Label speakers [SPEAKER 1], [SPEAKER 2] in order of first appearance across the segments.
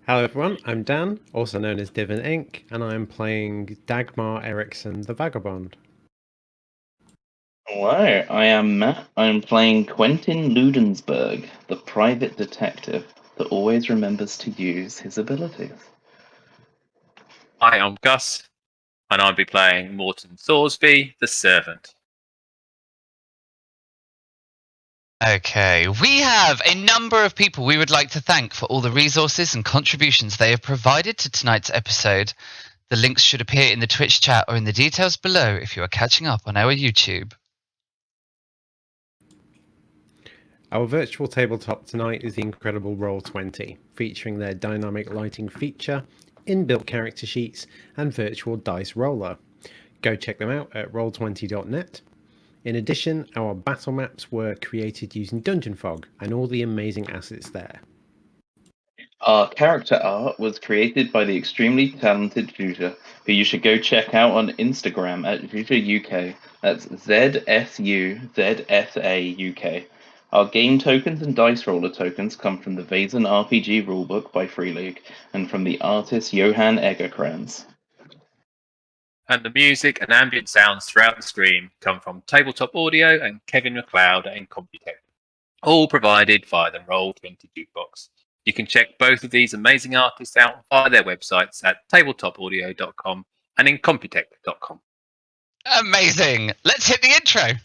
[SPEAKER 1] Hello everyone, I'm Dan, also known as Divin Inc., and I'm playing Dagmar Eriksson the Vagabond.
[SPEAKER 2] Hello, I am Matt. I'm playing Quentin Ludensberg, the private detective that always remembers to use his abilities.
[SPEAKER 3] Hi, I'm Gus, and I'll be playing Morton Thorsby, the servant.
[SPEAKER 4] Okay, we have a number of people we would like to thank for all the resources and contributions they have provided to tonight's episode. The links should appear in the Twitch chat or in the details below if you are catching up on our YouTube.
[SPEAKER 1] Our virtual tabletop tonight is the incredible Roll20, featuring their dynamic lighting feature, inbuilt character sheets, and virtual dice roller. Go check them out at roll20.net. In addition, our battle maps were created using Dungeon Fog and all the amazing assets there.
[SPEAKER 2] Our character art was created by the extremely talented Juja, who you should go check out on Instagram at JujaUK. That's ZSUZSAUK. Our game tokens and dice roller tokens come from the Vaesen RPG rulebook by Free League and from the artist Johan Egerkrans.
[SPEAKER 3] And the music and ambient sounds throughout the stream come from Tabletop Audio and Kevin MacLeod and Computech, all provided via the Roll20 Jukebox. You can check both of these amazing artists out via their websites at tabletopaudio.com and incomputech.com.
[SPEAKER 4] Amazing! Let's hit the intro!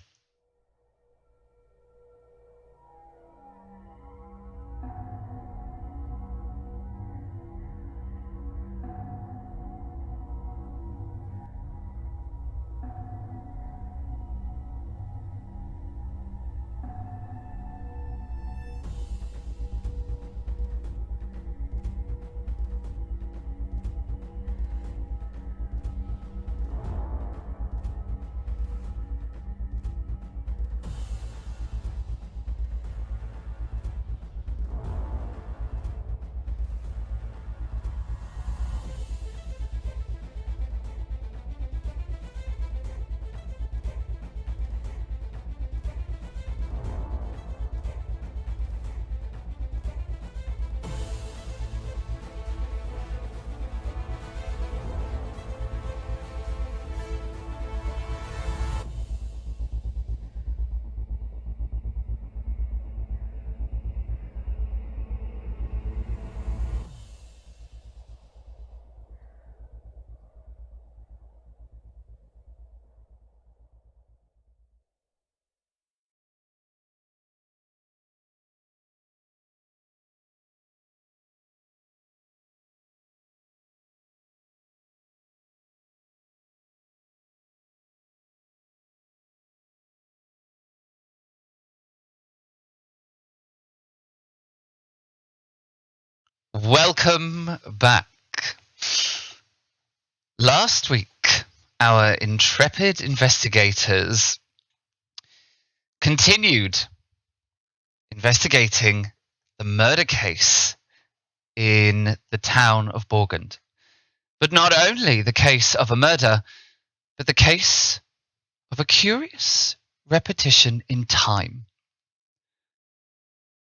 [SPEAKER 4] Welcome back. Last week, our intrepid investigators continued investigating the murder case in the town of Borgund. But not only the case of a murder, but the case of a curious repetition in time.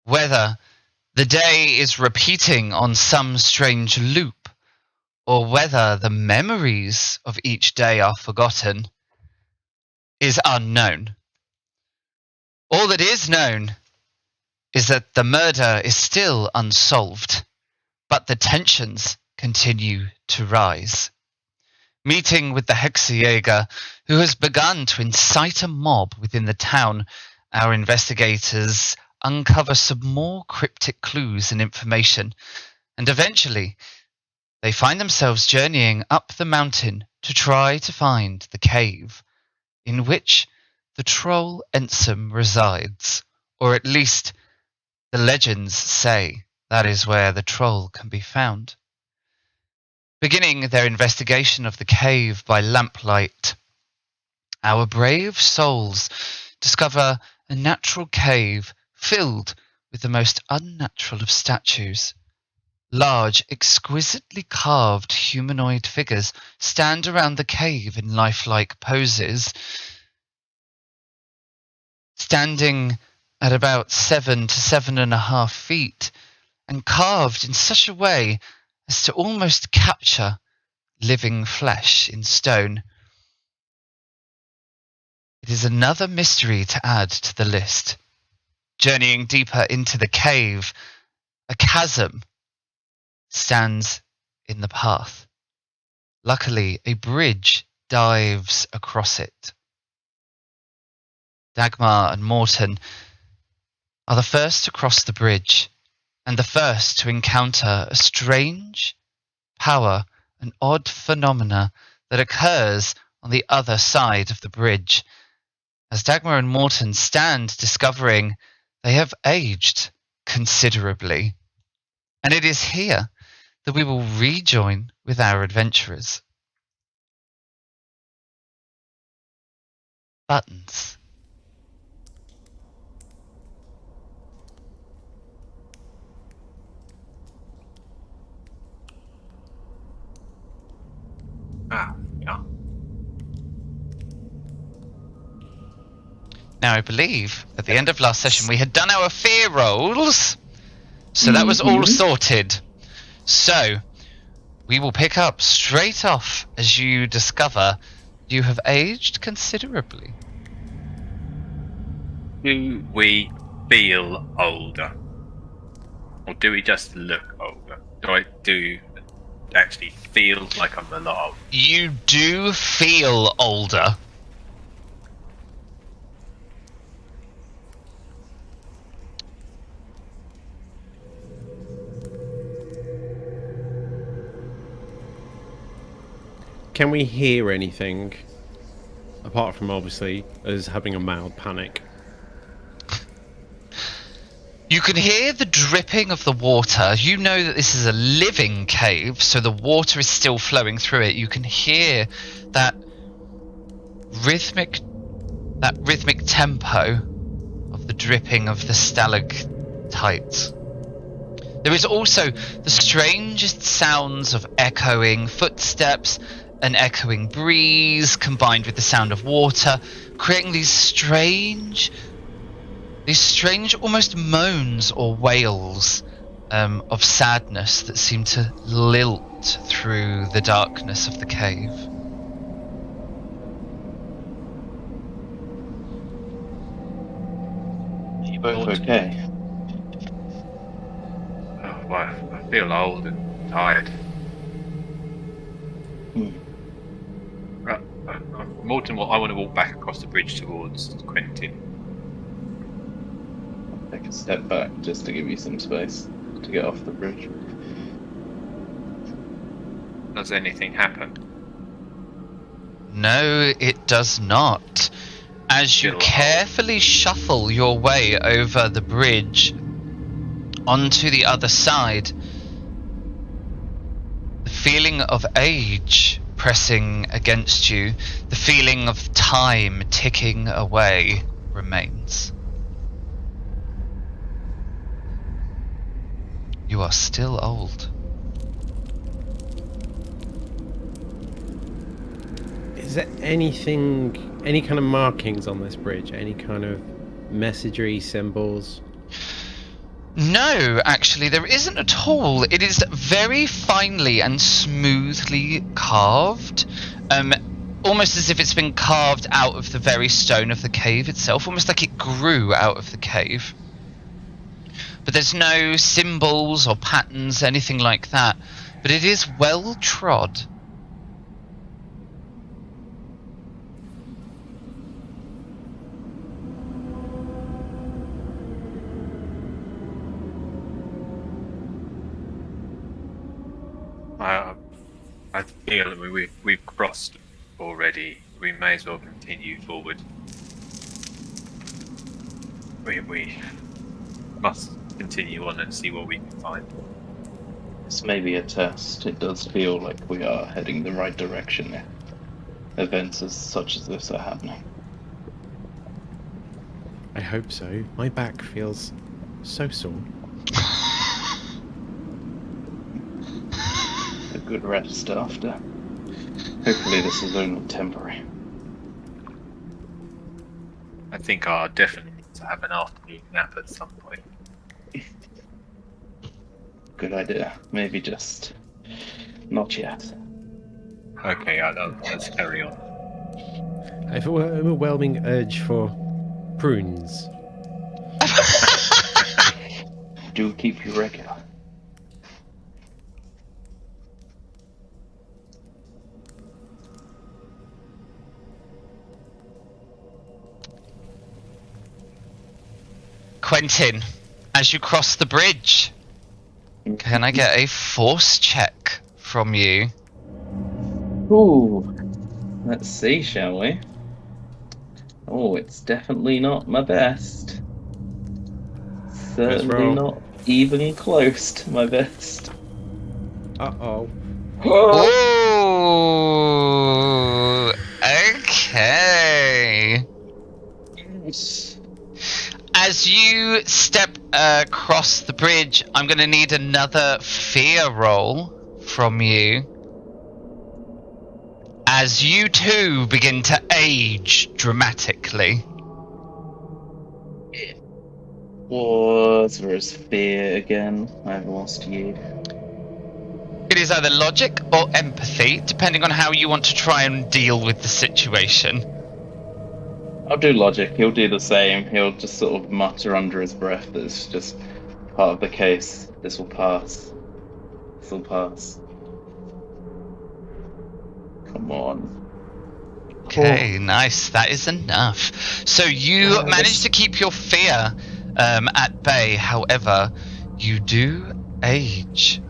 [SPEAKER 4] Whether the day is repeating on some strange loop, or whether the memories of each day are forgotten, is unknown. All that is known is that the murder is still unsolved, but the tensions continue to rise. Meeting with the Hexajäger, who has begun to incite a mob within the town, our investigators uncover some more cryptic clues and information, and eventually they find themselves journeying up the mountain to try to find the cave in which the troll Ensum resides, or at least the legends say that is where the troll can be found. Beginning their investigation of the cave by lamplight, our brave souls discover a natural cave filled with the most unnatural of statues. Large, exquisitely carved humanoid figures stand around the cave in lifelike poses, standing at about 7 to 7.5 feet, and carved in such a way as to almost capture living flesh in stone. It is another mystery to add to the list. Journeying deeper into the cave, a chasm stands in the path. Luckily, a bridge dives across it. Dagmar and Morton are the first to cross the bridge, and the first to encounter a strange power, an odd phenomena that occurs on the other side of the bridge. As Dagmar and Morton stand, discovering they have aged considerably. And it is here that we will rejoin with our adventurers. Buttons.
[SPEAKER 3] Ah, yeah.
[SPEAKER 4] Now, I believe at the end of last session we had done our fear rolls, so that was all sorted. So, we will pick up straight off as you discover you have aged considerably.
[SPEAKER 3] Do we feel older? Or do we just look older? Do I actually feel like I'm a lot older?
[SPEAKER 4] You do feel older.
[SPEAKER 1] Can we hear anything? Apart from obviously us having a mild panic.
[SPEAKER 4] You can hear the dripping of the water. You know that this is a living cave, so the water is still flowing through it. You can hear that rhythmic tempo of the dripping of the stalactites. There is also the strangest sounds of echoing footsteps, an echoing breeze combined with the sound of water, creating these strange almost moans or wails of sadness that seem to lilt through the darkness of the cave.
[SPEAKER 2] Are you both okay?
[SPEAKER 3] Oh, well, I feel old and tired. Morton, I want to walk back across the bridge towards Quentin.
[SPEAKER 2] Take a step back just to give you some space to get off the bridge.
[SPEAKER 3] Does anything happen?
[SPEAKER 4] No, it does not. As you carefully shuffle your way over the bridge onto the other side, the feeling of age pressing against you, the feeling of time ticking away remains. You are still old.
[SPEAKER 1] Is there anything, any kind of markings on this bridge? Any kind of messagery symbols?
[SPEAKER 4] No, actually, there isn't at all. It is very finely and smoothly carved, almost as if it's been carved out of the very stone of the cave itself, almost like it grew out of the cave. But there's no symbols or patterns, anything like that. But it is well trod.
[SPEAKER 3] I feel that we've crossed already. We may as well continue forward. We must continue on and see what we can find.
[SPEAKER 2] This may be a test. It does feel like we are heading the right direction if events such as this are happening.
[SPEAKER 1] I hope so. My back feels so sore.
[SPEAKER 2] A good rest after. Hopefully this is only temporary.
[SPEAKER 3] I think I'll definitely need to have an afternoon nap at some point.
[SPEAKER 2] Good idea. Maybe just Not yet.
[SPEAKER 3] Okay, let's carry on.
[SPEAKER 1] I have an overwhelming urge for prunes.
[SPEAKER 2] Do keep you regular.
[SPEAKER 4] Quentin, as you cross the bridge, can I get a force check from you?
[SPEAKER 2] Ooh. Let's see, shall we? Oh, it's definitely not my best. Certainly
[SPEAKER 1] roll.
[SPEAKER 2] not even close to my best.
[SPEAKER 1] Uh-oh.
[SPEAKER 4] Oh, okay. As you step across the bridge, I'm going to need another fear roll from you. As you too begin to age dramatically.
[SPEAKER 2] Was there's fear again? I've lost you.
[SPEAKER 4] It is either logic or empathy, depending on how you want to try and deal with the situation.
[SPEAKER 2] I'll do logic. He'll do the same. He'll just sort of mutter under his breath that it's just part of the case. This will pass. This will pass. Come on.
[SPEAKER 4] Okay, nice. That is enough. So you manage to keep your fear at bay. However, you do age.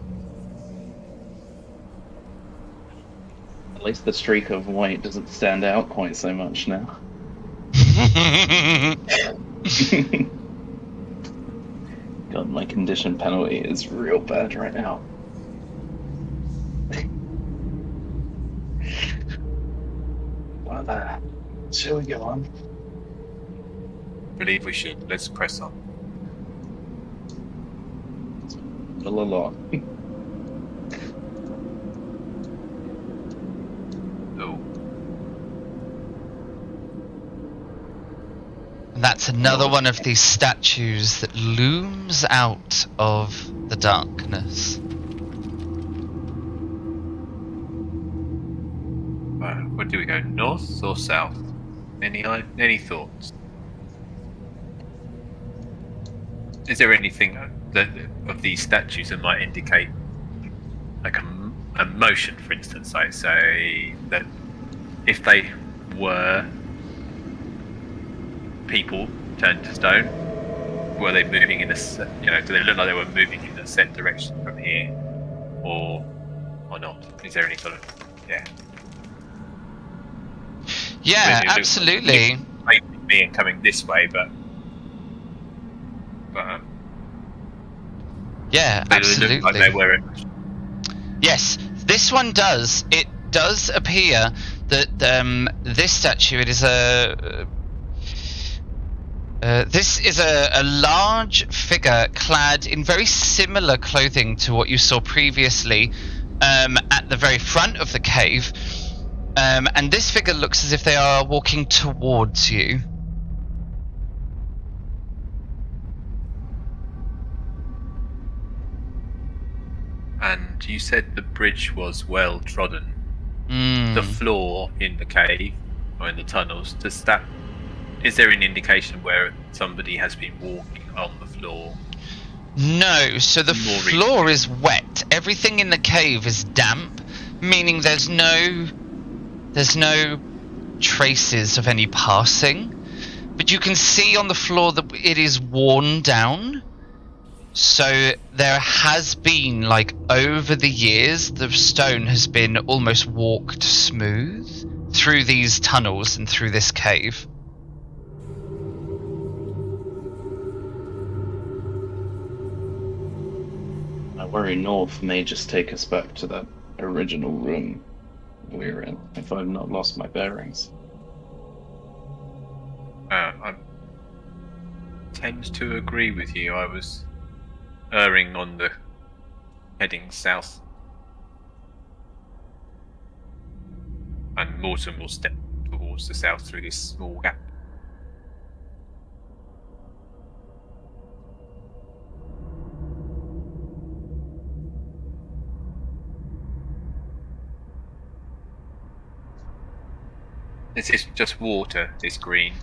[SPEAKER 2] At least the streak of white doesn't stand out quite so much now. God, my condition penalty is real bad right now. Well, there. Shall we go on?
[SPEAKER 3] Believe we should. Let's press on.
[SPEAKER 2] Still a lot.
[SPEAKER 3] Oh,
[SPEAKER 4] That's another one of these statues that looms out of the darkness.
[SPEAKER 3] where do we go? North or south? Any thoughts? Is there anything that of these statues that might indicate like a motion, for instance? Like say that if they were people turned to stone, were they moving in a do they look like they were moving in a set direction from here, or not? Is there any sort of
[SPEAKER 4] Yeah,
[SPEAKER 3] It looks
[SPEAKER 4] absolutely.
[SPEAKER 3] like me and coming this way, but
[SPEAKER 4] Yeah,
[SPEAKER 3] they look like they
[SPEAKER 4] absolutely.
[SPEAKER 3] were.
[SPEAKER 4] Yes, this one does. It does appear that this statue, it is this is a large figure clad in very similar clothing to what you saw previously at the very front of the cave. And this figure looks as if they are walking towards you.
[SPEAKER 3] And you said the bridge was well trodden.
[SPEAKER 4] Mm.
[SPEAKER 3] The floor in the cave or in the tunnels, is there an indication where somebody has been walking on the floor?
[SPEAKER 4] No, so the
[SPEAKER 3] More
[SPEAKER 4] floor is wet. Everything in the cave is damp, meaning there's no traces of any passing. But you can see on the floor that it is worn down. So there has been, like, over the years, the stone has been almost walked smooth through these tunnels and through this cave.
[SPEAKER 2] I worry North may just take us back to that original room we're in, if I've not lost my bearings.
[SPEAKER 3] I tend to agree with you. I was erring on the heading south. And Morton will step towards the south through this small gap. Is this just water? This green.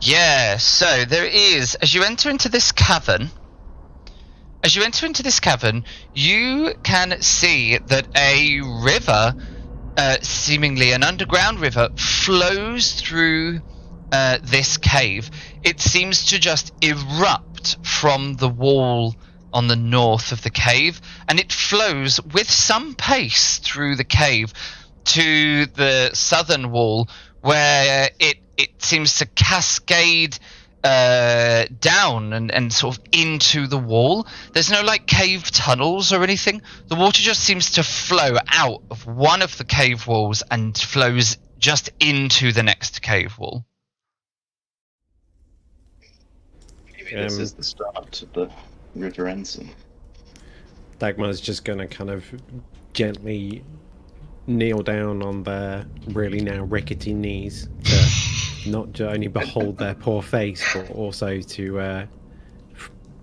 [SPEAKER 4] Yeah, so there is, as you enter into this cavern, you can see that a river, seemingly an underground river, flows through this cave. It seems to just erupt from the wall on the north of the cave, and it flows with some pace through the cave to the southern wall, where it seems to cascade down and sort of into the wall. There's no like cave tunnels or anything. The water just seems to flow out of one of the cave walls and flows just into the next cave wall.
[SPEAKER 2] Maybe this is the start of the River Ensign.
[SPEAKER 1] Dagmar's just going to kind of gently kneel down on their really now rickety knees to not only behold their poor face, but also to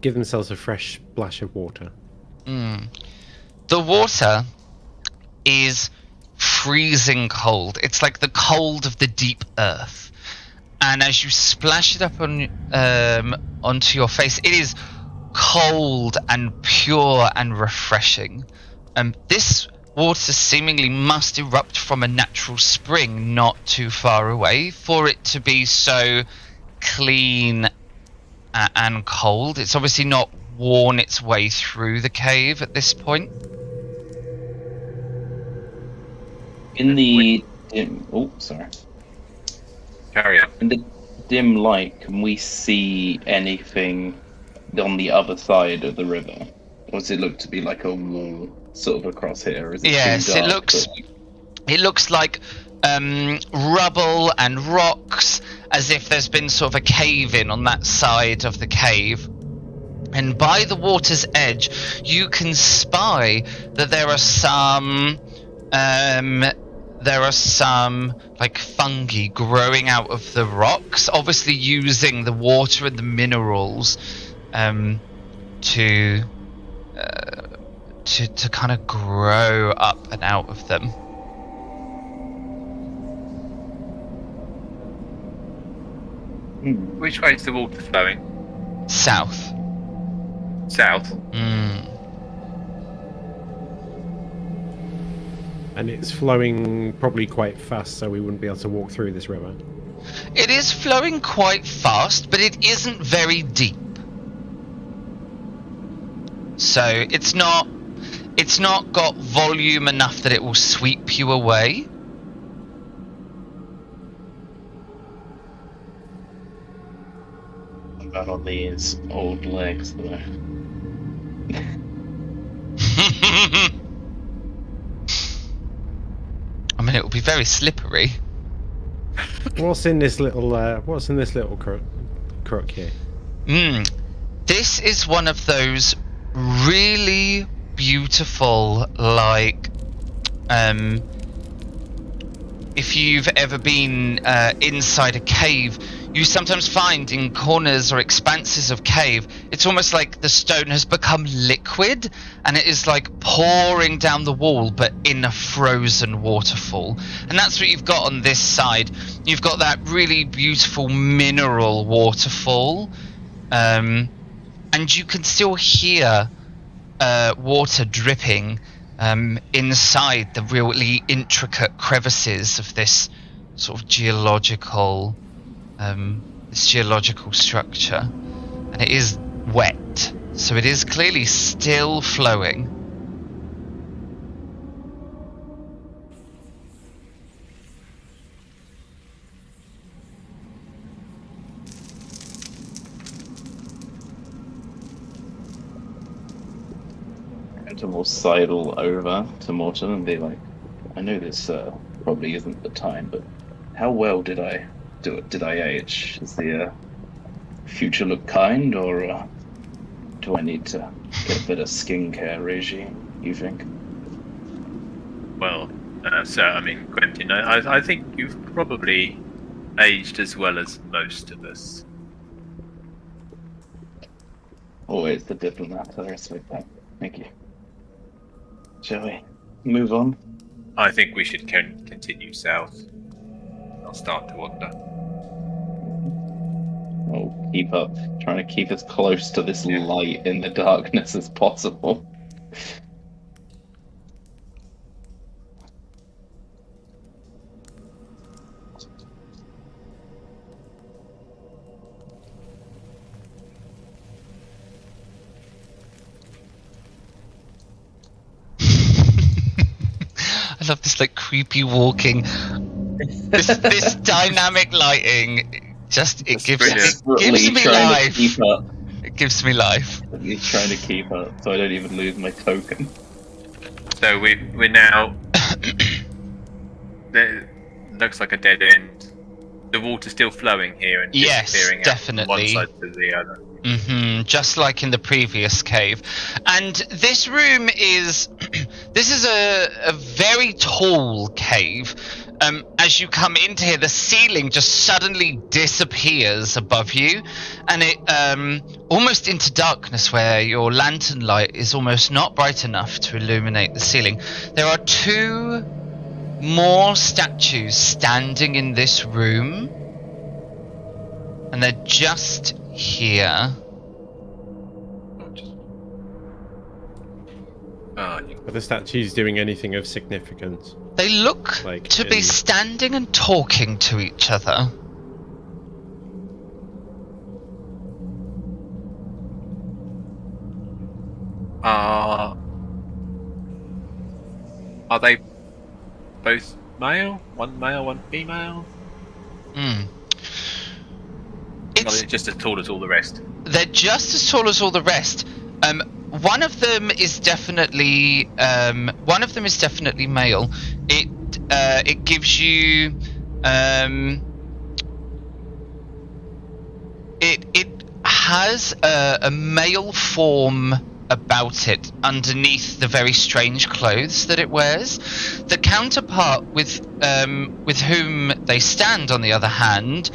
[SPEAKER 1] give themselves a fresh splash of water.
[SPEAKER 4] The water is freezing cold. It's like the cold of the deep earth. And as you splash it up on onto your face, it is cold and pure and refreshing. This water seemingly must erupt from a natural spring not too far away for it to be so clean and cold. It's obviously not worn its way through the cave at this point.
[SPEAKER 2] In the dim... Oh, sorry.
[SPEAKER 3] Carry on.
[SPEAKER 2] In the dim light, can we see anything on the other side of the river? Or does it look to be like a wall sort of across here? Is it
[SPEAKER 4] Yes,
[SPEAKER 2] too dark,
[SPEAKER 4] it looks like rubble and rocks, as if there's been sort of a cave in on that side of the cave. And by the water's edge, you can spy that there are some like fungi growing out of the rocks, obviously using the water and the minerals to kind of grow up and out of them.
[SPEAKER 3] Which way is the water flowing?
[SPEAKER 4] South.
[SPEAKER 3] South.
[SPEAKER 1] And it's flowing probably quite fast, so we wouldn't be able to walk through this river.
[SPEAKER 4] It is flowing quite fast, but it isn't very deep. So it's not got volume enough that it will sweep you away.
[SPEAKER 2] What about on these old legs, though?
[SPEAKER 4] I mean, it will be very slippery.
[SPEAKER 1] What's in this little crook here?
[SPEAKER 4] This is one of those really beautiful, like, if you've ever been inside a cave, you sometimes find in corners or expanses of cave, it's almost like the stone has become liquid and it is like pouring down the wall, but in a frozen waterfall. And that's what you've got on this side. You've got that really beautiful mineral waterfall, and you can still hear water dripping inside the really intricate crevices of this sort of geological structure, and it is wet, so it is clearly still flowing.
[SPEAKER 2] And we'll sidle over to Morton and be like, I know this probably isn't the time, but how well did I do it? Did I age? Is the future look kind, or do I need to get a bit of skincare regime, you think?
[SPEAKER 3] Well, so I mean, Quentin, I think you've probably aged as well as most of us.
[SPEAKER 2] Always the diplomat, I respect that. Thank you. Shall we move on?
[SPEAKER 3] I think we should continue south. I'll start to wander.
[SPEAKER 2] I'll keep up, trying to keep as close to this light in the darkness as possible.
[SPEAKER 4] I love this like creepy walking. This dynamic lighting it gives me life.
[SPEAKER 2] To keep up.
[SPEAKER 4] It gives me life.
[SPEAKER 2] He's trying to keep up, so I don't even lose my token.
[SPEAKER 3] So we're now. There looks like a dead end. The water's still flowing here and disappearing
[SPEAKER 4] definitely.
[SPEAKER 3] from one side to the other.
[SPEAKER 4] Just like in the previous cave. And this room is this is a very tall cave. As you come into here, the ceiling just suddenly disappears above you, and it almost into darkness where your lantern light is almost not bright enough to illuminate the ceiling. There are 2 more statues standing in this room, and they're just here.
[SPEAKER 1] Are the statues doing anything of significance?
[SPEAKER 4] They look to be standing and talking to each other.
[SPEAKER 3] Are they both male? One male, one female? It's just as tall as all the rest.
[SPEAKER 4] They're just as tall as all the rest. One of them is definitely male. It gives you it has a male form about it underneath the very strange clothes that it wears. The counterpart with whom they stand, on the other hand,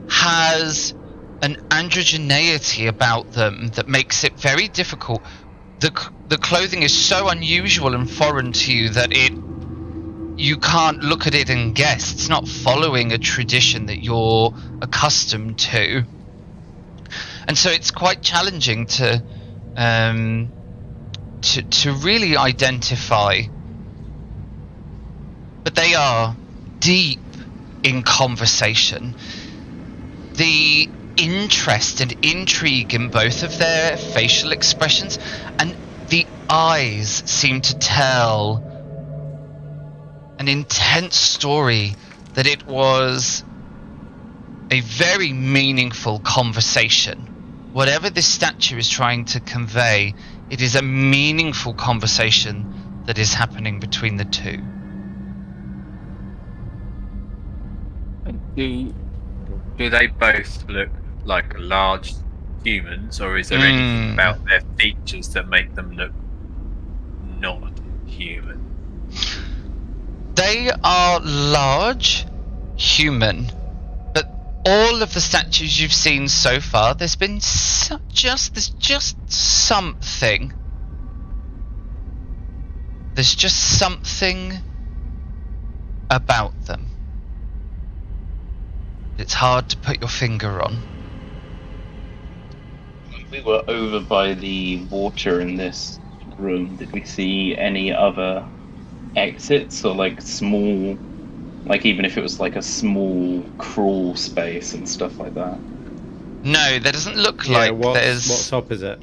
[SPEAKER 4] has an androgeneity about them that makes it very difficult. The clothing is so unusual and foreign to you that you can't look at it and guess. It's not following a tradition that you're accustomed to, and so it's quite challenging to really identify. But they are deep in conversation. The interest and intrigue in both of their facial expressions, and the eyes seem to tell an intense story, that it was a very meaningful conversation. Whatever this statue is trying to convey, it is a meaningful conversation that is happening between the 2.
[SPEAKER 3] Do they both look like large humans, or is there anything about their features that make them look not human?
[SPEAKER 4] They are large human, but all of the statues you've seen so far, there's been just something. There's just something about them. It's hard to put your finger on.
[SPEAKER 2] We were over by the water in this room. Did we see any other exits, or like small, like even if it was like a small crawl space and stuff like that?
[SPEAKER 4] No, there doesn't look like there's...
[SPEAKER 1] What's opposite?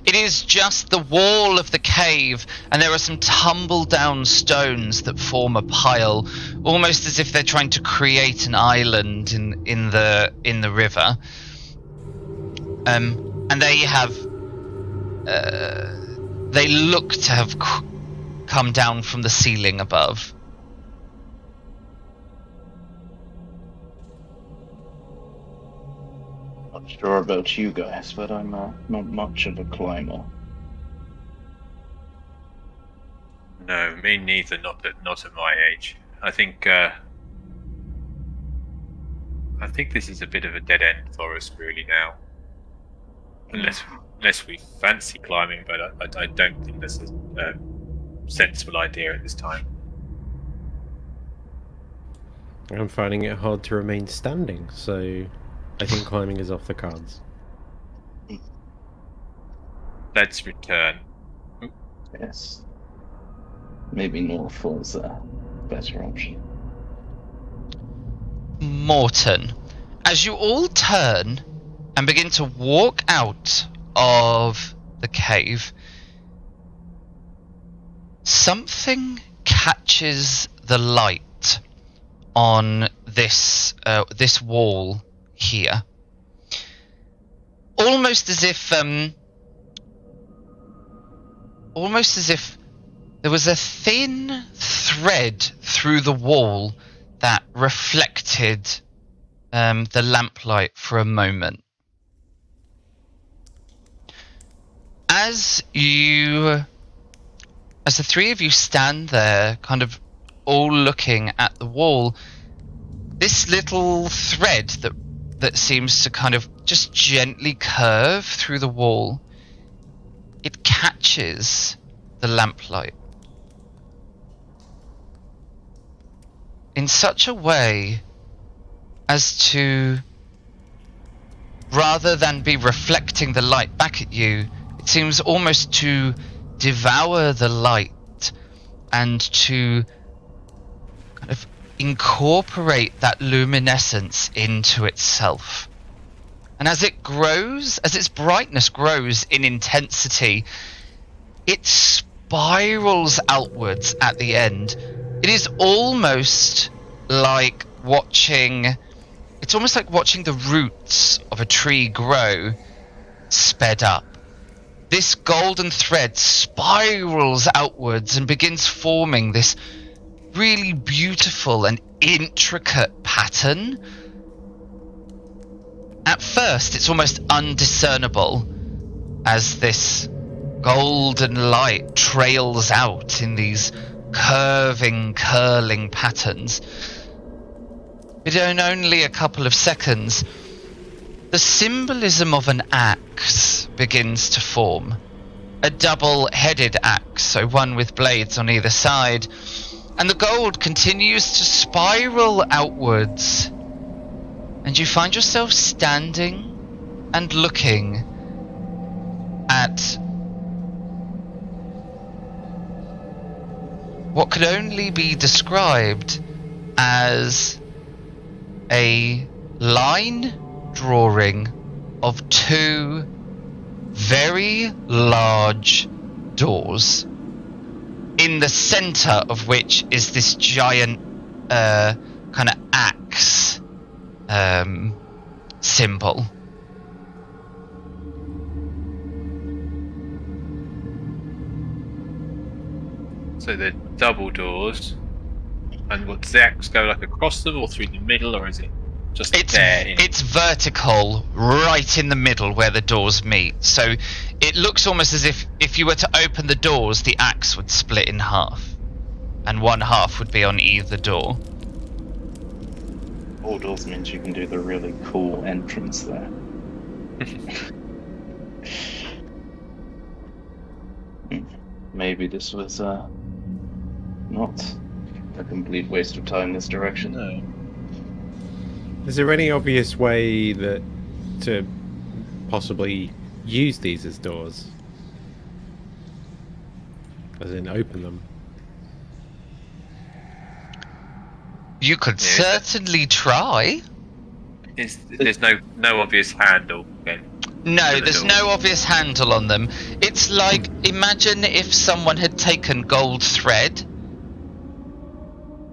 [SPEAKER 4] It is just the wall of the cave, and there are some tumble down stones that form a pile, almost as if they're trying to create an island in the river. And they have they look to have come down from the ceiling above.
[SPEAKER 2] Not sure about you guys, but I'm not much of a climber.
[SPEAKER 3] No, me neither. Not at my age. I think this is a bit of a dead end for us, really, now. Unless we fancy climbing, but I don't think this is a sensible idea at this time.
[SPEAKER 1] I'm finding it hard to remain standing, so I think climbing is off the cards.
[SPEAKER 3] Let's return.
[SPEAKER 2] Yes. Maybe north was a better option.
[SPEAKER 4] Morton, as you all turn and begin to walk out of the cave, something catches the light on this wall here, almost as if there was a thin thread through the wall that reflected the lamplight for a moment. As the three of you stand there, kind of all looking at the wall, this little thread that seems to kind of just gently curve through the wall, it catches the lamplight in such a way as to, rather than be reflecting the light back at you, it seems almost to devour the light and to kind of incorporate that luminescence into itself. And as it grows, as its brightness grows in intensity, it spirals outwards at the end. It is almost like watching the roots of a tree grow sped up. This golden thread spirals outwards and begins forming this really beautiful and intricate pattern. At first, it's almost undiscernible as this golden light trails out in these curving, curling patterns. But in only a couple of seconds, the symbolism of an axe begins to form. A double-headed axe, so one with blades on either side. And the gold continues to spiral outwards. And you find yourself standing and looking at what could only be described as a line drawing of two very large doors, in the center of which is this giant kind of axe symbol.
[SPEAKER 3] So they're double doors, and what, does the axe go like across them or through the middle, or is it just there?
[SPEAKER 4] It's vertical, right in the middle where the doors meet. So it looks almost as if you were to open the doors, the axe would split in half, and one half would be on either door.
[SPEAKER 2] All doors means you can do the really cool entrance there. Maybe this was not a complete waste of time this direction.
[SPEAKER 3] No.
[SPEAKER 1] Is there any obvious way that to possibly use these as doors? As in open them?
[SPEAKER 4] You could
[SPEAKER 3] Yeah.
[SPEAKER 4] certainly try.
[SPEAKER 3] There's no obvious handle then?
[SPEAKER 4] No,
[SPEAKER 3] the
[SPEAKER 4] there's
[SPEAKER 3] door.
[SPEAKER 4] no obvious handle on them. It's like, imagine if someone had taken gold thread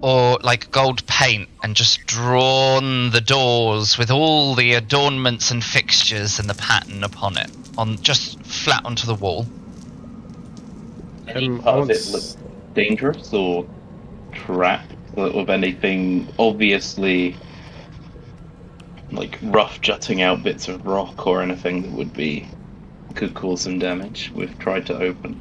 [SPEAKER 4] or like gold paint and just drawn the doors with all the adornments and fixtures and the pattern upon it, on just flat onto the wall.
[SPEAKER 2] Any
[SPEAKER 1] I
[SPEAKER 2] part of
[SPEAKER 1] want
[SPEAKER 2] it look dangerous or trapped with anything obviously like rough jutting out bits of rock or anything that could cause some damage? We've tried to open.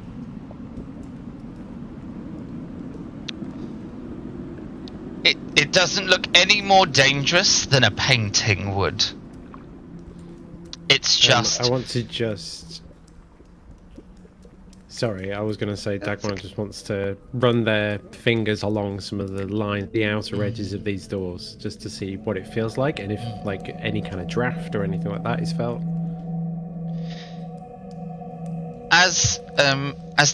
[SPEAKER 4] It doesn't look any more dangerous than a painting would. It's just
[SPEAKER 1] I want to just Sorry, I was going to say Dagmar just wants to run their fingers along some of the line, the outer edges of these doors, just to see what it feels like, and if like any kind of draft or anything like that is felt.
[SPEAKER 4] As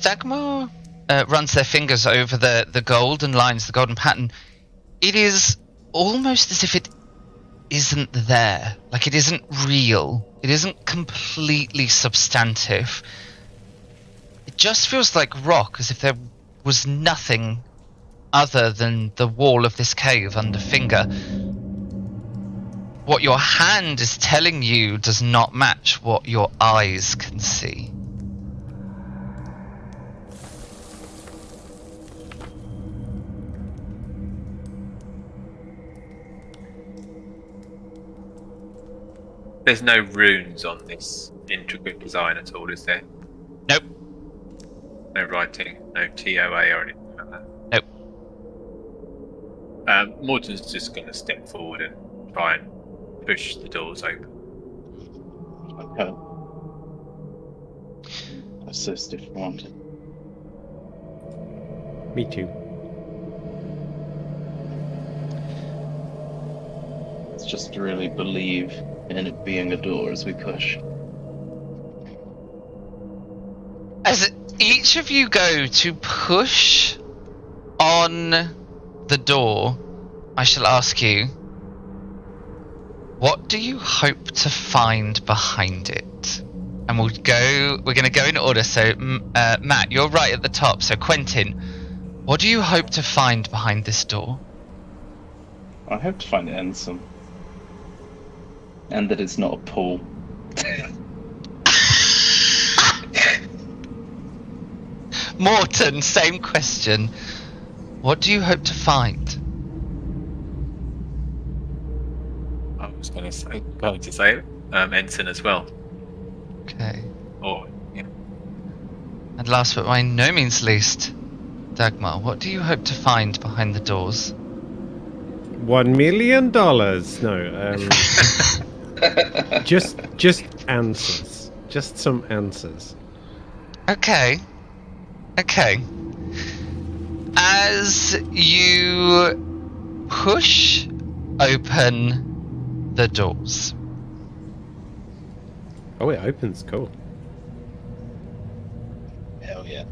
[SPEAKER 4] Dagmar runs their fingers over the golden lines, the golden pattern, it is almost as if it isn't there. Like it isn't real. It isn't completely substantive. It just feels like rock, as if there was nothing other than the wall of this cave under finger. What your hand is telling you does not match what your eyes can see.
[SPEAKER 3] There's no runes on this intricate design at all, is there?
[SPEAKER 4] Nope.
[SPEAKER 3] No writing, no TOA or anything like that?
[SPEAKER 4] Nope.
[SPEAKER 3] Morton's just going to step forward and try and push the doors open.
[SPEAKER 2] Okay. Assist if wanted.
[SPEAKER 1] Me too.
[SPEAKER 2] Let's just really believe in it being a door as we push.
[SPEAKER 4] As each of you go to push on the door, I shall ask you, what do you hope to find behind it? And we're going to go in order. So, Matt, you're right at the top. So, Quentin, what do you hope to find behind this door?
[SPEAKER 2] I hope to find Ensign. And that it's not a pool.
[SPEAKER 4] Morton, same question. What do you hope to find?
[SPEAKER 3] I was going to say Ensign as well.
[SPEAKER 4] Okay.
[SPEAKER 3] Or yeah.
[SPEAKER 4] And last but by no means least, Dagmar, what do you hope to find behind the doors?
[SPEAKER 1] $1 million? No, just answers. Just some answers.
[SPEAKER 4] Okay. As you push open the doors,
[SPEAKER 1] Oh, it opens. Cool.
[SPEAKER 2] Hell yeah.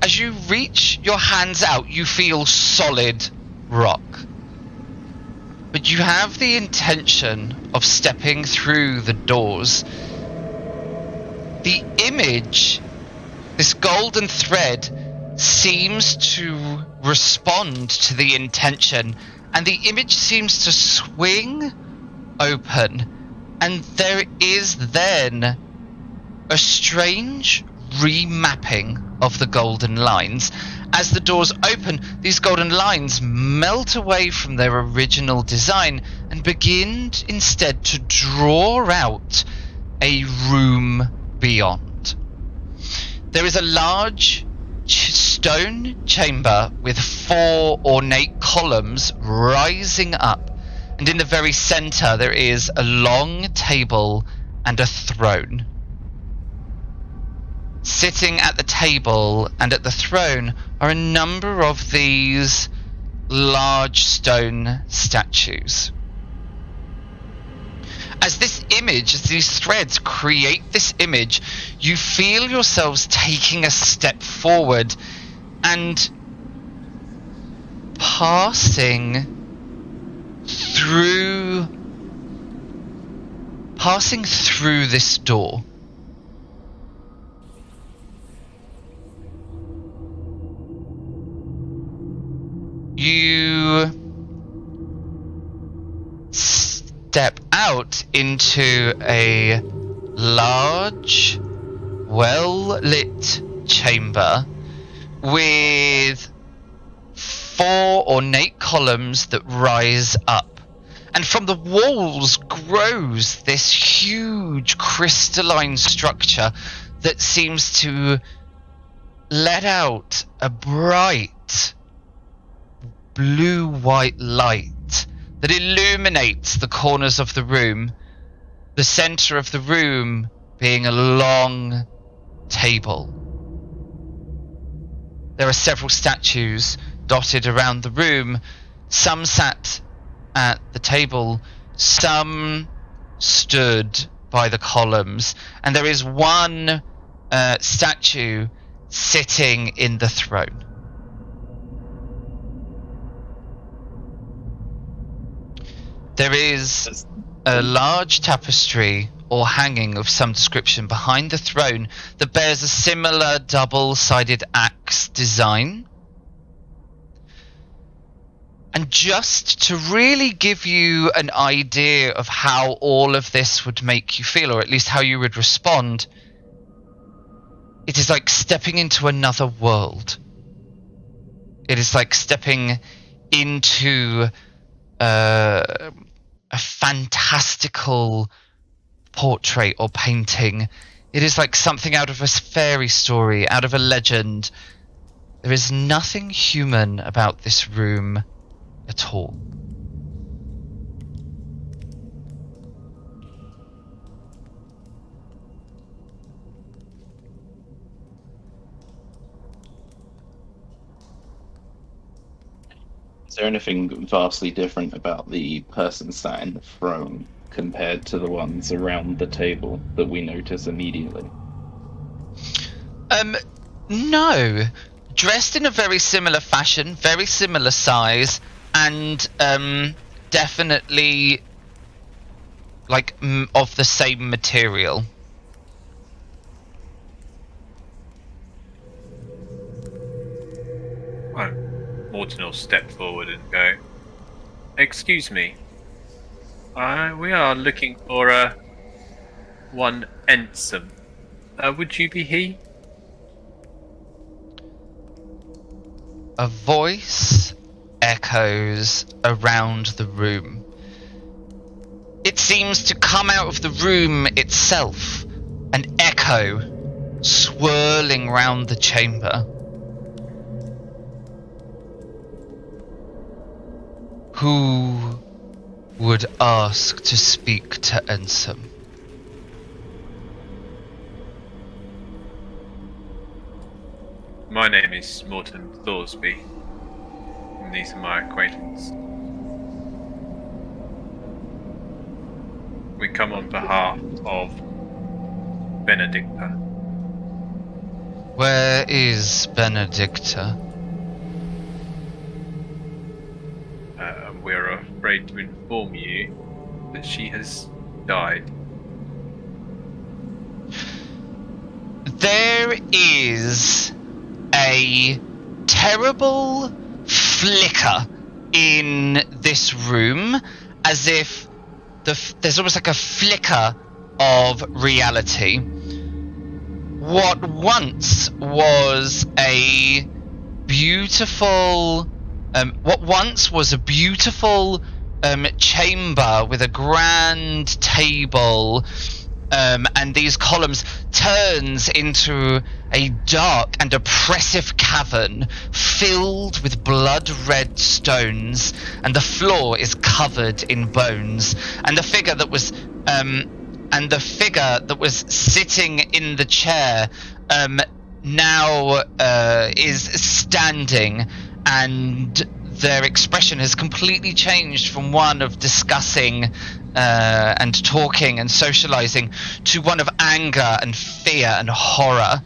[SPEAKER 4] as you reach your hands out, you feel solid rock. But you have the intention of stepping through the doors. The image, this golden thread, seems to respond to the intention, and the image seems to swing open, and there is then a strange remapping of the golden lines. As the doors open, these golden lines melt away from their original design and begin instead to draw out a room beyond. There is a large stone chamber with 4 ornate columns rising up, and in the very center there is a long table and a throne. Sitting at the table and at the throne are a number of these large stone statues. As this image, as these threads create this image, you feel yourselves taking a step forward and passing through this door. You step out into a large, well-lit chamber with 4 ornate columns that rise up. And from the walls grows this huge crystalline structure that seems to let out a bright blue-white light that illuminates the corners of the room, the center of the room being a long table. There are several statues dotted around the room, some sat at the table, some stood by the columns, and there is one statue sitting in the throne. There is a large tapestry or hanging of some description behind the throne that bears a similar double-sided axe design. And just to really give you an idea of how all of this would make you feel, or at least how you would respond, it is like stepping into another world. It is like stepping into a fantastical portrait or painting. It is like something out of a fairy story, out of a legend. There is nothing human about this room at all.
[SPEAKER 2] Is there anything vastly different about the person sat in the throne compared to the ones around the table that we notice immediately?
[SPEAKER 4] No. Dressed in a very similar fashion, very similar size, and definitely like of the same material.
[SPEAKER 3] Morton will step forward and go, "Excuse me. We are looking for one Ensom. Would you be he?"
[SPEAKER 4] A voice echoes around the room. It seems to come out of the room itself, an echo swirling round the chamber. Who would ask to speak to Ensom?
[SPEAKER 3] My name is Morton Thorsby, and these are my acquaintances. We come on behalf of Benedicta.
[SPEAKER 4] Where is Benedicta?
[SPEAKER 3] We're afraid to inform you that she has died.
[SPEAKER 4] There is a terrible flicker in this room, as if there's almost like a flicker of reality. What once was a beautiful chamber with a grand table and these columns turns into a dark and oppressive cavern filled with blood-red stones, and the floor is covered in bones, and the figure that was sitting in the chair now is standing, and their expression has completely changed from one of discussing and talking and socializing to one of anger and fear and horror.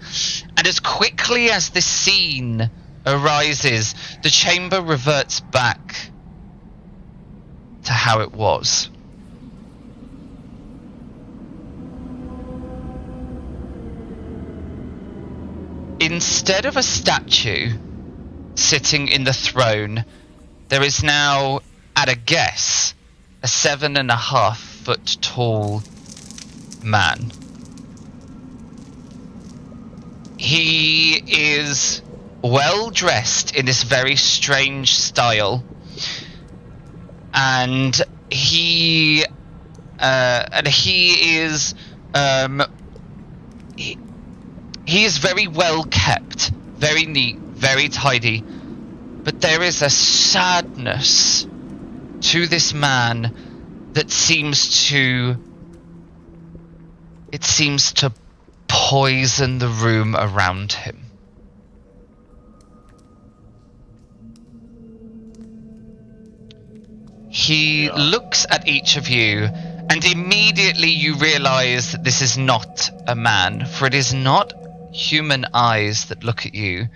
[SPEAKER 4] And as quickly as this scene arises, the chamber reverts back to how it was. Instead of a statue sitting in the throne, there is now, at a guess, a 7.5-foot tall man. He is well dressed in this very strange style, and he is very well kept, very neat, very tidy, but there is a sadness to this man that seems to poison the room around him. He looks at each of you, and immediately you realize that this is not a man, for it is not human eyes that look at you,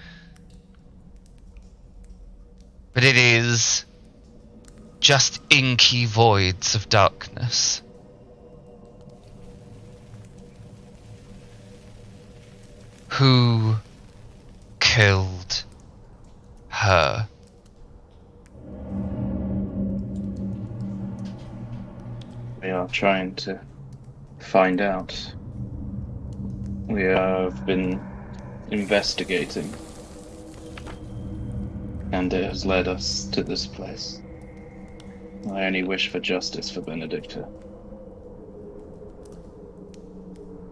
[SPEAKER 4] but it is just inky voids of darkness. Who killed her?
[SPEAKER 2] We are trying to find out. We have been investigating, and it has led us to this place. I only wish for justice for Benedicta,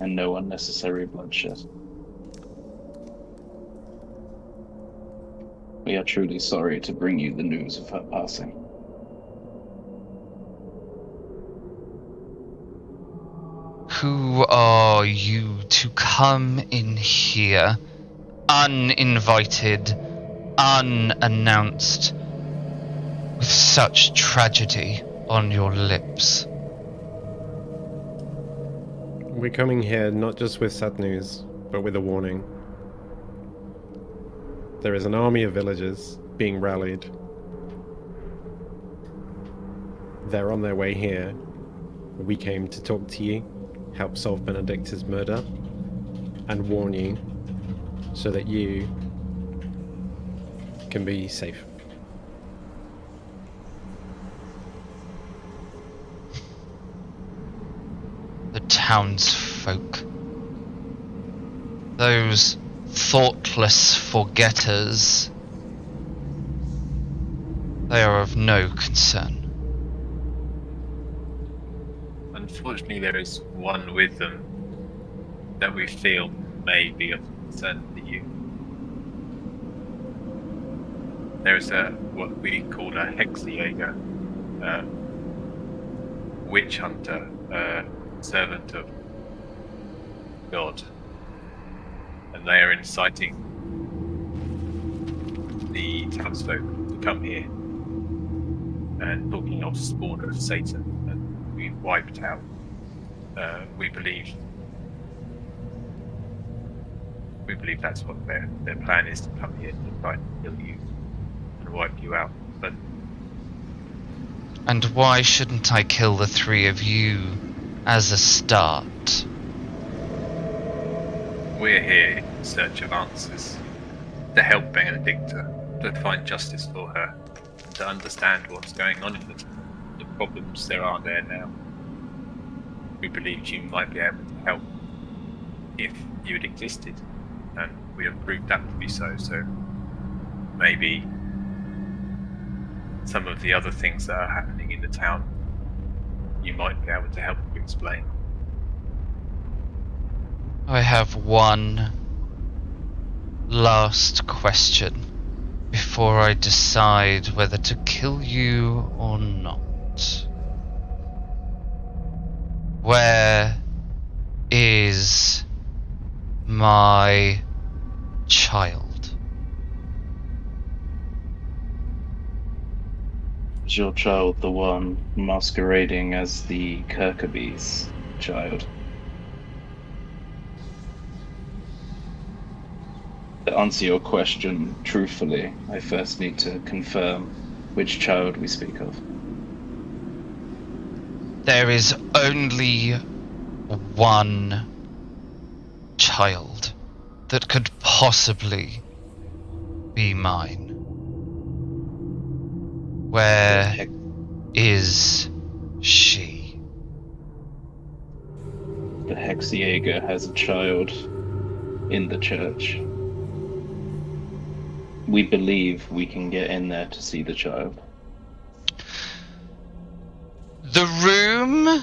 [SPEAKER 2] and no unnecessary bloodshed. We are truly sorry to bring you the news of her passing.
[SPEAKER 4] Who are you to come in here, uninvited, unannounced, with such tragedy on your lips?
[SPEAKER 1] We're coming here not just with sad news, but with a warning. There is an army of villagers being rallied. They're on their way here. We came to talk to you, help solve Benedicta's murder, and warn you so that you can be safe.
[SPEAKER 4] The townsfolk, those thoughtless forgetters, they are of no concern.
[SPEAKER 3] Unfortunately, there is one with them that we feel may be of concern to you. There is what we call a hexajäger, witch hunter, servant of God, and they are inciting the townsfolk to come here and talking of spawn of Satan, and we wiped out. We believe that's what their plan is, to come here to try and kill you and wipe you out. But
[SPEAKER 4] and why shouldn't I kill the three of you as a start?
[SPEAKER 3] we're here in search of answers, to help Benedicta, to find justice for her, and to understand what's going on in the problems there are there now. We believed you might be able to help if you had existed, and we have proved that to be so. So maybe some of the other things that are happening in the town, you might be able to help to explain.
[SPEAKER 4] I have one last question before I decide whether to kill you or not. Where is my child?
[SPEAKER 2] Is your child the one masquerading as the Kirkaby's child? To answer your question truthfully, I first need to confirm which child we speak of.
[SPEAKER 4] There is only one child that could possibly be mine. Where is she?
[SPEAKER 2] The Hexajäger has a child in the church. We believe we can get in there to see the child.
[SPEAKER 4] The room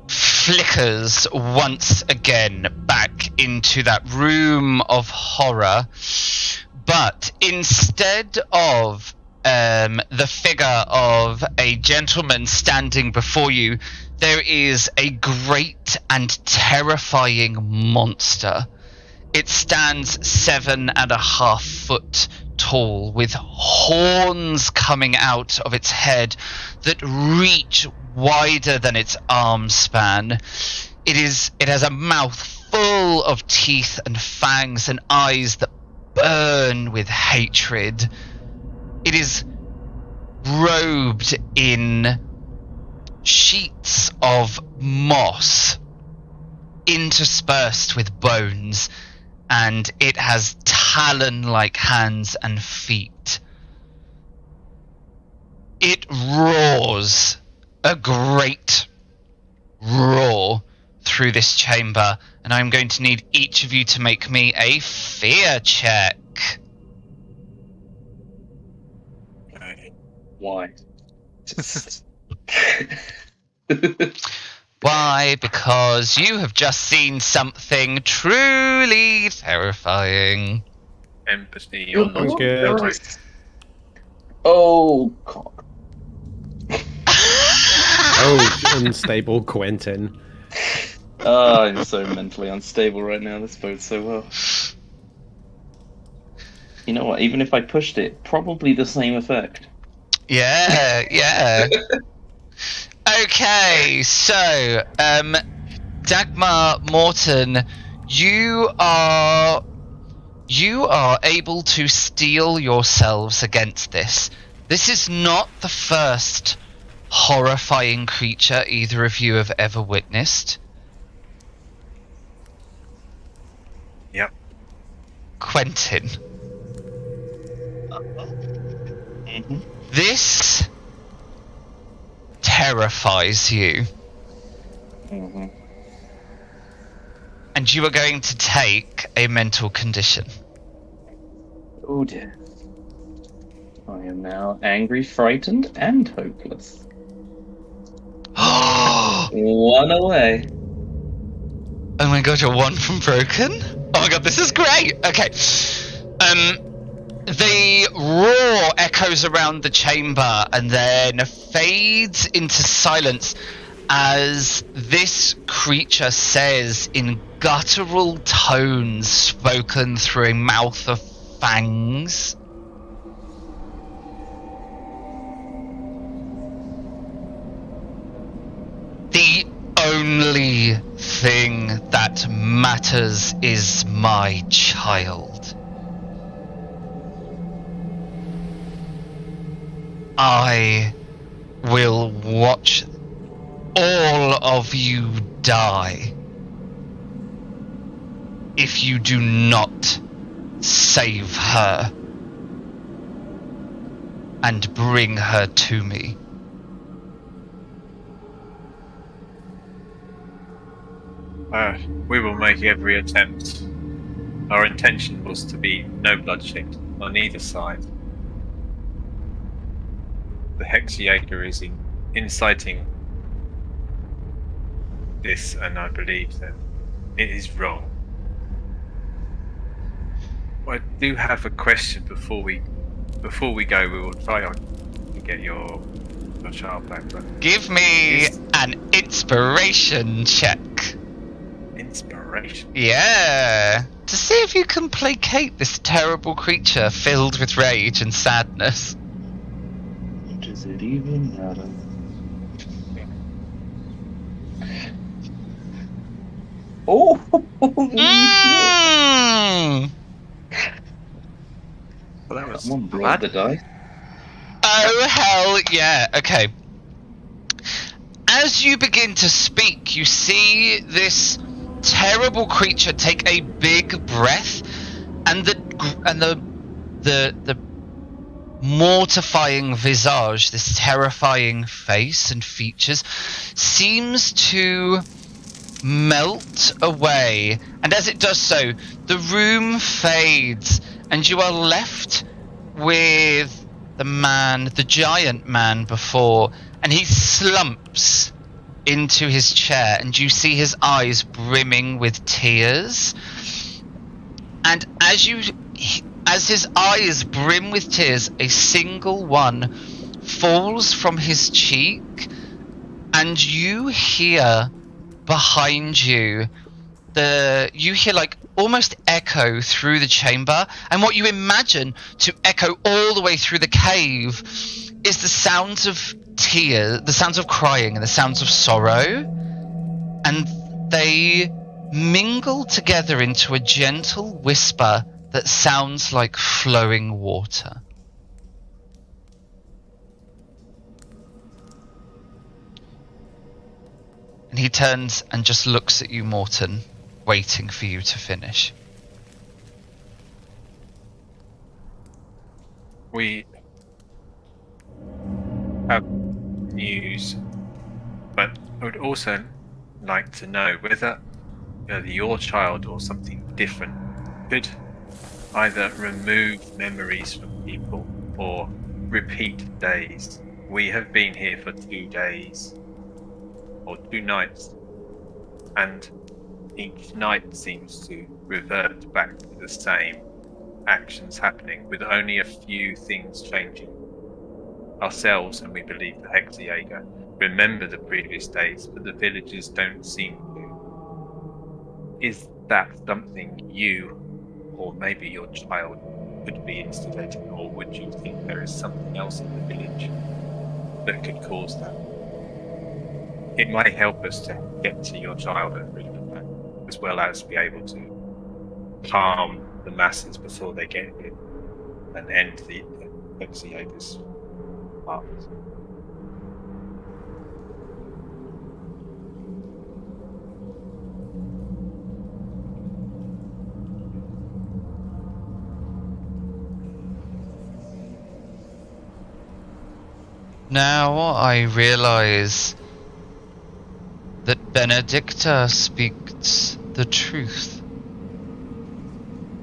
[SPEAKER 4] flickers once again back into that room of horror, but instead of the figure of a gentleman standing before you, there is a great and terrifying monster. It stands 7.5 foot tall, with horns coming out of its head that reach wider than its arm span. It has a mouth full of teeth and fangs and eyes that burn with hatred. It is robed in sheets of moss interspersed with bones, and it has talon-like hands and feet. It roars a great roar through this chamber, and I'm going to need each of you to make me a fear check.
[SPEAKER 2] Why?
[SPEAKER 4] Why? Because you have just seen something truly terrifying.
[SPEAKER 3] Empathy
[SPEAKER 2] Oh,
[SPEAKER 3] on the
[SPEAKER 1] good.
[SPEAKER 2] Oh, cock.
[SPEAKER 1] Oh, unstable Quentin.
[SPEAKER 2] Oh, I'm so mentally unstable right now. This bodes so well. You know what? Even if I pushed it, probably the same effect.
[SPEAKER 4] Yeah. Okay, so, Dagmar, Morton, you are able to steel yourselves against this. This is not the first horrifying creature either of you have ever witnessed.
[SPEAKER 3] Yep.
[SPEAKER 4] Quentin.
[SPEAKER 2] Mm-hmm.
[SPEAKER 4] This terrifies you,
[SPEAKER 2] Mm-hmm.
[SPEAKER 4] and you are going to take a mental condition.
[SPEAKER 2] Oh dear. I am now angry, frightened, and hopeless.
[SPEAKER 4] Oh
[SPEAKER 2] One away.
[SPEAKER 4] my god, you're one from broken? Oh my god, this is great! Okay. The roar echoes around the chamber and then fades into silence as this creature says in guttural tones spoken through a mouth of fangs. The only thing that matters is my child. I will watch all of you die if you do not save her and bring her to me.
[SPEAKER 3] We will make every attempt. Our intention was to be no bloodshed on either side. The Hexajager is inciting this, and I believe that it is wrong. I do have a question before we go. We will try to get your child back. But
[SPEAKER 4] Give me an inspiration check.
[SPEAKER 3] inspiration.
[SPEAKER 4] Yeah. To see if you can placate this terrible creature filled with rage and sadness.
[SPEAKER 2] Does it even matter? Oh!
[SPEAKER 4] Mm.
[SPEAKER 3] Well, that was
[SPEAKER 2] Someone brought the dice.
[SPEAKER 4] Oh, hell yeah. Okay. As you begin to speak, you see this terrible creature take a big breath, and the mortifying visage, this terrifying face and features, seems to melt away, and as it does so, the room fades, and you are left with the giant man before, and he slumps into his chair, and you see his eyes brimming with tears. And as as his eyes brim with tears, a single one falls from his cheek, and you hear behind you you hear like almost echo through the chamber, and what you imagine to echo all the way through the cave is the sounds of tears, the sounds of crying, and the sounds of sorrow, and they mingle together into a gentle whisper that sounds like flowing water. And he turns and just looks at you, Morton, waiting for you to finish.
[SPEAKER 3] We have news, but I would also like to know whether your child or something different could either remove memories from people or repeat days. We have been here for 2 days or 2 nights, and each night seems to revert back to the same actions happening, with only a few things changing. Ourselves, and we believe the Hexajager, remember the previous days, but the villagers don't seem to. Is that something you, or maybe your child, could be instigating, or would you think there is something else in the village that could cause that? It might help us to get to your child and bring them back, as well as be able to calm the masses before they get here and end the Hexajager's path.
[SPEAKER 4] Now I realize that Benedicta speaks the truth.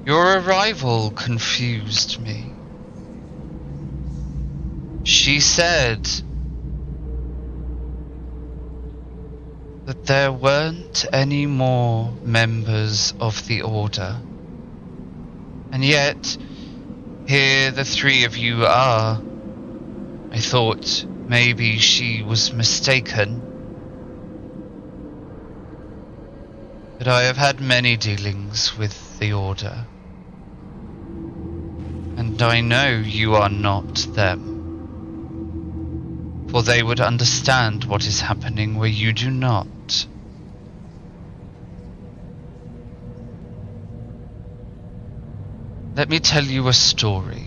[SPEAKER 4] Your arrival confused me. She said that there weren't any more members of the Order. And yet, here the 3 of you are. I thought maybe she was mistaken. But I have had many dealings with the Order. And I know you are not them. For they would understand what is happening where you do not. Let me tell you a story.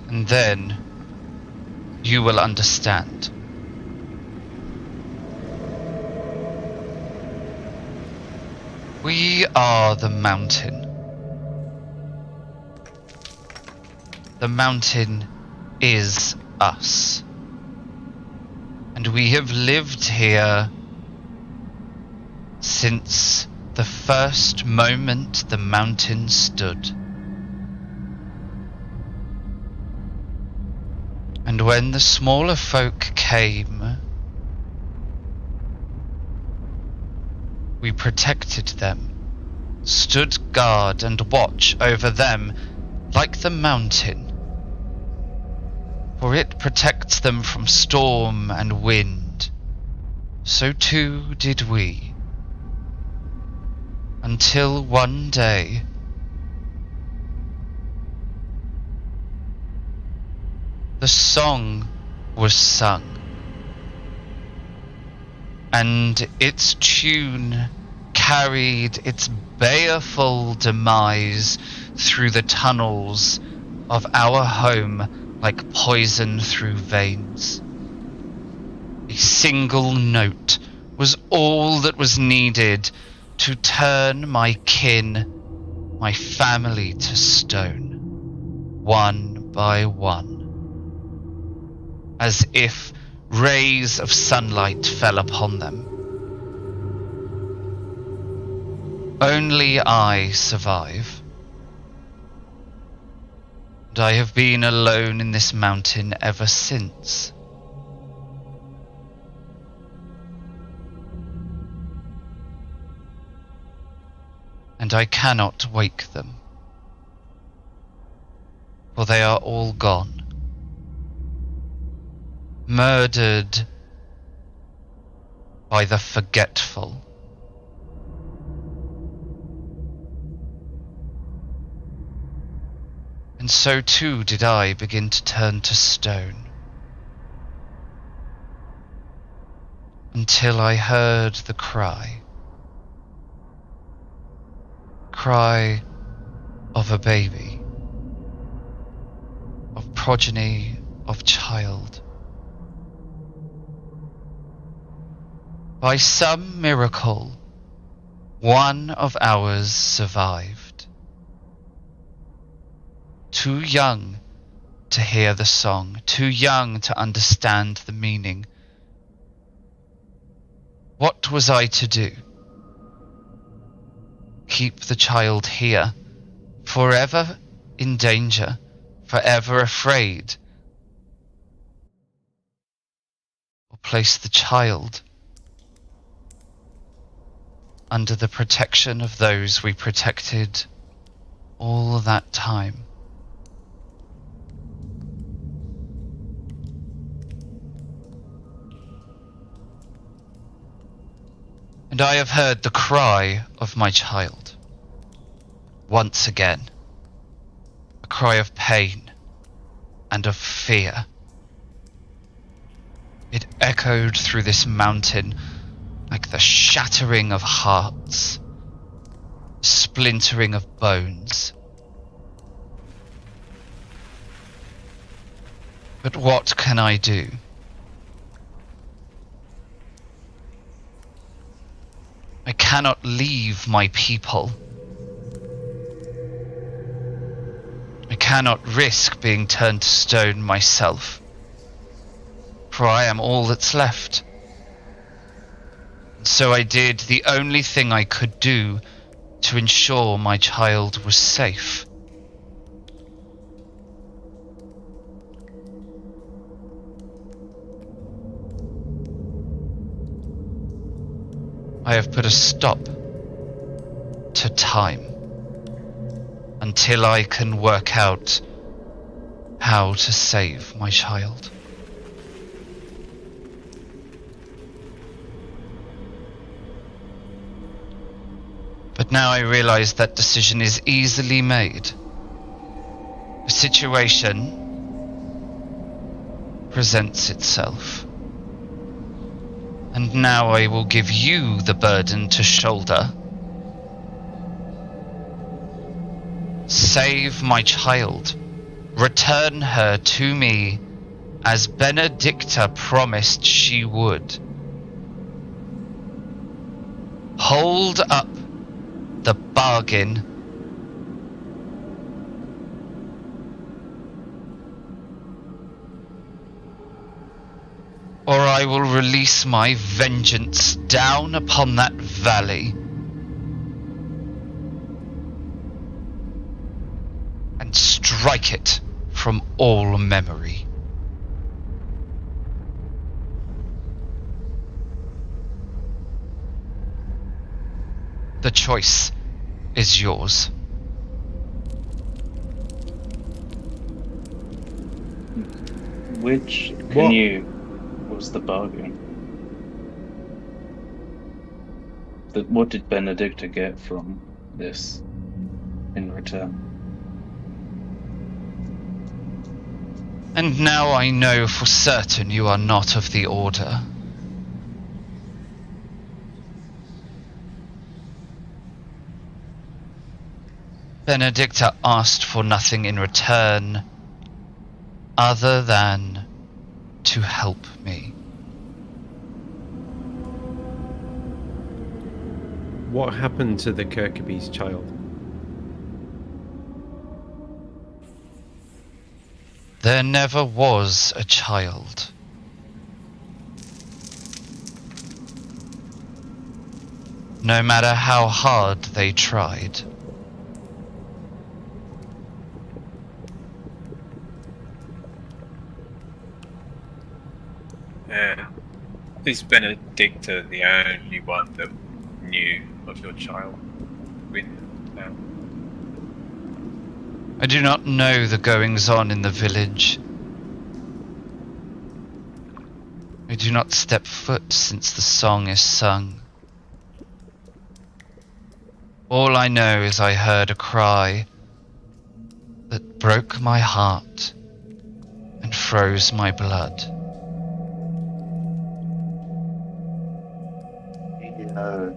[SPEAKER 4] And then you will understand. We are the mountain. The mountain is us. And we have lived here since the first moment the mountain stood. And when the smaller folk came, we protected them, stood guard and watch over them like the mountain, for it protects them from storm and wind. So too did we, until one day the song was sung, and its tune carried its baleful demise through the tunnels of our home like poison through veins. A single note was all that was needed to turn my kin, my family to stone, one by one. As if rays of sunlight fell upon them. Only I survive. And I have been alone in this mountain ever since. and I cannot wake them, for they are all gone, murdered by the forgetful. And so too did I begin to turn to stone, until I heard the cry of a baby, of progeny, of child. By some miracle, one of ours survived, too young to hear the song, too young to understand the meaning. What was I to do? Keep the child here, forever in danger, forever afraid? Or place the child under the protection of those we protected all that time? And I have heard the cry of my child once again, a cry of pain and of fear. It echoed through this mountain like the shattering of hearts, splintering of bones. But what can I do? I cannot leave my people. I cannot risk being turned to stone myself, for I am all that's left. And so I did the only thing I could do to ensure my child was safe. I have put a stop to time until I can work out how to save my child. But now I realize that decision is easily made. A situation presents itself. And now I will give you the burden to shoulder. Save my child. Return her to me as Benedicta promised she would. Hold up the bargain. Or I will release my vengeance down upon that valley and strike it from all memory. The choice is yours.
[SPEAKER 2] What was the bargain? What did Benedicta get from this in return?
[SPEAKER 4] And now I know for certain you are not of the Order. Benedicta asked for nothing in return other than to help me.
[SPEAKER 1] What happened to the Kirkaby's child?
[SPEAKER 4] There never was a child. No matter how hard they tried.
[SPEAKER 3] Is Benedicta the only one that knew of your child? wind now.
[SPEAKER 4] I do not know the goings on in the village. I do not step foot since the song is sung. All I know is I heard a cry that broke my heart and froze my blood.
[SPEAKER 2] You know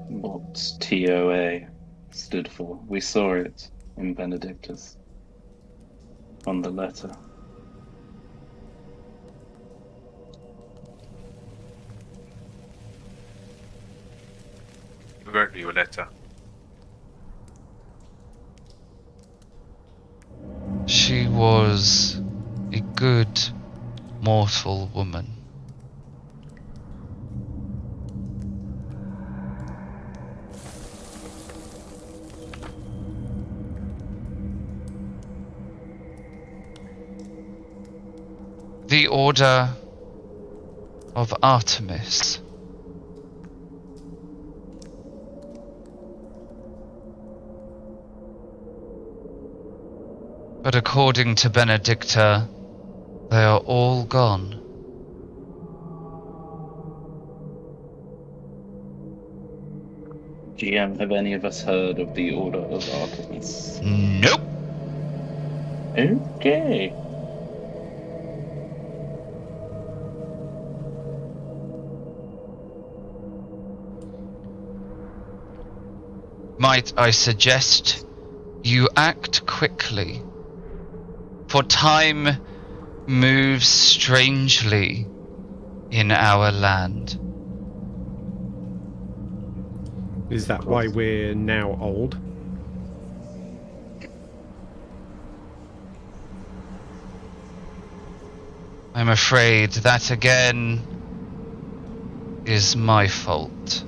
[SPEAKER 2] what TOA stood for. We saw it in Benedictus on the letter.
[SPEAKER 3] Who wrote you a letter?
[SPEAKER 4] She was a good mortal woman. The Order of Artemis. But according to Benedicta, they are all gone.
[SPEAKER 2] GM, have any of us heard of the Order of Artemis?
[SPEAKER 4] Nope.
[SPEAKER 2] Okay.
[SPEAKER 4] Might I suggest you act quickly? For time moves strangely in our land.
[SPEAKER 1] Is that why we're now old?
[SPEAKER 4] I'm afraid that again is my fault.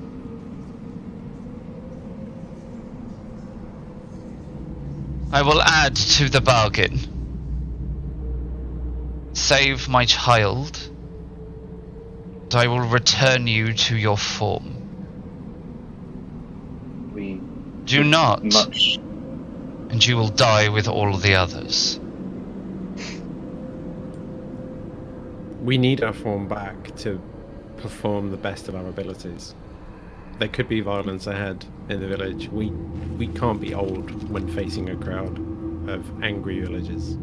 [SPEAKER 4] I will add to the bargain. Save my child, and I will return you to your form.
[SPEAKER 2] We
[SPEAKER 4] Do not,
[SPEAKER 2] much.
[SPEAKER 4] and you will die with all the others.
[SPEAKER 1] We need our form back to perform the best of our abilities. There could be violence ahead in the village. We can't be old when facing a crowd of angry villagers.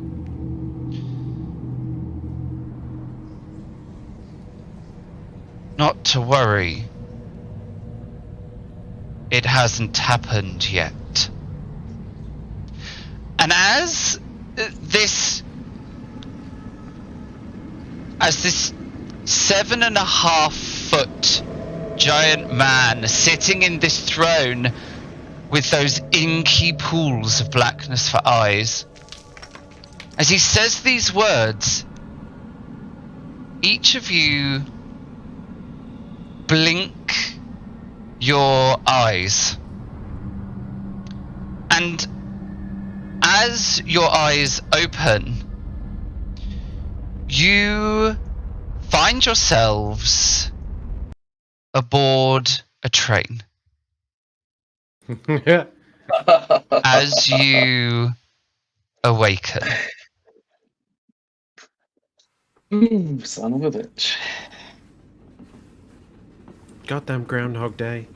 [SPEAKER 4] Not to worry. It hasn't happened yet. And as this 7.5-foot giant man sitting in this throne with those inky pools of blackness for eyes, as he says these words, each of you blink your eyes. And as your eyes open, you find yourselves aboard a train. As you awaken.
[SPEAKER 2] Son of a bitch.
[SPEAKER 1] Goddamn Groundhog Day.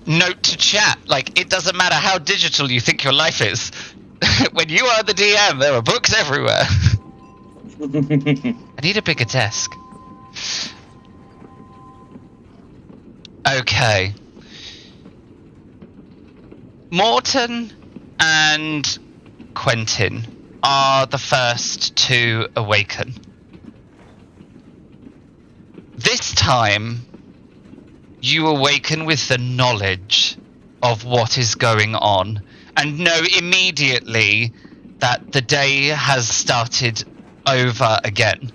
[SPEAKER 4] Note to chat, like, it doesn't matter how digital you think your life is. When you are the DM, there are books everywhere. I need a bigger desk. Okay. Morton and Quentin are the first to awaken. This time, you awaken with the knowledge of what is going on and know immediately that the day has started over again.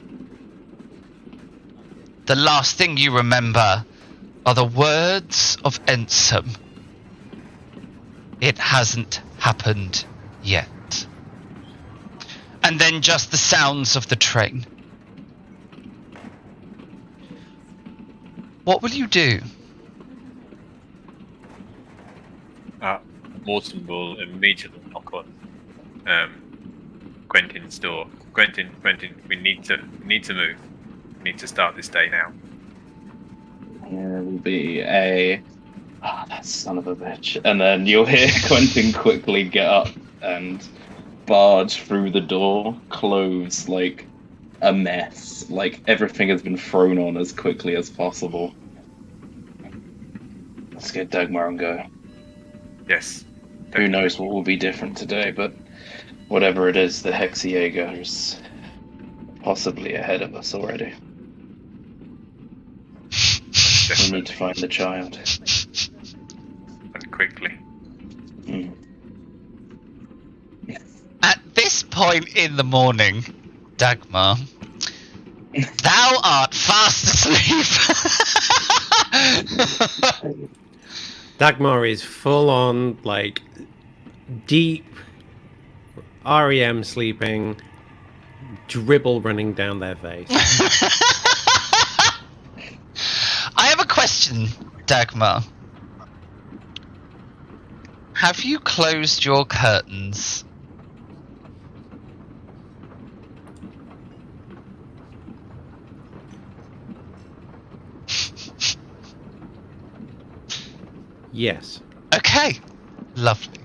[SPEAKER 4] The last thing you remember are the words of Ensum. It hasn't happened yet. And then just the sounds of the train. What will you do?
[SPEAKER 3] Morton will immediately knock on Quentin's door. Quentin, we need to move. We need to start this day now.
[SPEAKER 2] There will be a... Ah, that son of a bitch. And then you'll hear Quentin quickly get up and barge through the door, clothes like a mess. Like everything has been thrown on as quickly as possible. Let's get Dagmar and go.
[SPEAKER 3] Yes.
[SPEAKER 2] Who knows what will be different today, but whatever it is, the Hexajaeger is possibly ahead of us already. We need to find the child.
[SPEAKER 3] And quickly.
[SPEAKER 4] At this point in the morning, Dagmar, thou art fast asleep.
[SPEAKER 1] Dagmar is full on, like, deep REM sleeping, dribble running down their face.
[SPEAKER 4] I have a question, Dagmar. Have you closed your curtains?
[SPEAKER 1] Yes.
[SPEAKER 4] Okay, lovely.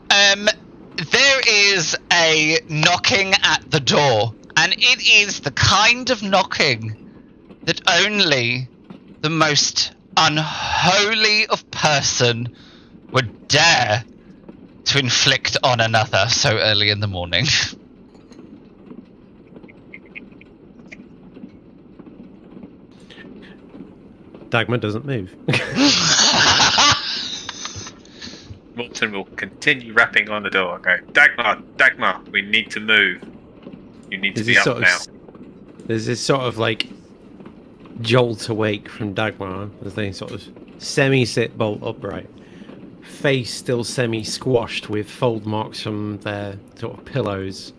[SPEAKER 4] There is a knocking at the door, and it is the kind of knocking that only the most unholy of person would dare to inflict on another so early in the morning.
[SPEAKER 1] Dagmar doesn't move.
[SPEAKER 3] Morton will continue rapping on the door and go, Dagmar, we need to move. You need to be up now.
[SPEAKER 1] There's this sort of like jolt awake from Dagmar as they sort of semi-sit bolt upright. Face still semi-squashed with fold marks from their sort of pillows,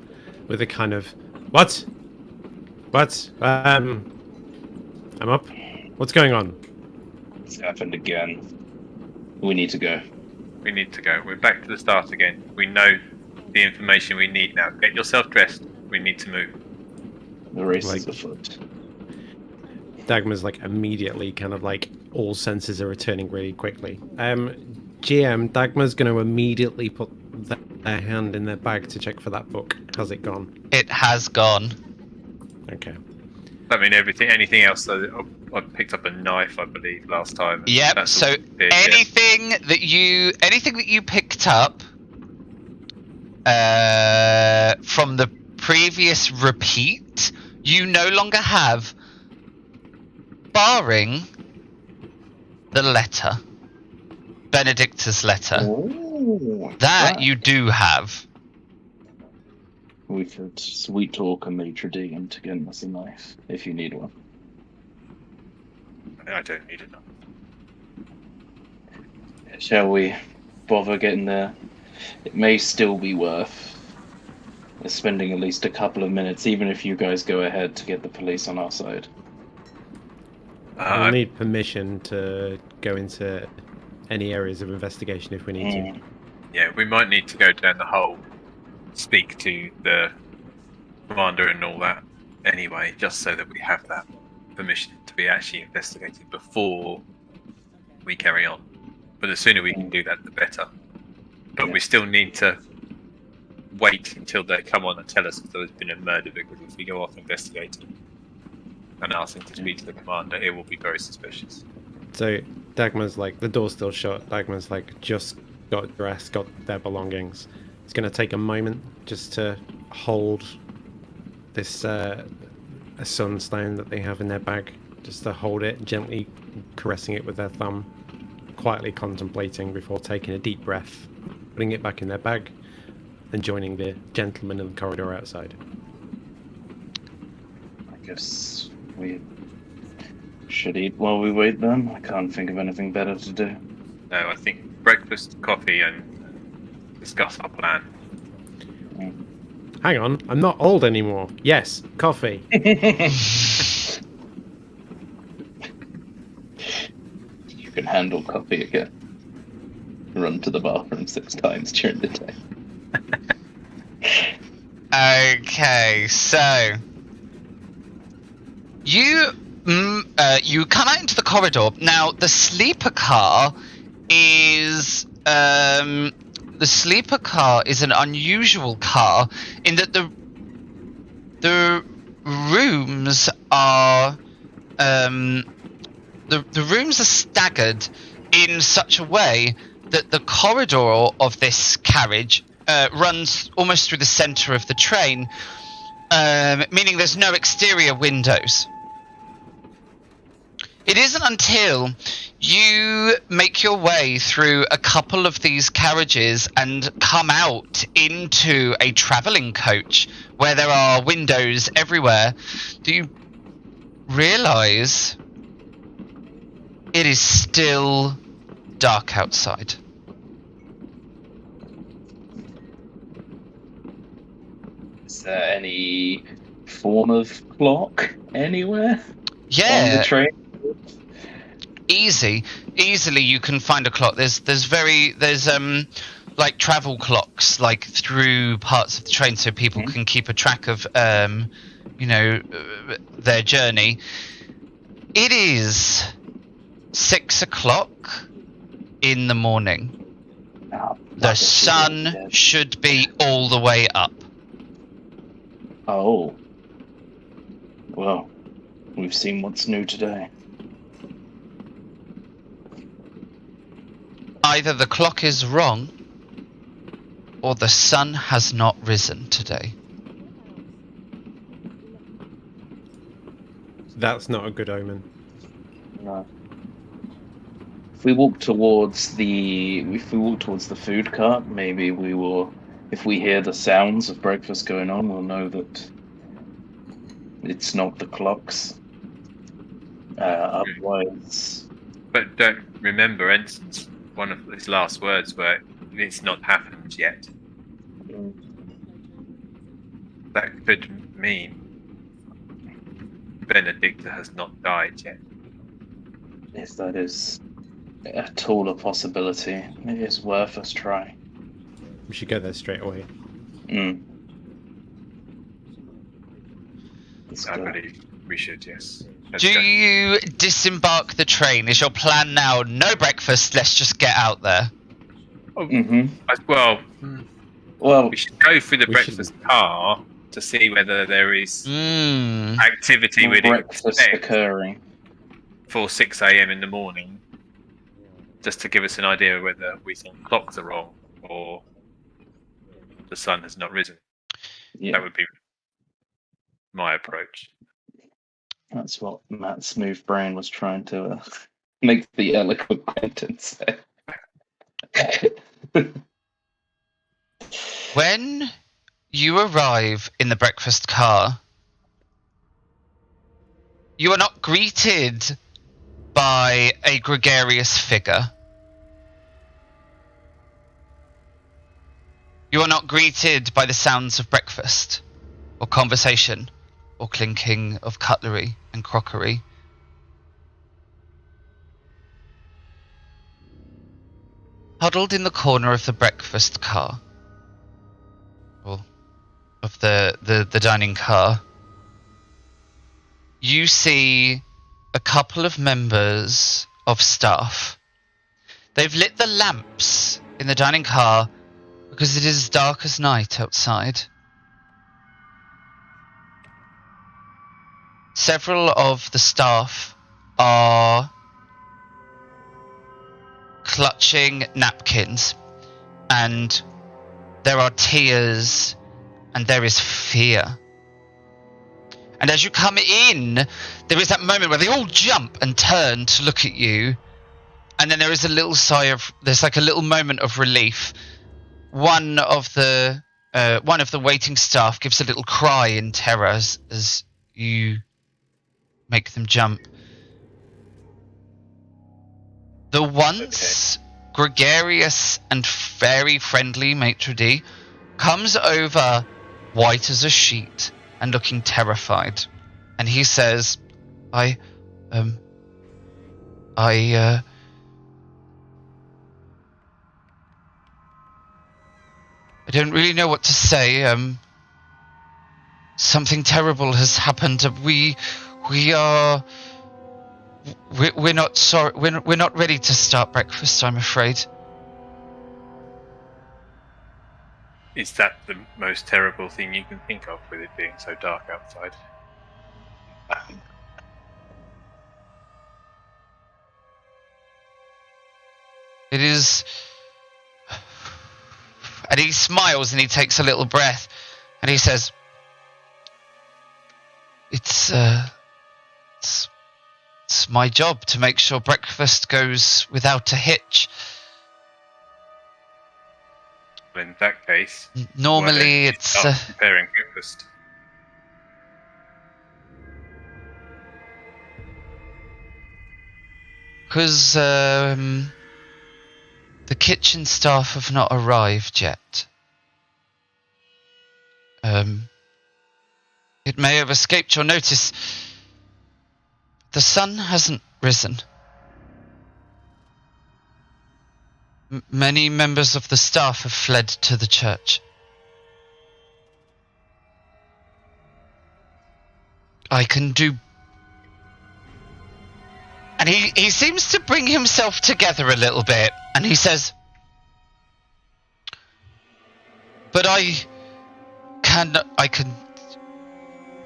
[SPEAKER 1] with a kind of, What? I'm up. What's going on?
[SPEAKER 2] It's happened again. We need to go.
[SPEAKER 3] We need to go. We're back to the start again. We know the information we need now. Get yourself dressed. We need to move.
[SPEAKER 2] The race is afoot.
[SPEAKER 1] Dagmar's like immediately kind of like all senses are returning really quickly. GM, Dagmar's going to immediately put their hand in their bag to check for that book. Has it gone?
[SPEAKER 4] It has gone.
[SPEAKER 1] Okay.
[SPEAKER 3] I mean, anything else? So I picked up a knife, I believe, last time.
[SPEAKER 4] Yep.
[SPEAKER 3] That's
[SPEAKER 4] So
[SPEAKER 3] all big,
[SPEAKER 4] anything that you picked up from the previous repeat, you no longer have, barring the letter, Benedicta's letter.
[SPEAKER 2] Ooh,
[SPEAKER 4] That you do have.
[SPEAKER 2] We could sweet talk a maitre d' into getting us a knife, if you need one.
[SPEAKER 3] I don't need enough.
[SPEAKER 2] Shall we bother getting there? It may still be worth spending at least a couple of minutes, even if you guys go ahead, to get the police on our side.
[SPEAKER 1] We'll need permission to go into any areas of investigation if we need to.
[SPEAKER 3] Yeah, we might need to go down the hole, speak to the commander and all that anyway, just so that we have that permission to be actually investigated before we carry on. But the sooner we can do that, the better. But we still need to wait until they come on and tell us if there's been a murder, because if we go off investigating and asking to speak to the commander, it will be very suspicious.
[SPEAKER 1] So Dagmar's like, the door's still shut. Dagmar's like just got dressed, got their belongings. It's going to take a moment just to hold this a sunstone that they have in their bag, just to hold it, gently caressing it with their thumb, quietly contemplating before taking a deep breath, putting it back in their bag, and joining the gentleman in the corridor outside.
[SPEAKER 2] I guess we should eat while we wait then. I can't think of anything better to do.
[SPEAKER 3] No, I think breakfast, coffee, and discuss our plan.
[SPEAKER 1] Hang on, I'm not old anymore. Yes, coffee.
[SPEAKER 2] can handle coffee again. Run to the bathroom 6 times during the day.
[SPEAKER 4] Okay, so you come out into the corridor. Now the sleeper car is an unusual car in that the rooms are the rooms are staggered in such a way that the corridor of this carriage runs almost through the center of the train, meaning there's no exterior windows. It isn't until you make your way through a couple of these carriages and come out into a travelling coach where there are windows everywhere do you realise it is still dark outside.
[SPEAKER 2] Is there any form of clock anywhere
[SPEAKER 4] Yeah.
[SPEAKER 2] on the train?
[SPEAKER 4] Easily you can find a clock. There's like travel clocks like through parts of the train so people can keep a track of their journey. It is 6 o'clock in the morning. The sun should be all the way up.
[SPEAKER 2] Oh. Well, we've seen what's new today.
[SPEAKER 4] Either the clock is wrong or the sun has not risen today.
[SPEAKER 1] That's not a good omen.
[SPEAKER 2] No. If we walk towards the food cart, maybe we will. If we hear the sounds of breakfast going on, we'll know that it's not the clocks. Otherwise,
[SPEAKER 3] But don't remember, Ensign's one of his last words were, "It's not happened yet." That could mean Benedicta has not died yet.
[SPEAKER 2] if that is at all a possibility, maybe it's worth us trying.
[SPEAKER 1] We should go there straight away.
[SPEAKER 3] I believe we should, yes.
[SPEAKER 4] Do you disembark the train? Is your plan now, no breakfast, let's just get out there?
[SPEAKER 3] Well,
[SPEAKER 2] Well,
[SPEAKER 3] we should go through the breakfast car to see whether there is activity we'd
[SPEAKER 2] breakfast
[SPEAKER 3] expect
[SPEAKER 2] occurring.
[SPEAKER 3] for 6 a.m. in the morning, just to give us an idea of whether we think clocks are wrong or the sun has not risen.
[SPEAKER 2] Yeah,
[SPEAKER 3] That would be my approach.
[SPEAKER 2] that's what Matt's smooth brain was trying to make the eloquent sentence say.
[SPEAKER 4] When you arrive in the breakfast car, you are not greeted by a gregarious figure. You are not greeted by the sounds of breakfast, or conversation, or clinking of cutlery and crockery. Huddled in the corner of the breakfast car, or of the dining car, you see a couple of members of staff. They've lit the lamps in the dining car because it is as dark as night outside. Several of the staff are clutching napkins, and there are tears and there is fear. And as you come in, there is that moment where they all jump and turn to look at you, and then there is a little there's like a little moment of relief. One of the waiting staff gives a little cry in terror as you make them jump. The once gregarious and very friendly maitre d' comes over, white as a sheet and looking terrified, and he says, I don't really know what to say. Something terrible has happened. We're not sorry. We're not ready to start breakfast, I'm afraid.
[SPEAKER 3] Is that the most terrible thing you can think of, with it being so dark outside?
[SPEAKER 4] It is. And he smiles and he takes a little breath and he says, It's my job to make sure breakfast goes without a hitch.
[SPEAKER 3] Well, in that case,
[SPEAKER 4] Normally
[SPEAKER 3] why don't you
[SPEAKER 4] it's
[SPEAKER 3] start preparing breakfast.
[SPEAKER 4] because the kitchen staff have not arrived yet. It may have escaped your notice. The sun hasn't risen. Many members of the staff have fled to the church. I can do... And he seems to bring himself together a little bit, and he says, but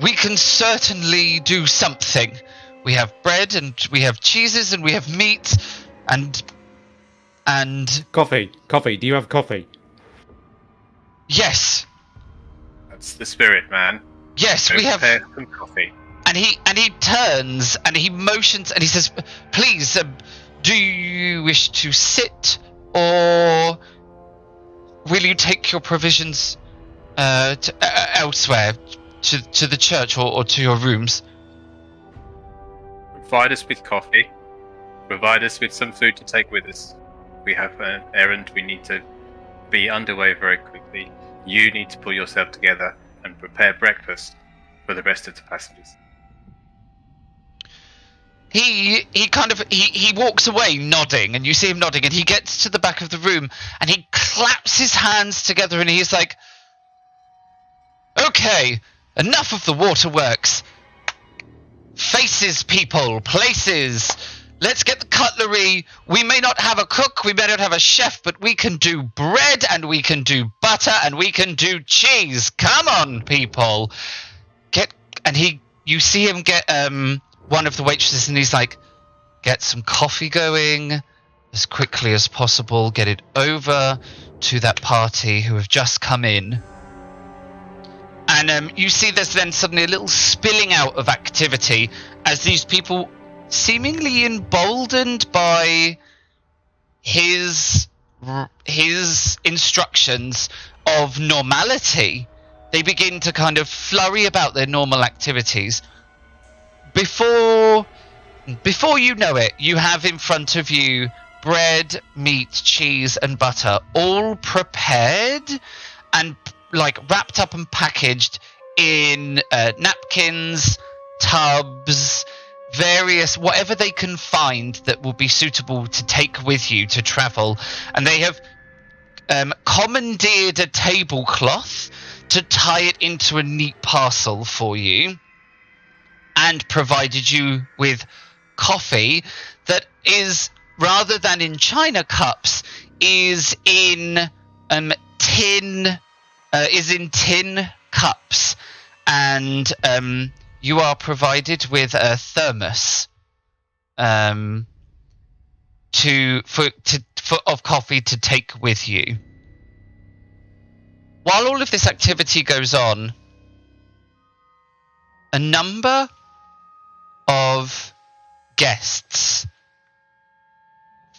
[SPEAKER 4] we can certainly do something. We have bread and we have cheeses and we have meat and
[SPEAKER 1] Coffee. Do you have coffee?
[SPEAKER 4] yes.
[SPEAKER 3] That's the spirit, man.
[SPEAKER 4] Yes,
[SPEAKER 3] Go
[SPEAKER 4] we have.
[SPEAKER 3] prepare some coffee.
[SPEAKER 4] And he turns and he motions and he says, please, do you wish to sit or will you take your provisions elsewhere to the church or to your rooms?
[SPEAKER 3] Provide us with coffee. Provide us with some food to take with us. We have an errand. We need to be underway very quickly. You need to pull yourself together and prepare breakfast for the rest of the passengers.
[SPEAKER 4] He walks away nodding, and you see him nodding, and he gets to the back of the room and he claps his hands together and he's like, okay, enough of the waterworks. Faces, people, places. Let's get the cutlery. We may not have a cook, we may not have a chef, but we can do bread and we can do butter and we can do cheese. Come on, people. You see him get one of the waitresses and he's like, get some coffee going as quickly as possible. Get it over to that party who have just come in. And you see there's then suddenly a little spilling out of activity as these people, seemingly emboldened by his instructions of normality, they begin to kind of flurry about their normal activities. Before you know it, you have in front of you bread, meat, cheese, and butter, all prepared and wrapped up and packaged in napkins, tubs, various, whatever they can find that will be suitable to take with you to travel. And they have commandeered a tablecloth to tie it into a neat parcel for you, and provided you with coffee that is, rather than in china cups, is in tin cups, and you are provided with a thermos of coffee to take with you. While all of this activity goes on, a number of guests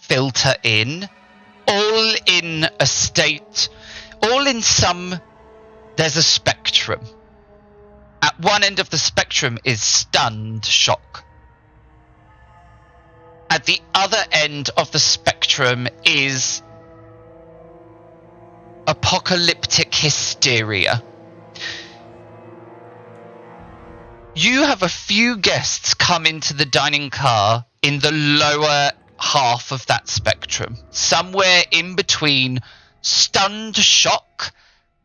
[SPEAKER 4] filter in, all in a state, there's a spectrum. At one end of the spectrum is stunned shock. At the other end of the spectrum is apocalyptic hysteria. You have a few guests come into the dining car in the lower half of that spectrum, somewhere in between stunned shock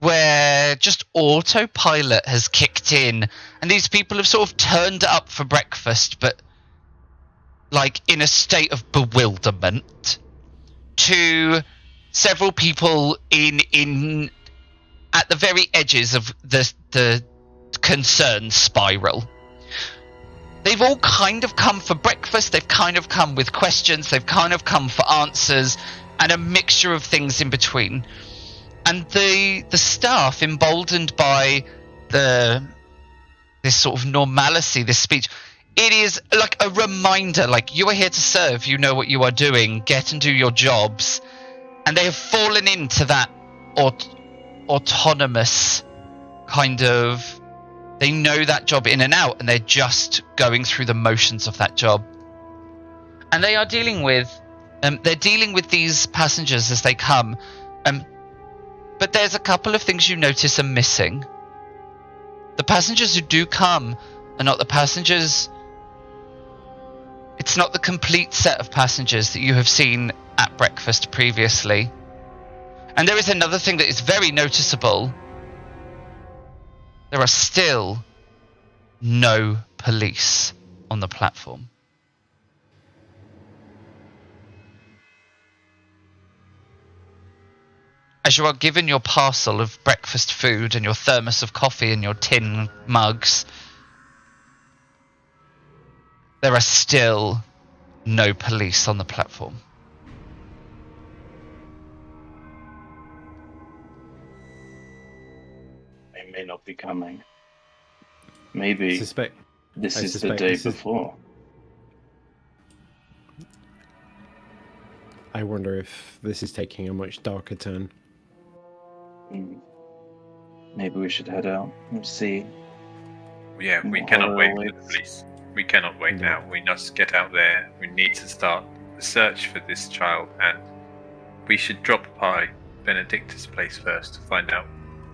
[SPEAKER 4] where just autopilot has kicked in, and these people have sort of turned up for breakfast, but like in a state of bewilderment, to several people in at the very edges of the concern spiral. They've all kind of come for breakfast, they've kind of come with questions, they've kind of come for answers, and a mixture of things in between. And the staff, emboldened by this sort of normalcy, this speech, it is like a reminder, like, you are here to serve, you know what you are doing, get and do your jobs. And they have fallen into that autonomous kind of, they know that job in and out, and they're just going through the motions of that job. And they are dealing with these passengers as they come. But there's a couple of things you notice are missing. The passengers who do come are not the passengers. It's not the complete set of passengers that you have seen at breakfast previously. And there is another thing that is very noticeable. There are still no police on the platform. As you are given your parcel of breakfast food and your thermos of coffee and your tin mugs, there are still no police on the platform.
[SPEAKER 2] They may not be coming. Maybe
[SPEAKER 1] Suspect.
[SPEAKER 2] this
[SPEAKER 1] I
[SPEAKER 2] is the
[SPEAKER 1] suspect
[SPEAKER 2] day
[SPEAKER 1] this is-
[SPEAKER 2] before.
[SPEAKER 1] I wonder if this is taking a much darker turn.
[SPEAKER 2] Maybe we should head out and see.
[SPEAKER 3] Yeah, we
[SPEAKER 2] What
[SPEAKER 3] cannot wait for
[SPEAKER 2] horror
[SPEAKER 3] the
[SPEAKER 2] awaits.
[SPEAKER 3] police. We cannot wait
[SPEAKER 1] No.
[SPEAKER 3] now. We must get out there. We need to start the search for this child, and we should drop by Benedicta's place first to find out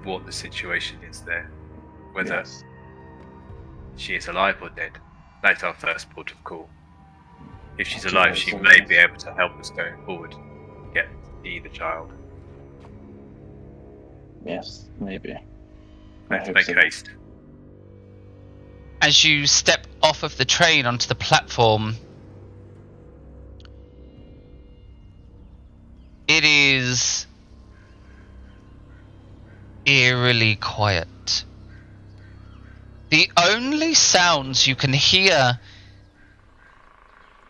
[SPEAKER 3] what the situation is there. Whether
[SPEAKER 2] Yes.
[SPEAKER 3] she is alive or dead. That's our first port of call. If she's
[SPEAKER 2] I'll do
[SPEAKER 3] alive,
[SPEAKER 2] that
[SPEAKER 3] she
[SPEAKER 2] as
[SPEAKER 3] may
[SPEAKER 2] well.
[SPEAKER 3] be able to help us going forward. Get to see the child.
[SPEAKER 2] Yes, maybe.
[SPEAKER 3] Let's
[SPEAKER 2] hope
[SPEAKER 3] make
[SPEAKER 2] so.
[SPEAKER 3] haste.
[SPEAKER 4] As you step off of the train onto the platform, it is eerily quiet. The only sounds you can hear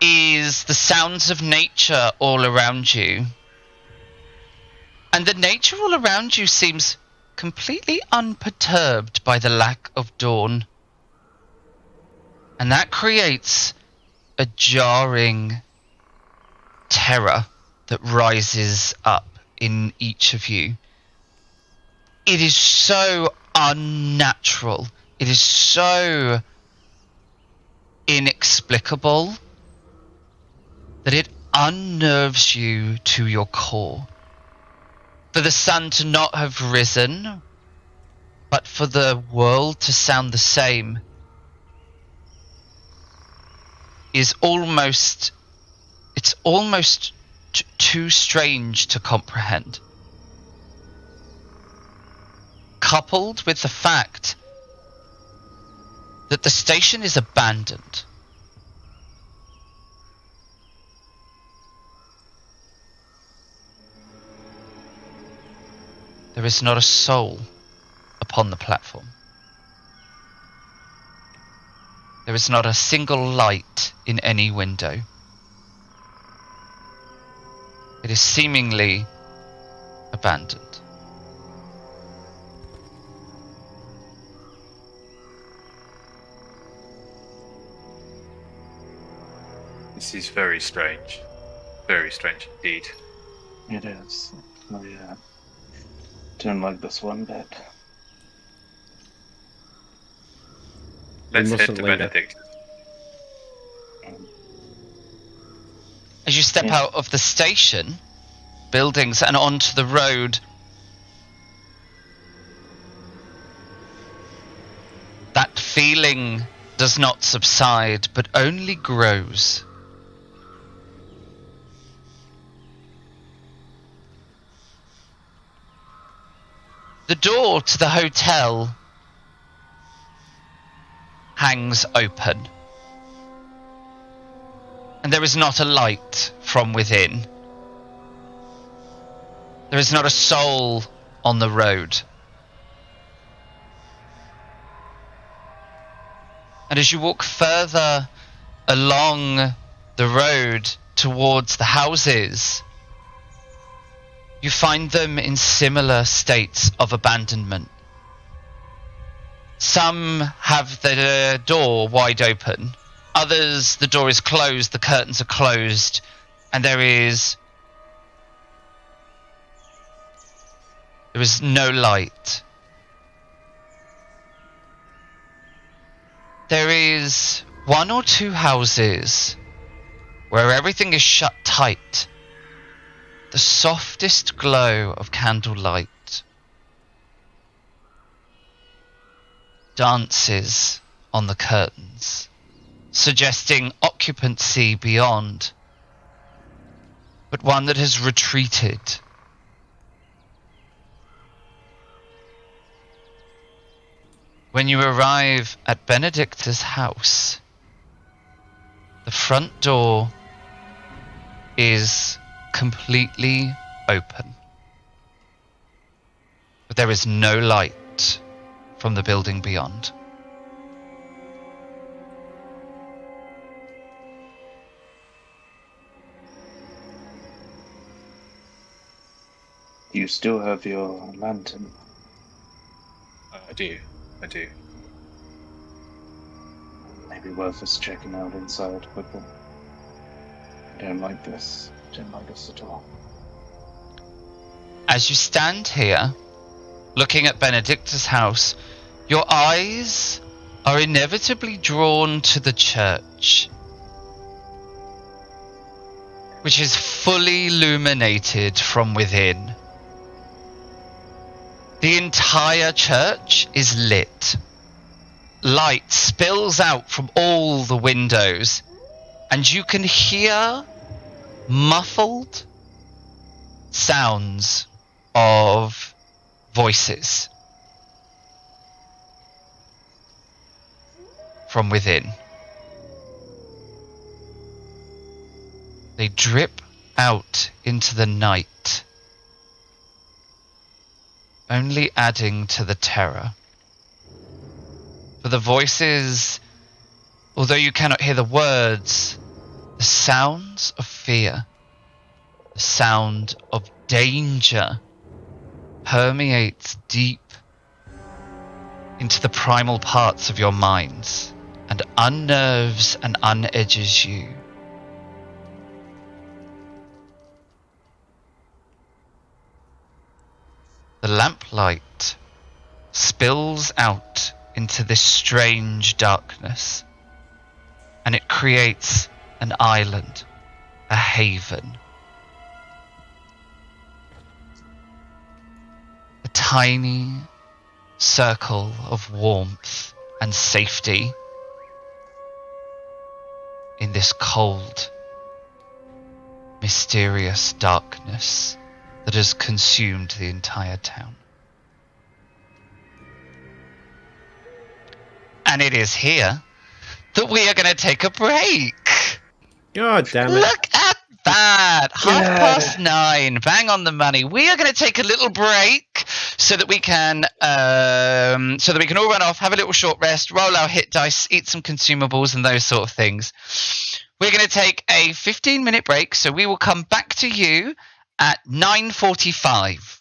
[SPEAKER 4] is the sounds of nature all around you. And the nature all around you seems completely unperturbed by the lack of dawn. And that creates a jarring terror that rises up in each of you. It is so unnatural. It is so inexplicable that it unnerves you to your core. For the sun to not have risen, but for the world to sound the same, is almost, it's almost too strange to comprehend. Coupled with the fact that the station is abandoned. There is not a soul upon the platform. There is not a single light in any window. It is seemingly abandoned.
[SPEAKER 3] This is very strange. Very strange indeed.
[SPEAKER 2] It is. I don't like this one bit.
[SPEAKER 3] Let's head
[SPEAKER 1] mustn't
[SPEAKER 3] to
[SPEAKER 1] linger.
[SPEAKER 3] Benedict.
[SPEAKER 4] As you step
[SPEAKER 2] Yeah.
[SPEAKER 4] out of the station buildings and onto the road, that feeling does not subside, but only grows. The door to the hotel hangs open, and there is not a light from within. There is not a soul on the road. And as you walk further along the road towards the houses, you find them in similar states of abandonment. Some have the door wide open. Others, the door is closed, the curtains are closed, and there is no light. There is one or two houses where everything is shut tight. The softest glow of candlelight dances on the curtains, suggesting occupancy beyond, but one that has retreated. When you arrive at Benedicta's house, the front door is completely open, but there is no light from the building beyond.
[SPEAKER 2] You still have your lantern.
[SPEAKER 3] I do.
[SPEAKER 2] Maybe worth us checking out inside with them. I don't like this. I don't like this at all.
[SPEAKER 4] As you stand here, looking at Benedicta's house, your eyes are inevitably drawn to the church, which is fully illuminated from within. The entire church is lit. Light spills out from all the windows, and you can hear muffled sounds of voices from within. They drip out into the night, only adding to the terror. For the voices, although you cannot hear the words, the sounds of fear, the sound of danger permeates deep into the primal parts of your minds and unnerves and unedges you. The lamplight spills out into this strange darkness, and it creates an island, a haven. A tiny circle of warmth and safety in this cold, mysterious darkness that has consumed the entire town. And it is here that we are going to take a break.
[SPEAKER 1] God damn it.
[SPEAKER 4] Look at that! 9:30, bang on the money. We are going to take a little break so that we can all run off, have a little short rest, roll our hit dice, eat some consumables, and those sort of things. We're going to take a 15-minute break, so we will come back to you at 9:45,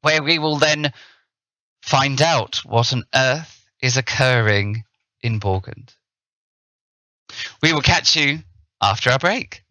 [SPEAKER 4] where we will then find out what on earth is occurring in Borgund. We will catch you after our break.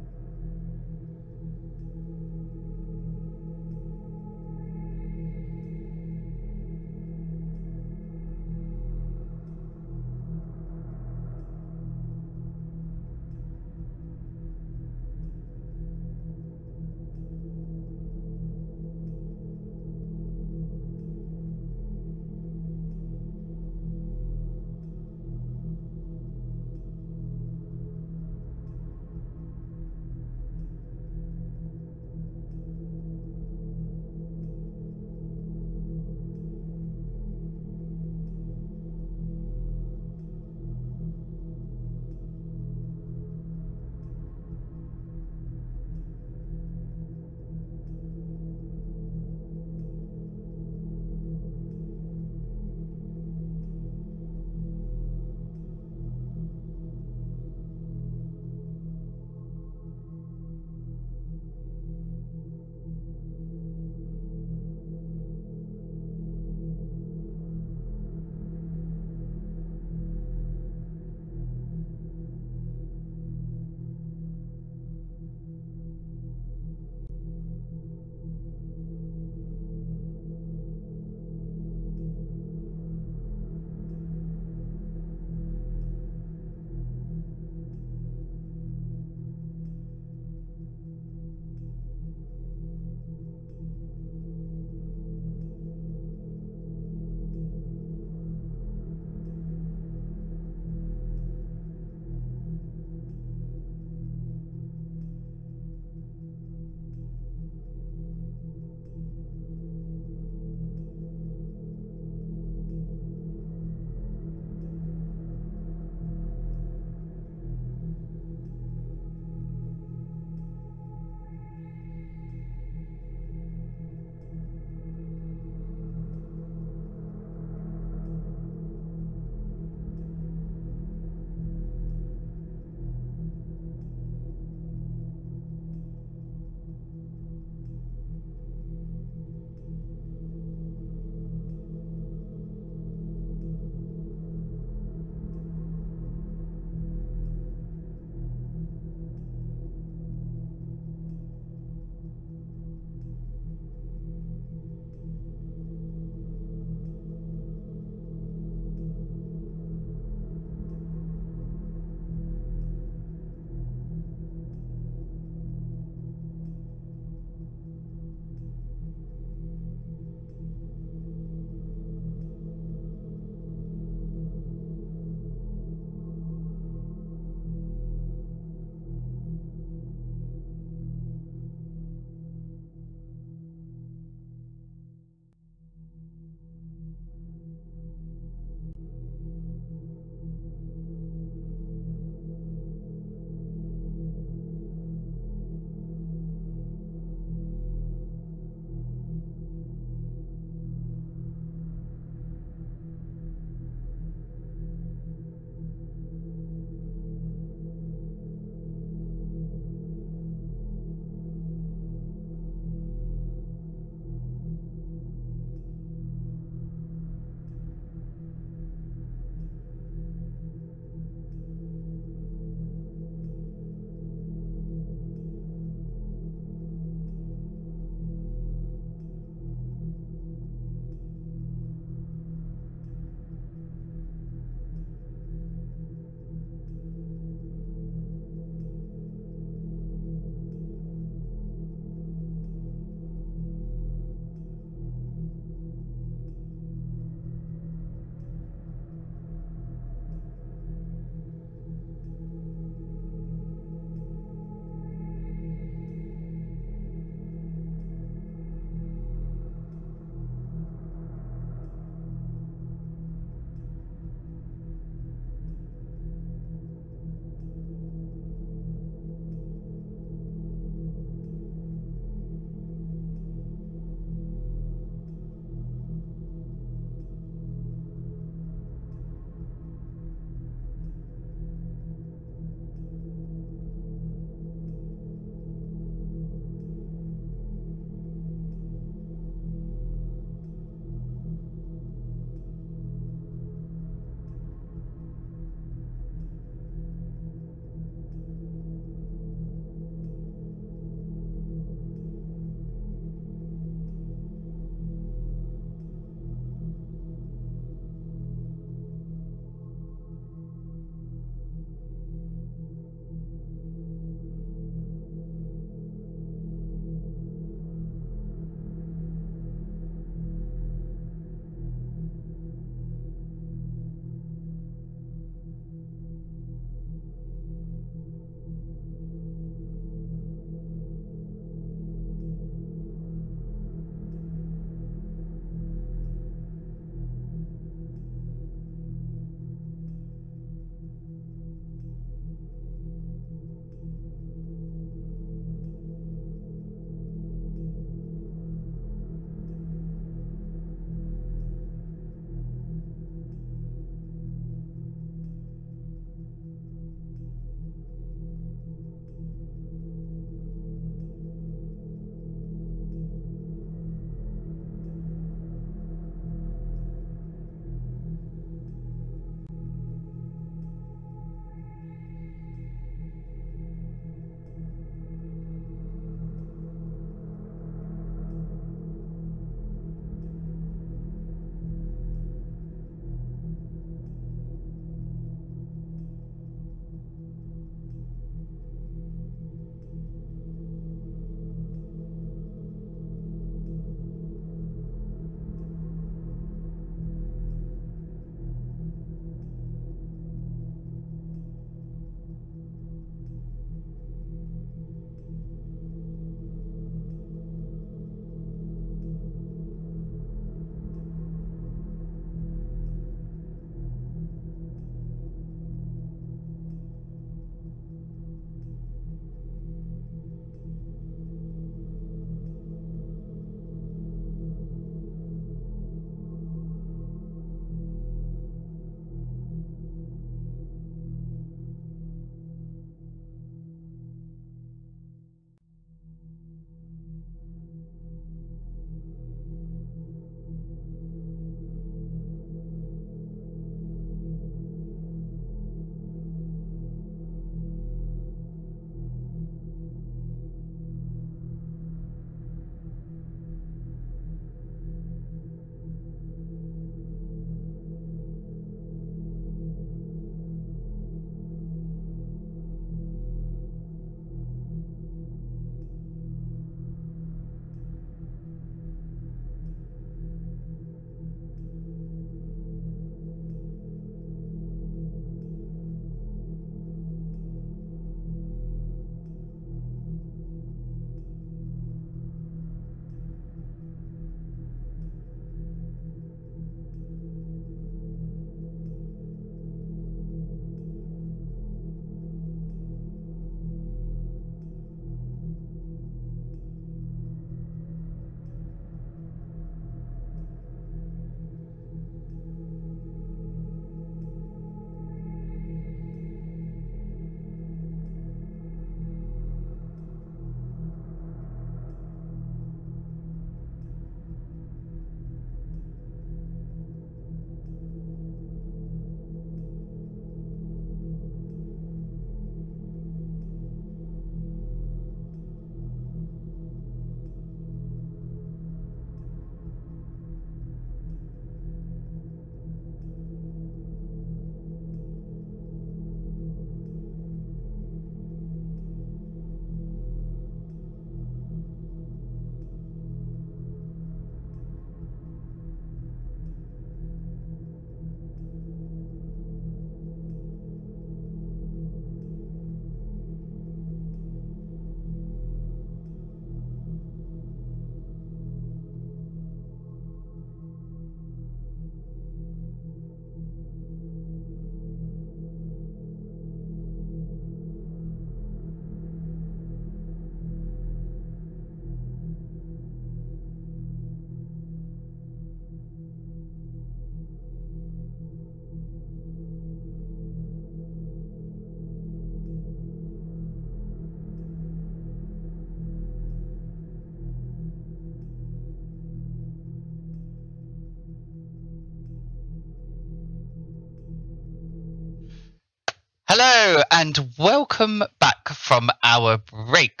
[SPEAKER 4] Hello and welcome back from our break.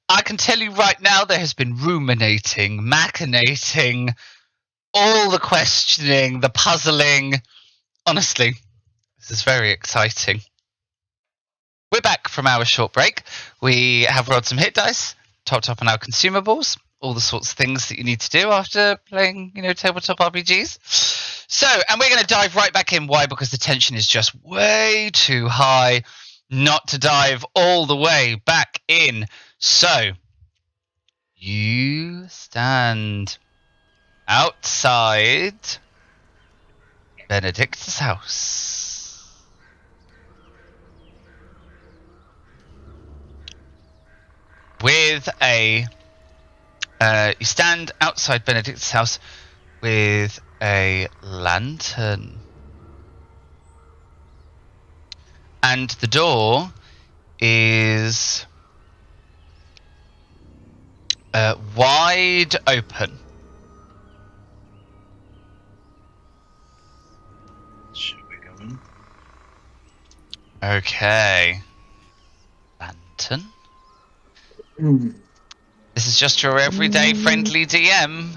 [SPEAKER 4] I can tell you right now there has been ruminating, machinating, all the questioning, the puzzling. Honestly, this is very exciting. We're back from our short break. We have rolled some hit dice, topped up on our consumables, all the sorts of things that you need to do after playing, tabletop RPGs. So, and we're going to dive right back in. Why? Because the tension is just way too high not to dive all the way back in. So, you stand outside Benedict's house. With you stand outside Benedict's house with a lantern. And the door is wide open.
[SPEAKER 2] Should we go in?
[SPEAKER 4] Okay. Lantern. This is just your everyday friendly DM,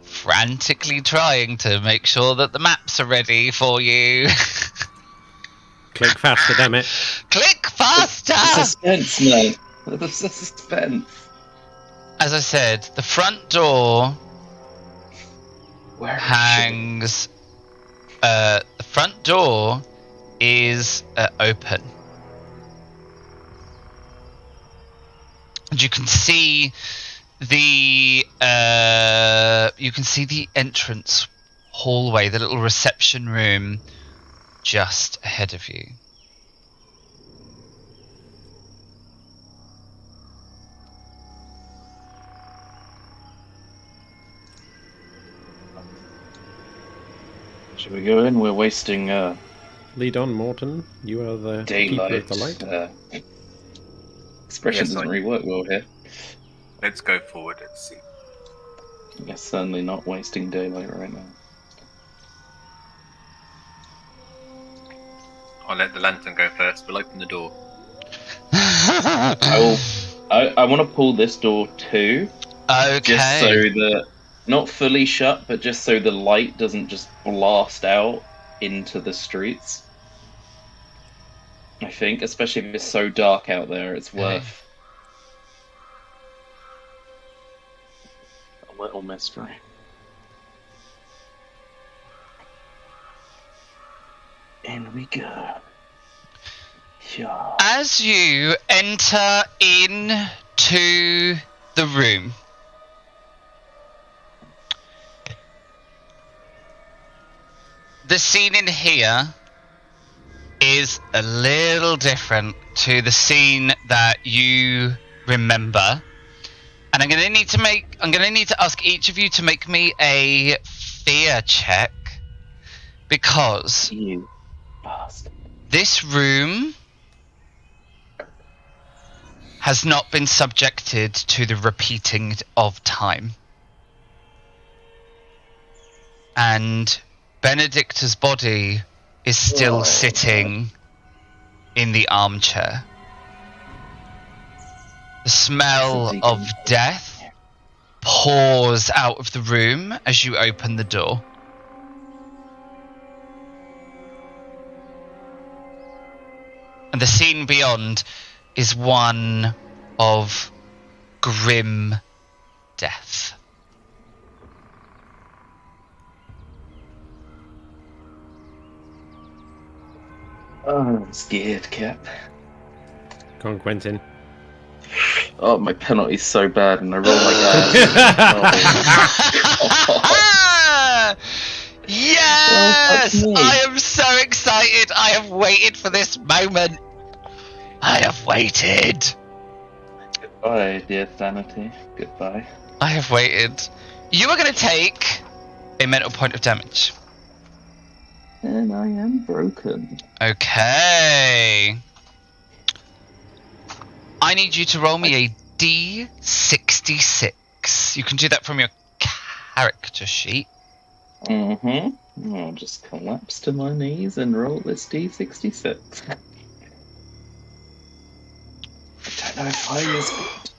[SPEAKER 4] frantically trying to make sure that the maps are ready for you.
[SPEAKER 1] Click faster, damn it.
[SPEAKER 4] Click faster!
[SPEAKER 2] Suspense, man. The suspense.
[SPEAKER 4] As I said, the front door
[SPEAKER 2] Where
[SPEAKER 4] hangs. The front door is open. And you can see the entrance hallway, the little reception room just ahead of you.
[SPEAKER 2] Should we go in? We're wasting
[SPEAKER 1] Lead on, Morton. You are the keeper
[SPEAKER 2] daylight.
[SPEAKER 1] of the light.
[SPEAKER 2] Expression
[SPEAKER 3] Yes,
[SPEAKER 2] doesn't
[SPEAKER 3] I-
[SPEAKER 2] really work well here.
[SPEAKER 3] Let's go forward and see.
[SPEAKER 2] Yes, certainly not wasting daylight right now.
[SPEAKER 3] I'll let the lantern go first. We'll open the door.
[SPEAKER 2] I want to pull this door too,
[SPEAKER 4] Okay.
[SPEAKER 2] just so that not fully shut, but just so the light doesn't just blast out into the streets. I think, especially if it's so dark out there, it's worth a little mystery. In we go. Yeah.
[SPEAKER 4] As you enter into the room, the scene in here is a little different to the scene that you remember. And I'm gonna need to ask each of you to make me a fear check, because
[SPEAKER 2] You bastard.
[SPEAKER 4] this room has not been subjected to the repeating of time. And Benedicta's body is still sitting in the armchair. The smell of death pours out of the room as you open the door. And the scene beyond is one of grim death.
[SPEAKER 2] Oh, I'm scared, Cap.
[SPEAKER 1] Go on, Quentin.
[SPEAKER 2] Oh, my penalty's so bad, and I roll like that.
[SPEAKER 4] Yes!
[SPEAKER 2] Well, fuck me.
[SPEAKER 4] I am so excited. I have waited for this moment. I have waited.
[SPEAKER 2] Goodbye, dear sanity. Goodbye.
[SPEAKER 4] I have waited. You are going to take a mental point of damage.
[SPEAKER 2] And I am broken.
[SPEAKER 4] Okay. I need you to roll me a D66. You can do that from your character sheet.
[SPEAKER 2] Mm-hmm. I'll just collapse to my knees and roll this D66. I don't know if high is good.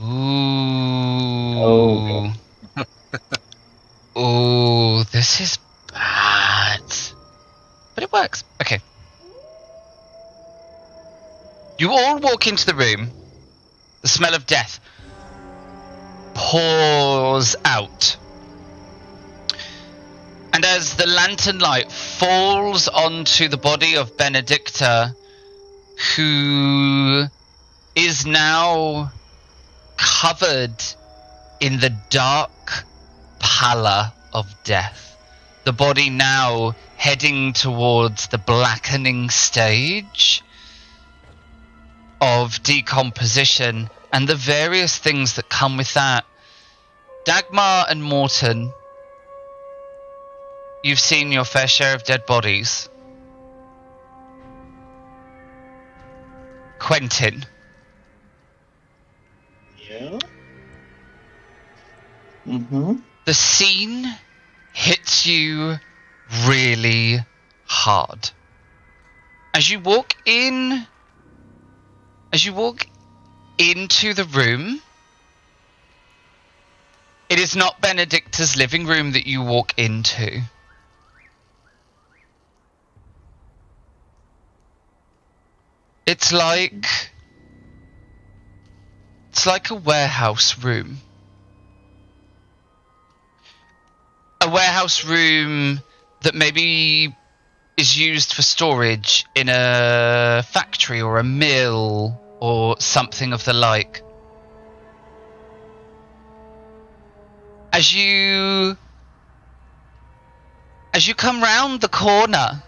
[SPEAKER 4] Ooh.
[SPEAKER 2] Oh,
[SPEAKER 4] Ooh, this is bad. But it works. Okay. You all walk into the room. The smell of death pours out. And as the lantern light falls onto the body of Benedicta, who is now covered in the dark pallor of death, the body now heading towards the blackening stage of decomposition and the various things that come with that. Dagmar and Morton, you've seen your fair share of dead bodies. Quentin.
[SPEAKER 2] yeah. Mm-hmm.
[SPEAKER 4] The scene hits you really hard. As you walk into the room, it is not Benedicta's living room that you walk into. It's like a warehouse room. A warehouse room that maybe is used for storage in a factory or a mill or something of the like. As you come round the corner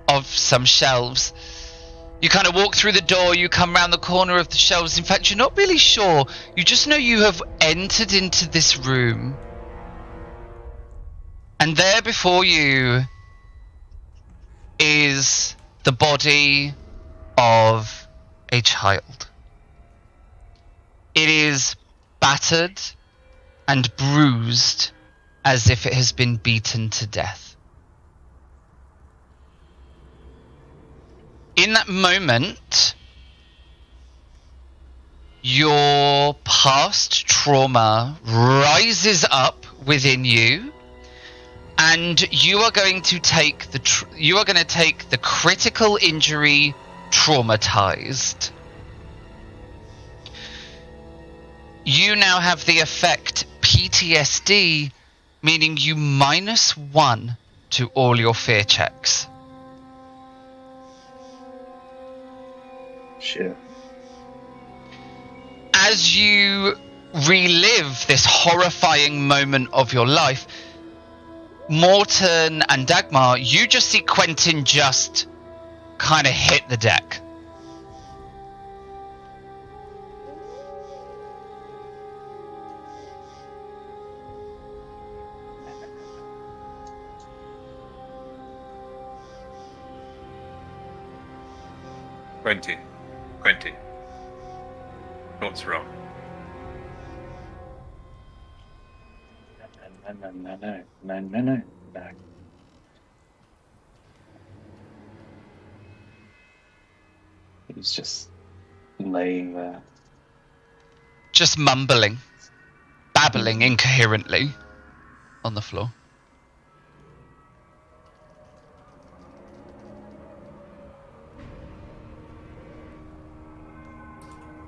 [SPEAKER 4] of some shelves, you kind of walk through the door, you come round the corner of the shelves. In fact, you're not really sure. You just know you have entered into this room. And there before you is the body of a child. It is battered and bruised as if it has been beaten to death. In that moment, your past trauma rises up within you, and you are going to take the critical injury traumatized. You now have the effect PTSD, meaning you -1 to all your fear checks.
[SPEAKER 2] Shit.
[SPEAKER 4] As you relive this horrifying moment of your life, Morton and Dagmar, you just see Quentin just kind of hit the deck.
[SPEAKER 3] Quentin. What's wrong?
[SPEAKER 2] No. He's just laying there.
[SPEAKER 4] Just mumbling, babbling incoherently on the floor.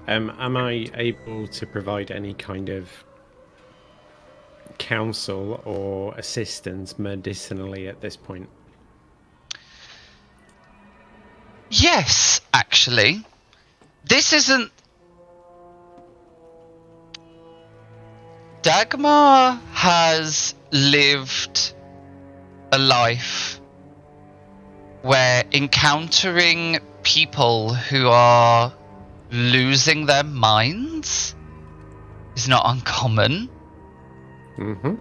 [SPEAKER 1] Am I able to provide any kind of counsel or assistance medicinally at this point?
[SPEAKER 4] Yes, actually. This isn't... Dagmar has lived a life where encountering people who are losing their minds is not uncommon.
[SPEAKER 1] Mm-hmm.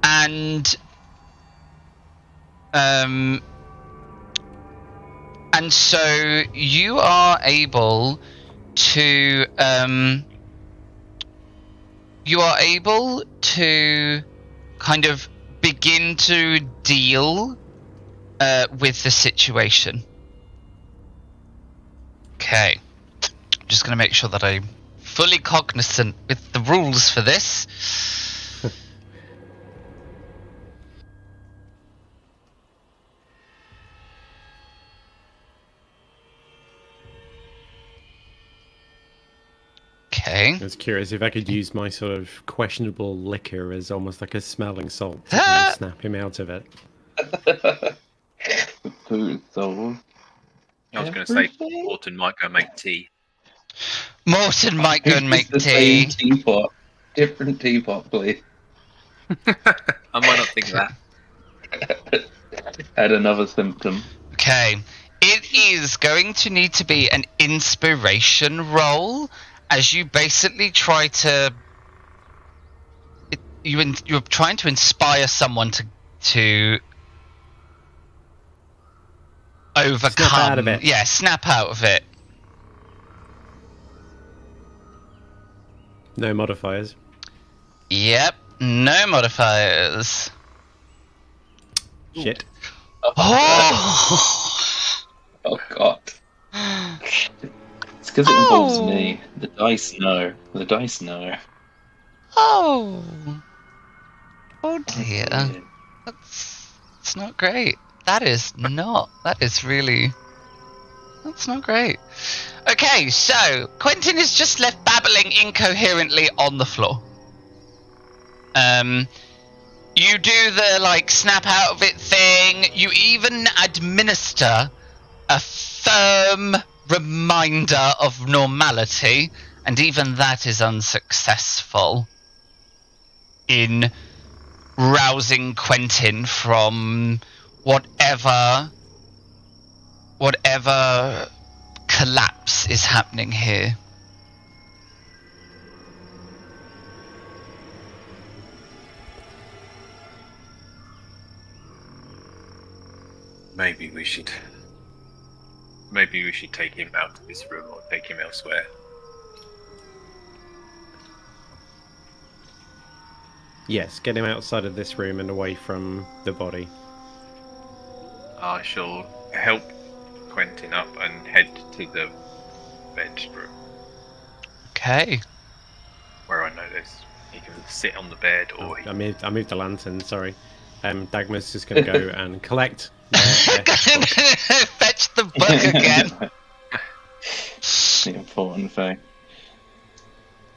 [SPEAKER 4] And so you are able to you are able to kind of begin to deal with the situation. Okay. I'm just going to make sure that I'm fully cognizant with the rules for this. Okay.
[SPEAKER 1] I was curious if I could use my sort of questionable liquor as almost like a smelling salt to kind of snap him out of it.
[SPEAKER 2] Food soul.
[SPEAKER 3] I was going to say Morton might go make tea.
[SPEAKER 4] Morton might go and make
[SPEAKER 2] the
[SPEAKER 4] tea.
[SPEAKER 2] Same teapot. Different teapot, please.
[SPEAKER 3] I might not think of that.
[SPEAKER 2] Add another symptom.
[SPEAKER 4] Okay. It is going to need to be an inspiration roll as you basically try to... You're trying to inspire someone to overcome...
[SPEAKER 1] Snap out of it.
[SPEAKER 4] Yeah, snap out of it.
[SPEAKER 1] No modifiers.
[SPEAKER 4] Yep, no modifiers.
[SPEAKER 1] Shit.
[SPEAKER 4] Oh!
[SPEAKER 2] Oh god. It's because it involves me. The dice know. The dice know.
[SPEAKER 4] Oh! Oh dear. That's not great. That is really... That's not great. Okay, so Quentin is just left babbling incoherently on the floor. You do the snap out of it thing. You even administer a firm reminder of normality, and even that is unsuccessful in rousing Quentin from whatever collapse is happening here.
[SPEAKER 3] Maybe we should take him out of this room or take him elsewhere.
[SPEAKER 1] Yes, get him outside of this room and away from the body.
[SPEAKER 3] I shall help Quentin up and head to the bedroom
[SPEAKER 4] Okay.
[SPEAKER 3] where I know he can sit on the bed or he
[SPEAKER 1] I moved the lantern, sorry. Dagmar's just going to go and collect. their
[SPEAKER 4] Fetch the book again.
[SPEAKER 2] The important thing.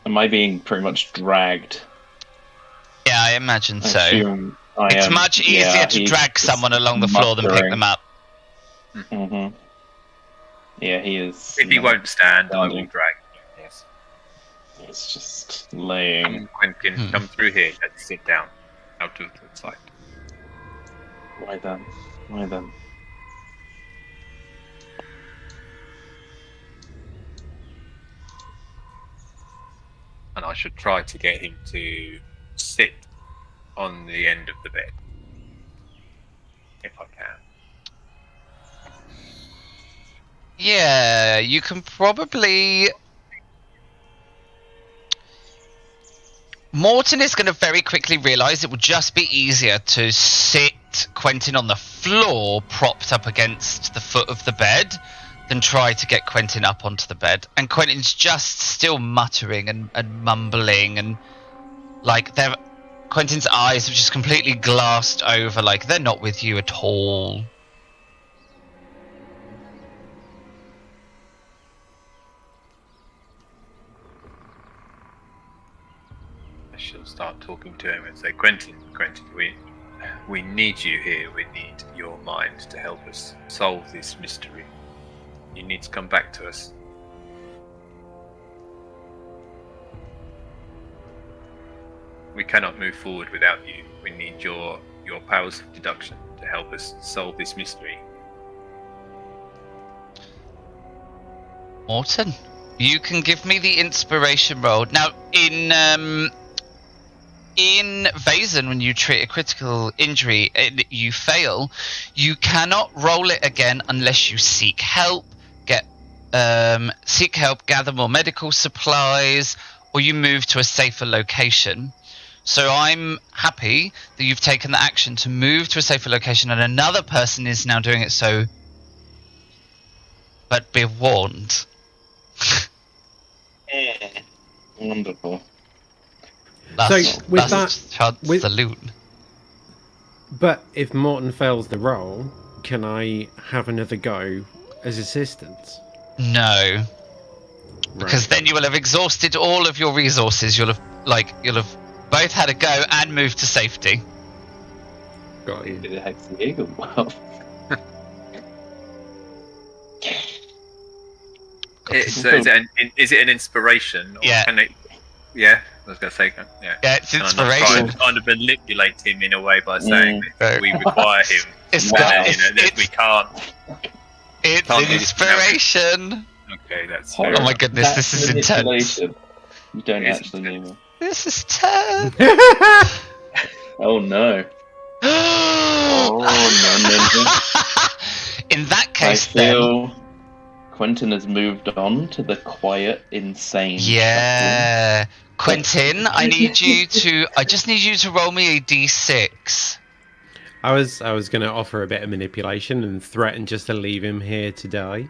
[SPEAKER 2] Am I being pretty much dragged?
[SPEAKER 4] Yeah, I imagine so.
[SPEAKER 2] Assume I
[SPEAKER 4] It's
[SPEAKER 2] am.
[SPEAKER 4] much easier
[SPEAKER 2] Yeah,
[SPEAKER 4] to
[SPEAKER 2] he's
[SPEAKER 4] drag
[SPEAKER 2] just
[SPEAKER 4] someone along the floor than pick
[SPEAKER 2] muttering.
[SPEAKER 4] them up.
[SPEAKER 2] Mm-hmm. Yeah, he is.
[SPEAKER 3] if he won't stand, I will
[SPEAKER 2] standing.
[SPEAKER 3] drag him. Yes.
[SPEAKER 2] He's just laying.
[SPEAKER 3] Quentin, come through here. Let's sit down. Out of the sight.
[SPEAKER 2] Why then? Why then?
[SPEAKER 3] And I should try to get him to sit on the end of the bed. If I can.
[SPEAKER 4] Yeah, you can probably... Morton is going to very quickly realise it would just be easier to sit Quentin on the floor propped up against the foot of the bed than try to get Quentin up onto the bed. And Quentin's just still muttering and mumbling and Quentin's eyes have just completely glassed over, like they're not with you at all.
[SPEAKER 3] I shall start talking to him and say, Quentin, we need you here. We need your mind to help us solve this mystery. You need to come back to us. We cannot move forward without you. We need your powers of deduction to help us solve this mystery.
[SPEAKER 4] Morton, you can give me the inspiration roll. Now, in Vaesen, when you treat a critical injury and you fail, you cannot roll it again unless you seek help, gather more medical supplies, or you move to a safer location. So I'm happy that you've taken the action to move to a safer location, and another person is now doing it. So, but be warned.
[SPEAKER 2] Wonderful.
[SPEAKER 4] Last,
[SPEAKER 1] with
[SPEAKER 4] last chance saloon.
[SPEAKER 1] But if Morton fails the roll, can I have another go as assistance?
[SPEAKER 4] No, because
[SPEAKER 1] Right.
[SPEAKER 4] then you will have exhausted all of your resources. You'll have both had a go and moved to safety.
[SPEAKER 1] Got you.
[SPEAKER 2] The Hexagegel. Well,
[SPEAKER 3] Is it an inspiration? Or
[SPEAKER 4] Yeah.
[SPEAKER 3] Can it, yeah. I was going to say, yeah.
[SPEAKER 4] Yeah, it's
[SPEAKER 3] Can I not
[SPEAKER 4] inspiration.
[SPEAKER 3] kind of manipulate him in a way by saying that we require him.
[SPEAKER 4] It's
[SPEAKER 2] Wow.
[SPEAKER 4] got,
[SPEAKER 3] That we can't.
[SPEAKER 4] it's
[SPEAKER 3] can't do this
[SPEAKER 4] inspiration.
[SPEAKER 3] Okay, that's.
[SPEAKER 2] Hold
[SPEAKER 3] fair
[SPEAKER 4] Oh my
[SPEAKER 3] enough.
[SPEAKER 4] goodness,
[SPEAKER 2] that's
[SPEAKER 4] this is intense.
[SPEAKER 2] manipulation. You don't
[SPEAKER 3] It is
[SPEAKER 2] actually need me.
[SPEAKER 4] This is tense.
[SPEAKER 2] Oh no.
[SPEAKER 4] In that
[SPEAKER 2] I
[SPEAKER 4] case, then.
[SPEAKER 2] feel Quentin has moved on to the quiet, insane.
[SPEAKER 4] Yeah. Quentin, I just need you to roll me a d6.
[SPEAKER 1] I was going to offer a bit of manipulation and threaten just to leave him here to die.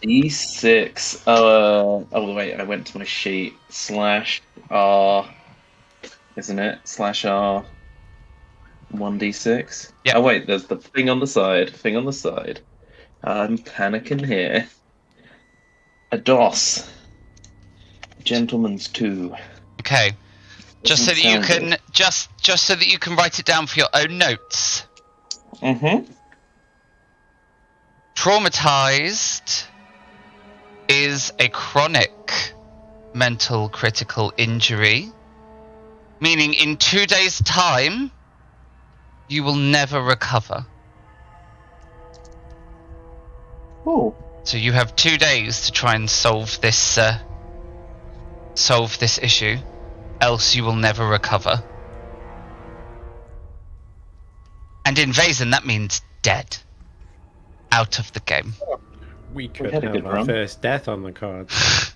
[SPEAKER 2] D6. Oh wait, I went to my sheet. /R, isn't it? /R. 1d6.
[SPEAKER 4] Yep.
[SPEAKER 2] Oh wait, there's the thing on the side. I'm panicking here. A DOS. Gentleman's 2.
[SPEAKER 4] Okay. Just so that you
[SPEAKER 2] Doesn't
[SPEAKER 4] can just so that you can write it down for your own notes.
[SPEAKER 2] Mm-hmm.
[SPEAKER 4] Traumatized is a chronic mental critical injury, meaning in 2 days' time you will never recover.
[SPEAKER 2] Oh.
[SPEAKER 4] So you have 2 days to try and solve this issue, else you will never recover. And in Vaesen, that means dead. Out of the game.
[SPEAKER 1] We could
[SPEAKER 2] had a
[SPEAKER 1] have
[SPEAKER 2] good
[SPEAKER 1] our
[SPEAKER 2] run.
[SPEAKER 1] first death on the cards.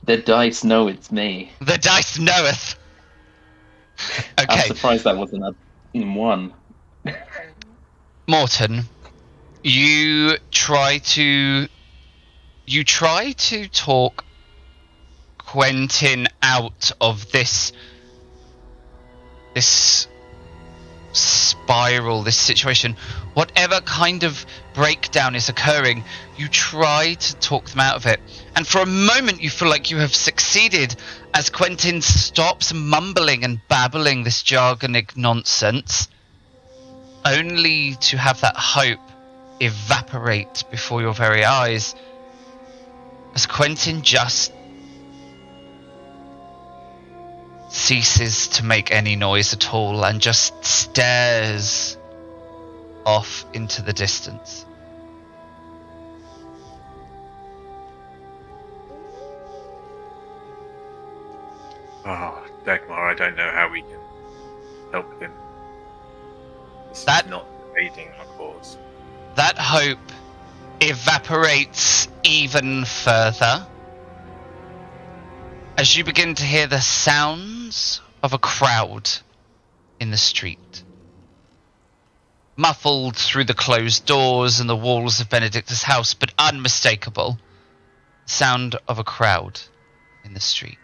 [SPEAKER 2] The dice know it's me.
[SPEAKER 4] The dice knoweth.
[SPEAKER 2] I'm
[SPEAKER 4] Okay,
[SPEAKER 2] surprised that wasn't in one.
[SPEAKER 4] Morton, you try to talk Quentin out of this spiral, this situation, whatever kind of breakdown is occurring, you try to talk them out of it. And for a moment you feel like you have succeeded as Quentin stops mumbling and babbling this jargonic nonsense, only to have that hope evaporate before your very eyes as Quentin just ceases to make any noise at all and just stares off into the distance.
[SPEAKER 3] Oh, Dagmar, I don't know how we can help him. This
[SPEAKER 4] That-
[SPEAKER 3] is not aiding our cause.
[SPEAKER 4] That hope evaporates even further as you begin to hear the sounds of a crowd in the street. Muffled through the closed doors and the walls of Benedicta's house, but unmistakable. Sound of a crowd in the street.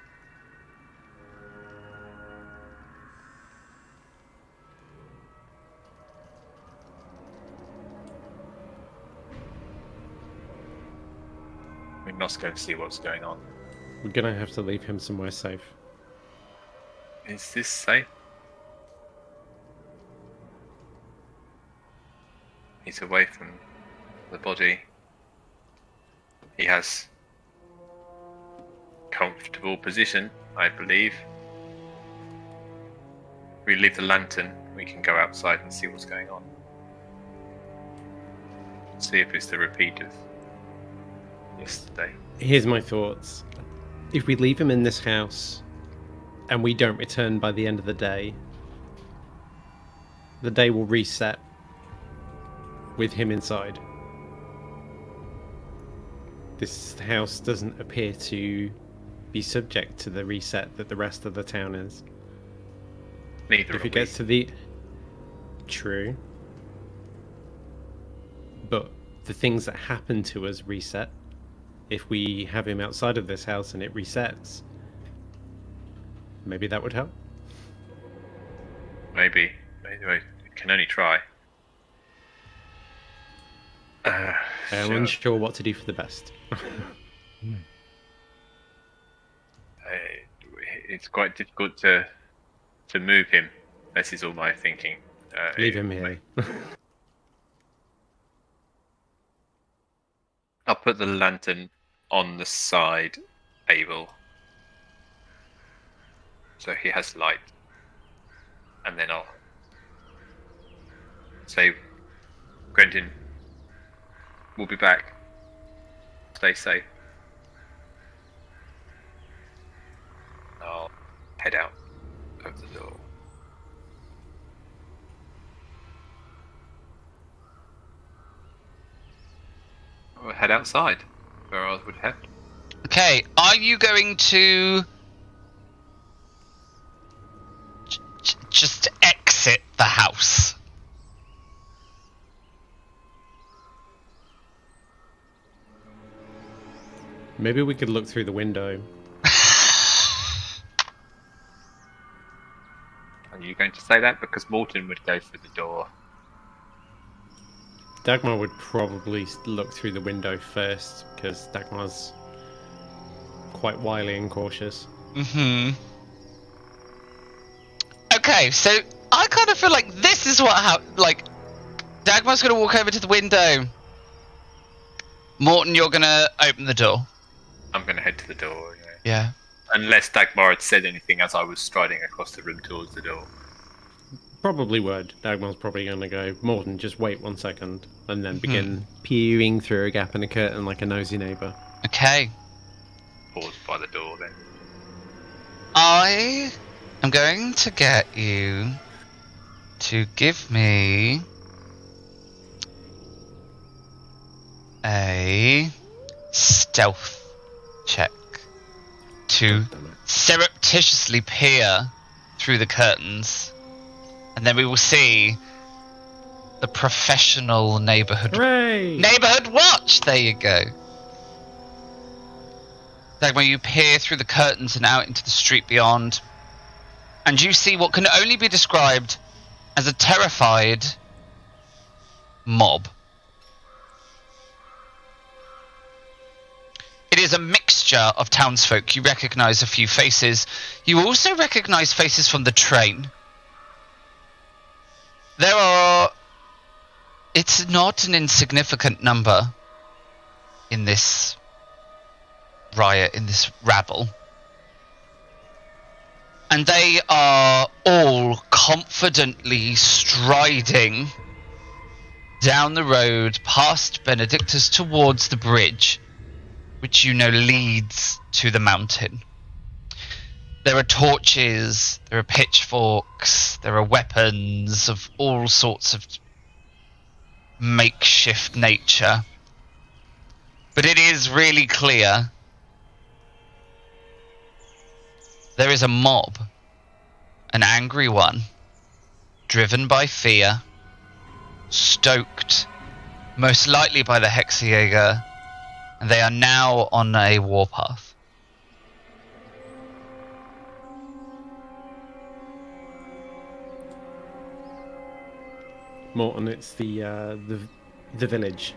[SPEAKER 3] We must go and see what's going on.
[SPEAKER 1] We're going to have to leave him somewhere safe.
[SPEAKER 3] Is this safe? He's away from the body. He has comfortable position, I believe. If we leave the lantern, we can go outside and see what's going on. See if it's the repeat of yesterday.
[SPEAKER 1] Here's my thoughts. If we leave him in this house and we don't return by the end of the day will reset with him inside. This house doesn't appear to be subject to the reset that the rest of the town is.
[SPEAKER 3] Neither
[SPEAKER 1] If
[SPEAKER 3] are
[SPEAKER 1] it gets
[SPEAKER 3] we.
[SPEAKER 1] to the... True. But the things that happen to us reset. If we have him outside of this house and it resets, maybe that would help.
[SPEAKER 3] Maybe I can only try.
[SPEAKER 1] I am
[SPEAKER 3] Sure.
[SPEAKER 1] unsure what to do for the best.
[SPEAKER 3] It's quite difficult to move him. This is all my thinking.
[SPEAKER 1] Leave him here.
[SPEAKER 3] I'll put the lantern on the side table, so he has light, and then I'll say, Quentin, we'll be back. Stay safe. I'll head out of the door. I'll head outside, where I would head.
[SPEAKER 4] Okay, are you going to just exit the house?
[SPEAKER 1] Maybe we could look through the window.
[SPEAKER 3] Are you going to say that? Because Morton would go through the door.
[SPEAKER 1] Dagmar would probably look through the window first, because Dagmar's quite wily and cautious.
[SPEAKER 4] Mm-hmm. Okay, so I kind of feel like this is what Dagmar's gonna walk over to the window. Morton, you're gonna open the door.
[SPEAKER 3] I'm going to head to the door.
[SPEAKER 4] Yeah.
[SPEAKER 3] Unless Dagmar had said anything as I was striding across the room towards the door.
[SPEAKER 1] Probably would. Dagmar's probably going to go, Morton, just wait 1 second, and then begin peering through a gap in the curtain like a nosy neighbour.
[SPEAKER 4] Okay.
[SPEAKER 3] Pause by the door then.
[SPEAKER 4] I am going to get you to give me a stealth check to surreptitiously peer through the curtains, and then we will see the professional neighborhood watch. There you go. Dagmar, you peer through the curtains and out into the street beyond, and you see what can only be described as a terrified mob. It is a mixture of townsfolk. You recognize a few faces. You also recognize faces from the train. It's not an insignificant number in this riot, in this rabble. And they are all confidently striding down the road past Benedictus towards the bridge, which you know leads to the mountain. There are torches, there are pitchforks, there are weapons of all sorts of makeshift nature. But it is really clear there is a mob, an angry one, driven by fear, stoked most likely by the Hexajäger, and they are now on a warpath.
[SPEAKER 1] Morton, it's the village.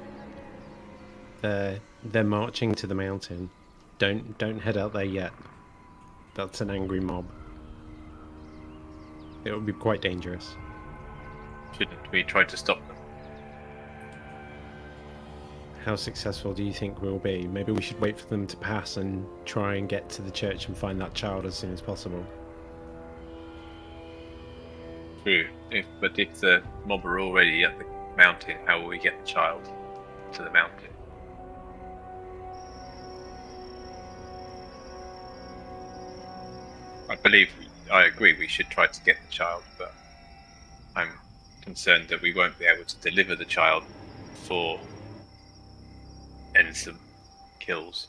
[SPEAKER 1] They're marching to the mountain. Don't head out there yet. That's an angry mob. It would be quite dangerous.
[SPEAKER 3] Shouldn't we try to stop them?
[SPEAKER 1] How successful do you think we'll be? Maybe we should wait for them to pass and try and get to the church and find that child as soon as possible.
[SPEAKER 3] True. But if the mob are already at the mountain, how will we get the child to the mountain? I agree we should try to get the child, but I'm concerned that we won't be able to deliver the child before Ensign kills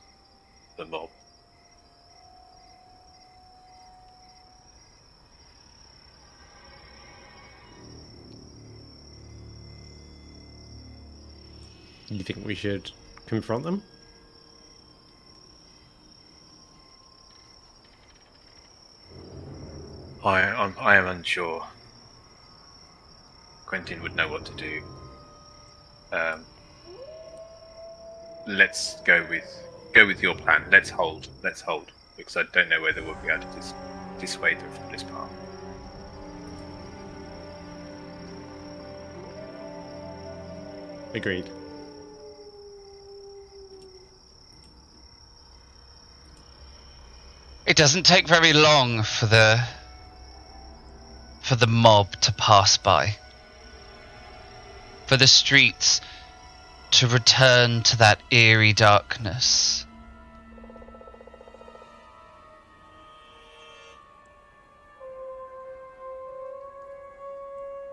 [SPEAKER 3] the mob.
[SPEAKER 1] Do you think we should confront them?
[SPEAKER 3] I am unsure. Quentin would know what to do. Let's go with your plan. Let's hold, because I don't know whether we'll be able to dissuade them from this path.
[SPEAKER 1] Agreed.
[SPEAKER 4] It doesn't take very long for the mob to pass by. For the streets to return to that eerie darkness.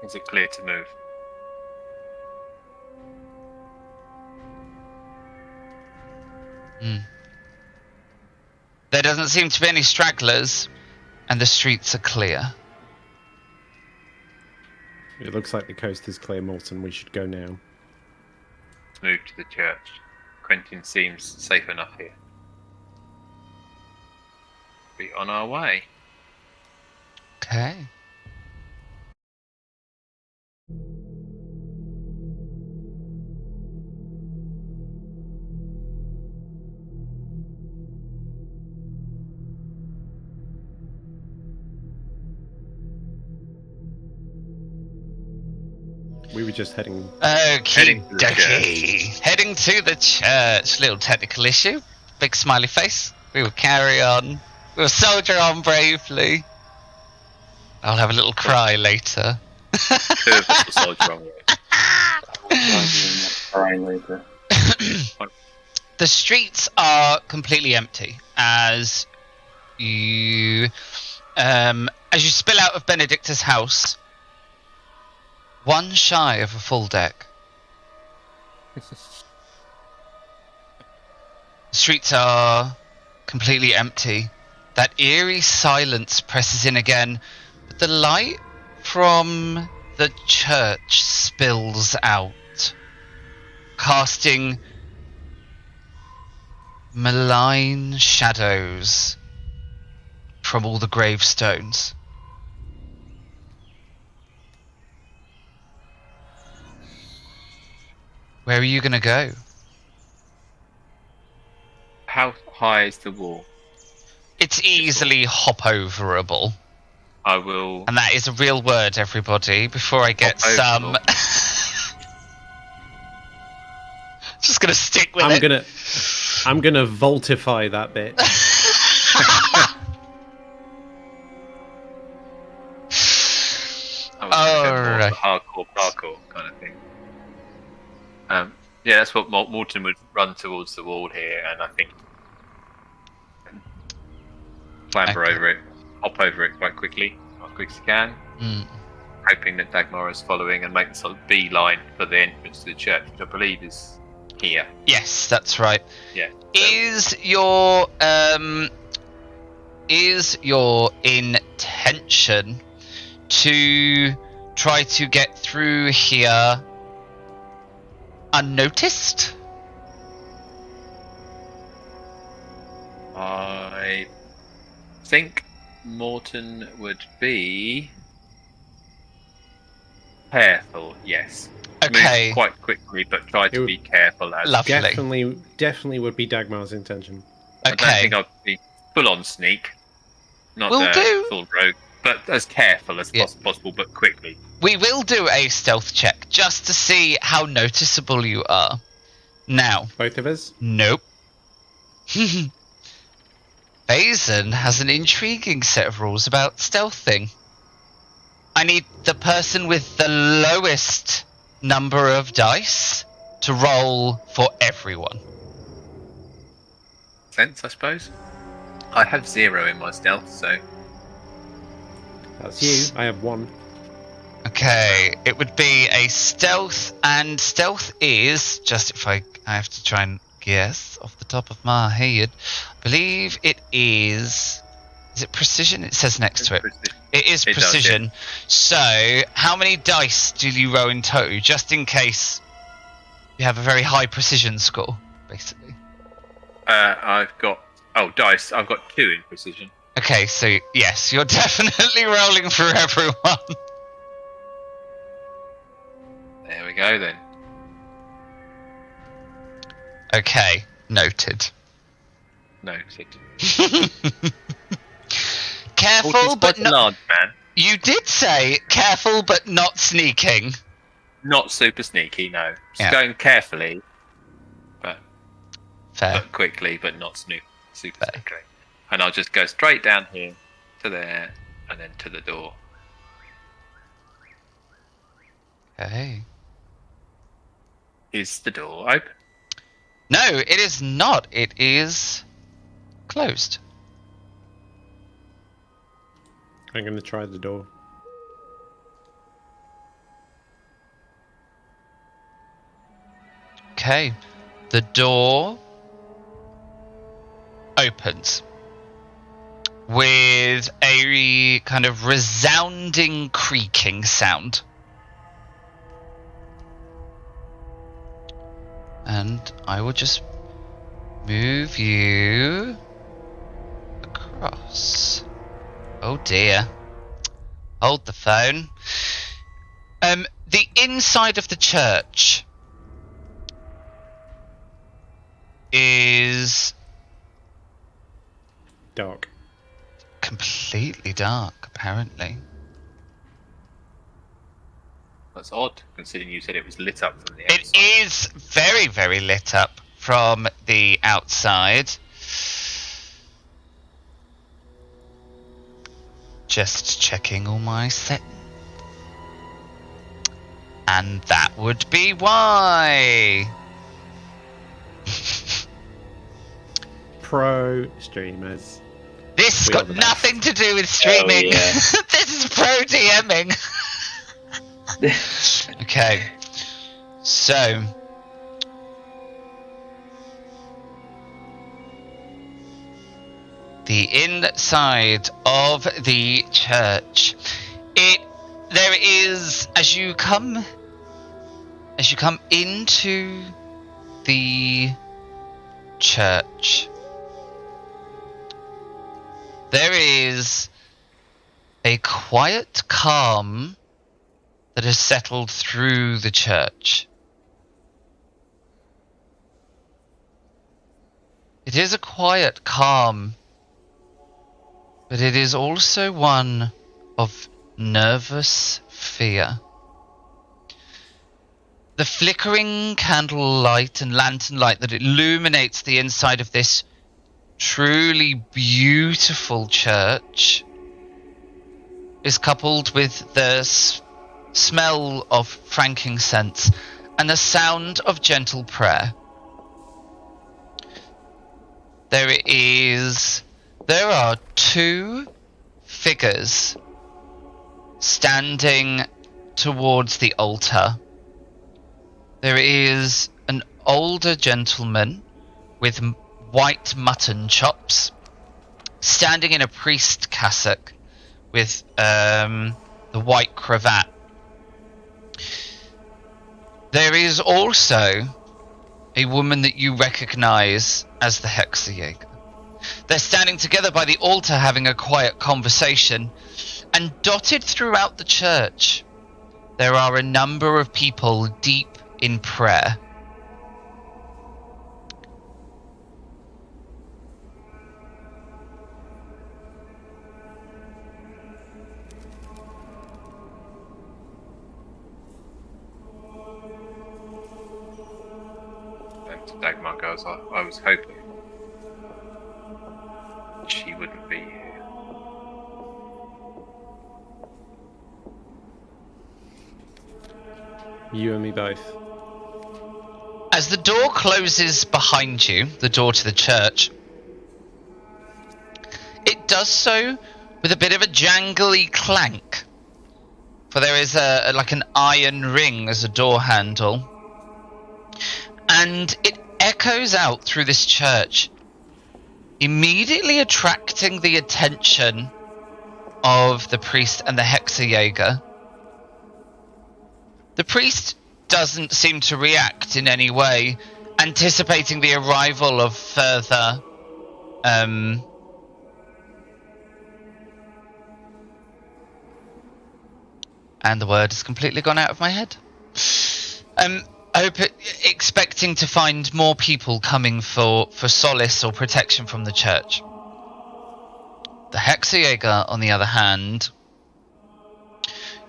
[SPEAKER 3] Is it clear to move?
[SPEAKER 4] There doesn't seem to be any stragglers, and the streets are clear.
[SPEAKER 1] It looks like the coast is clear, Morton. We should go now.
[SPEAKER 3] Let's move to the church. Quentin seems safe enough here. Be on our way.
[SPEAKER 4] Okay.
[SPEAKER 1] We were just heading...
[SPEAKER 4] Okie
[SPEAKER 3] Heading to the
[SPEAKER 4] dokie. Heading to the church. Little technical issue. Big smiley face. We will carry on. We will soldier on bravely. I'll have a little cry later.
[SPEAKER 3] Curve us the soldier on way.
[SPEAKER 2] Crying later.
[SPEAKER 4] The streets are completely empty as you spill out of Benedicta's house, one shy of a full deck. The streets are completely empty. That eerie silence presses in again, but the light from the church spills out, casting malign shadows from all the gravestones. Where are you going to go?
[SPEAKER 3] How high is the wall?
[SPEAKER 4] It's easily hop-overable.
[SPEAKER 3] I will.
[SPEAKER 4] And that is a real word, everybody, before I get some... Just going to stick with it.
[SPEAKER 1] I'm gonna vaultify that bit.
[SPEAKER 3] Right. Hardcore parkour kind of thing. Yeah, that's what Morton would run towards the wall here, and I think clamber over it, hop over it quite quickly, as quick as you can, hoping that Dagmar is following and make the sort of beeline for the entrance to the church, which I believe is here.
[SPEAKER 4] Yes, that's right.
[SPEAKER 3] Yeah.
[SPEAKER 4] So. Is your intention to try to get through here unnoticed?
[SPEAKER 3] I think Morton would be careful, yes.
[SPEAKER 4] Okay.
[SPEAKER 3] Move quite quickly, but try to be careful. As
[SPEAKER 4] Lovely.
[SPEAKER 1] Definitely would be Dagmar's intention.
[SPEAKER 3] I don't think I'd be full-on sneak. Not
[SPEAKER 4] Will do.
[SPEAKER 3] Full rogue, but as careful as possible, but quickly.
[SPEAKER 4] We will do a stealth check just to see how noticeable you are. Now.
[SPEAKER 1] Both of us?
[SPEAKER 4] Nope. Vaesen has an intriguing set of rules about stealthing. I need the person with the lowest number of dice to roll for everyone.
[SPEAKER 3] Sense, I suppose. I have 0 in my stealth, so...
[SPEAKER 1] That's you. I have 1.
[SPEAKER 4] Okay, it would be a stealth, and stealth is, just if I have to try and guess off the top of my head, I believe it is it precision? It says next to it. It is precision.
[SPEAKER 3] Does, yeah.
[SPEAKER 4] So, how many dice do you roll in total, just in case You have a very high precision score, basically.
[SPEAKER 3] I've got dice. I've got 2 in precision.
[SPEAKER 4] Okay, so yes, you're definitely rolling for everyone.
[SPEAKER 3] There we go then.
[SPEAKER 4] Okay, noted.
[SPEAKER 3] Noted.
[SPEAKER 4] Careful, but not.
[SPEAKER 3] large man.
[SPEAKER 4] You did say careful, but not sneaking.
[SPEAKER 3] Not super sneaky, no. Just
[SPEAKER 4] Yeah.
[SPEAKER 3] going carefully,
[SPEAKER 4] Fair.
[SPEAKER 3] but quickly, but not super
[SPEAKER 4] Fair.
[SPEAKER 3] sneakily. And I'll just go straight down here to there, and then to the door.
[SPEAKER 4] Okay.
[SPEAKER 3] Is the door open?
[SPEAKER 4] No, it is not. It is closed.
[SPEAKER 1] I'm going to try the door.
[SPEAKER 4] Okay. The door opens with a kind of resounding creaking sound. And I will just move you across. Oh dear. Hold the phone. The inside of the church is
[SPEAKER 1] Dark.
[SPEAKER 4] completely dark, apparently.
[SPEAKER 3] That's odd, considering you said it was lit up from the
[SPEAKER 4] It
[SPEAKER 3] outside.
[SPEAKER 4] is very, very lit up from the outside. Just checking all my set. And that would be why.
[SPEAKER 1] Pro streamers.
[SPEAKER 4] This
[SPEAKER 1] We
[SPEAKER 4] got
[SPEAKER 1] are the best.
[SPEAKER 4] nothing to do with streaming.
[SPEAKER 2] Oh, yeah.
[SPEAKER 4] This is pro DMing. Okay. So. The inside of the church. There is, as you come into the church, there is a quiet calm that has settled through the church. It is a quiet calm, but it is also one of nervous fear. The flickering candle light and lantern light that illuminates the inside of this truly beautiful church is coupled with the smell of frankincense and the sound of gentle prayer. There are 2 figures standing towards the altar. There is an older gentleman with white mutton chops standing in a priest cassock with the white cravat. There is also a woman that you recognize as the Hexajäger. They're standing together by the altar having a quiet conversation, and dotted throughout the church there are a number of people deep in prayer.
[SPEAKER 3] And Dagmar goes, I was hoping she wouldn't be here.
[SPEAKER 1] You and me both.
[SPEAKER 4] As the door closes behind you, the door to the church, it does so with a bit of a jangly clank, for there is like an iron ring as a door handle, and it echoes out through this church, immediately attracting the attention of the priest and the Hexajäger. The priest doesn't seem to react in any way, anticipating the arrival of further and the word has completely gone out of my head. Expecting to find more people coming for solace or protection from the church. The Hexajäger, on the other hand,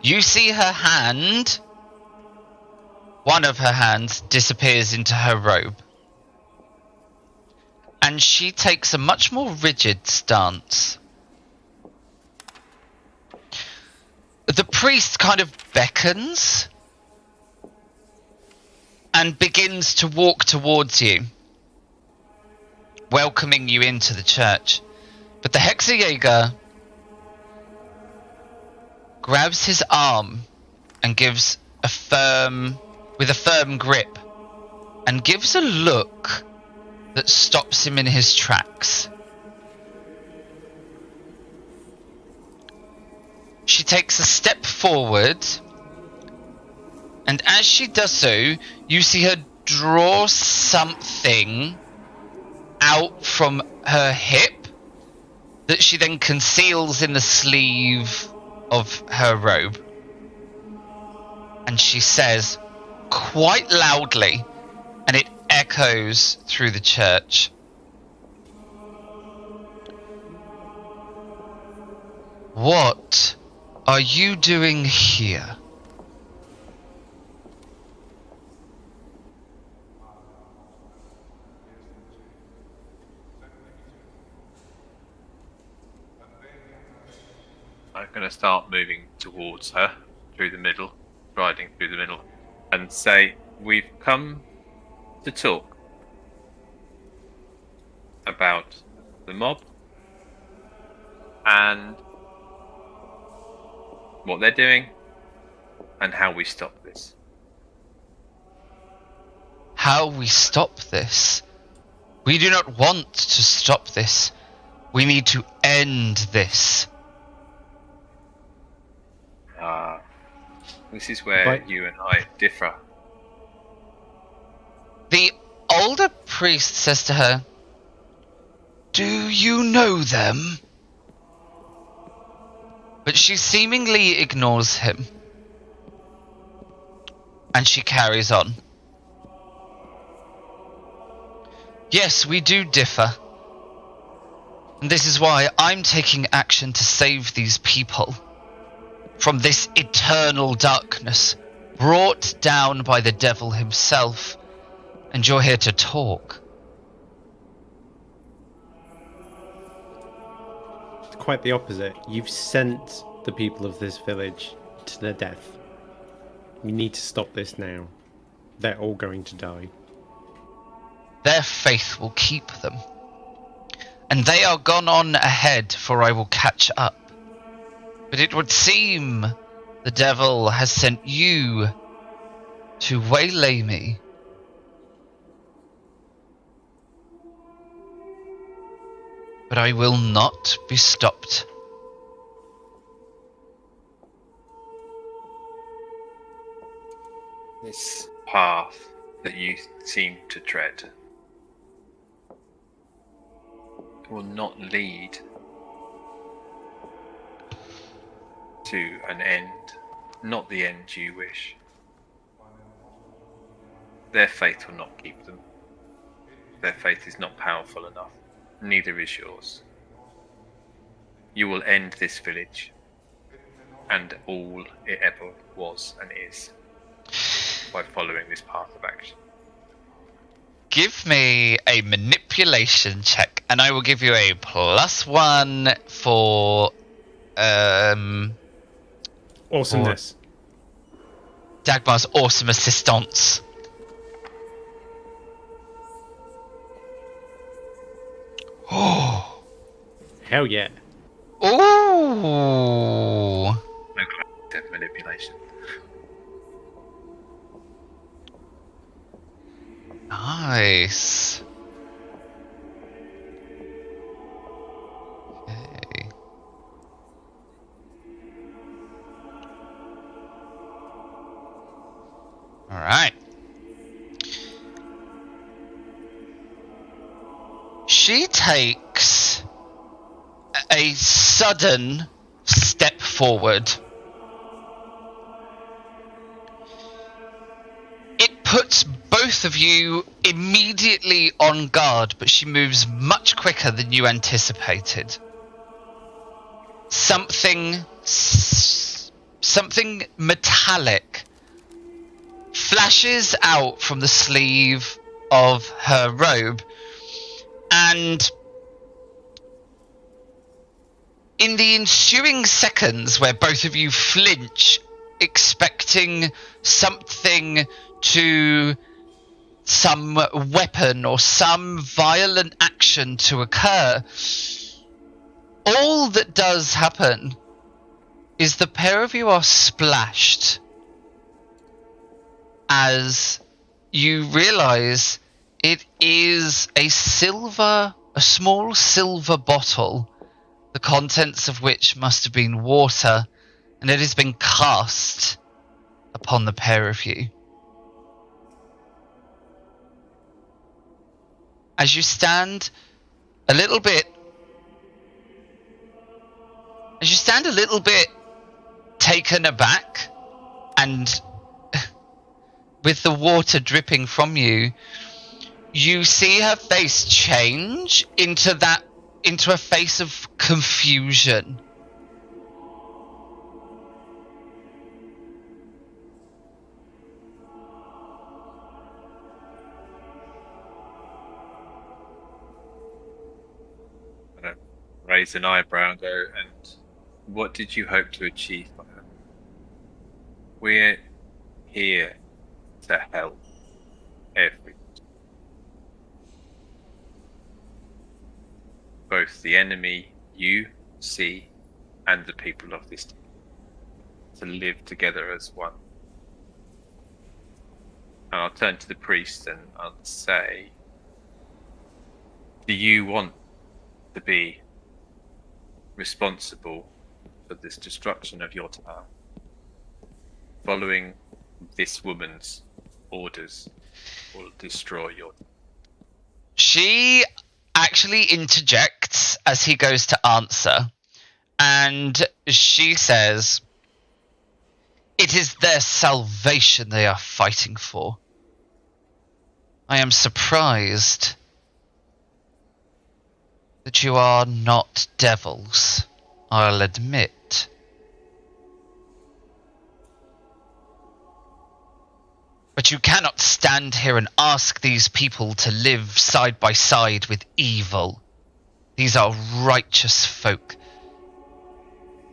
[SPEAKER 4] you see her hand, one of her hands disappears into her robe. And she takes a much more rigid stance. The priest kind of beckons and begins to walk towards you, welcoming you into the church. But the Hexajäger grabs his arm and gives with a firm grip, and gives a look that stops him in his tracks. She takes a step forward, and as she does so, you see her draw something out from her hip that she then conceals in the sleeve of her robe. And she says, quite loudly, and it echoes through the church, "What are you doing here?"
[SPEAKER 3] I'm going to start moving towards her through the middle, riding through the middle, and say, we've come to talk about the mob and what they're doing and how we stop this.
[SPEAKER 4] How we stop this? We do not want to stop this. We need to end this.
[SPEAKER 3] This is where you and I differ.
[SPEAKER 4] The older priest says to her, "Do you know them?" But she seemingly ignores him. And she carries on. "Yes, we do differ. And this is why I'm taking action to save these people from this eternal darkness brought down by the devil himself. And you're here to talk."
[SPEAKER 1] It's quite the opposite. You've sent the people of this village to their death. We need to stop this now. They're all going to die.
[SPEAKER 4] Their faith will keep them. And they are gone on ahead, for I will catch up. But it would seem the devil has sent you to waylay me. But I will not be stopped.
[SPEAKER 3] This path that you seem to tread will not lead to an end, not the end you wish. Their faith will not keep them. Their faith is not powerful enough. Neither is yours. You will end this village and all it ever was and is by following this path of action.
[SPEAKER 4] Give me a manipulation check, and I will give you a +1 for
[SPEAKER 1] Awesomeness.
[SPEAKER 4] Dagmar's awesome assistance. Oh.
[SPEAKER 1] Hell yeah.
[SPEAKER 4] Ooh.
[SPEAKER 3] No classic manipulation.
[SPEAKER 4] Nice. Okay. All right. She takes a sudden step forward. It puts both of you immediately on guard, but she moves much quicker than you anticipated. Something metallic flashes out from the sleeve of her robe, and in the ensuing seconds where both of you flinch, expecting something some weapon or some violent action to occur, all that does happen is the pair of you are splashed as you realize it is a small silver bottle, the contents of which must have been water, and it has been cast upon the pair of you. As you stand a little bit taken aback, and with the water dripping from you, you see her face change into a face of confusion.
[SPEAKER 3] Raise an eyebrow and go, and what did you hope to achieve by her? We're here to help everyone. Both the enemy you see and the people of this town, to live together as one. And I'll turn to the priest and I'll say, do you want to be responsible for this destruction of your town, following this woman's orders, will destroy your town?
[SPEAKER 4] She actually interjects as he goes to answer, and she says, it is their salvation they are fighting for. I am surprised that you are not devils, I'll admit. But you cannot stand here and ask these people to live side by side with evil. These are righteous folk.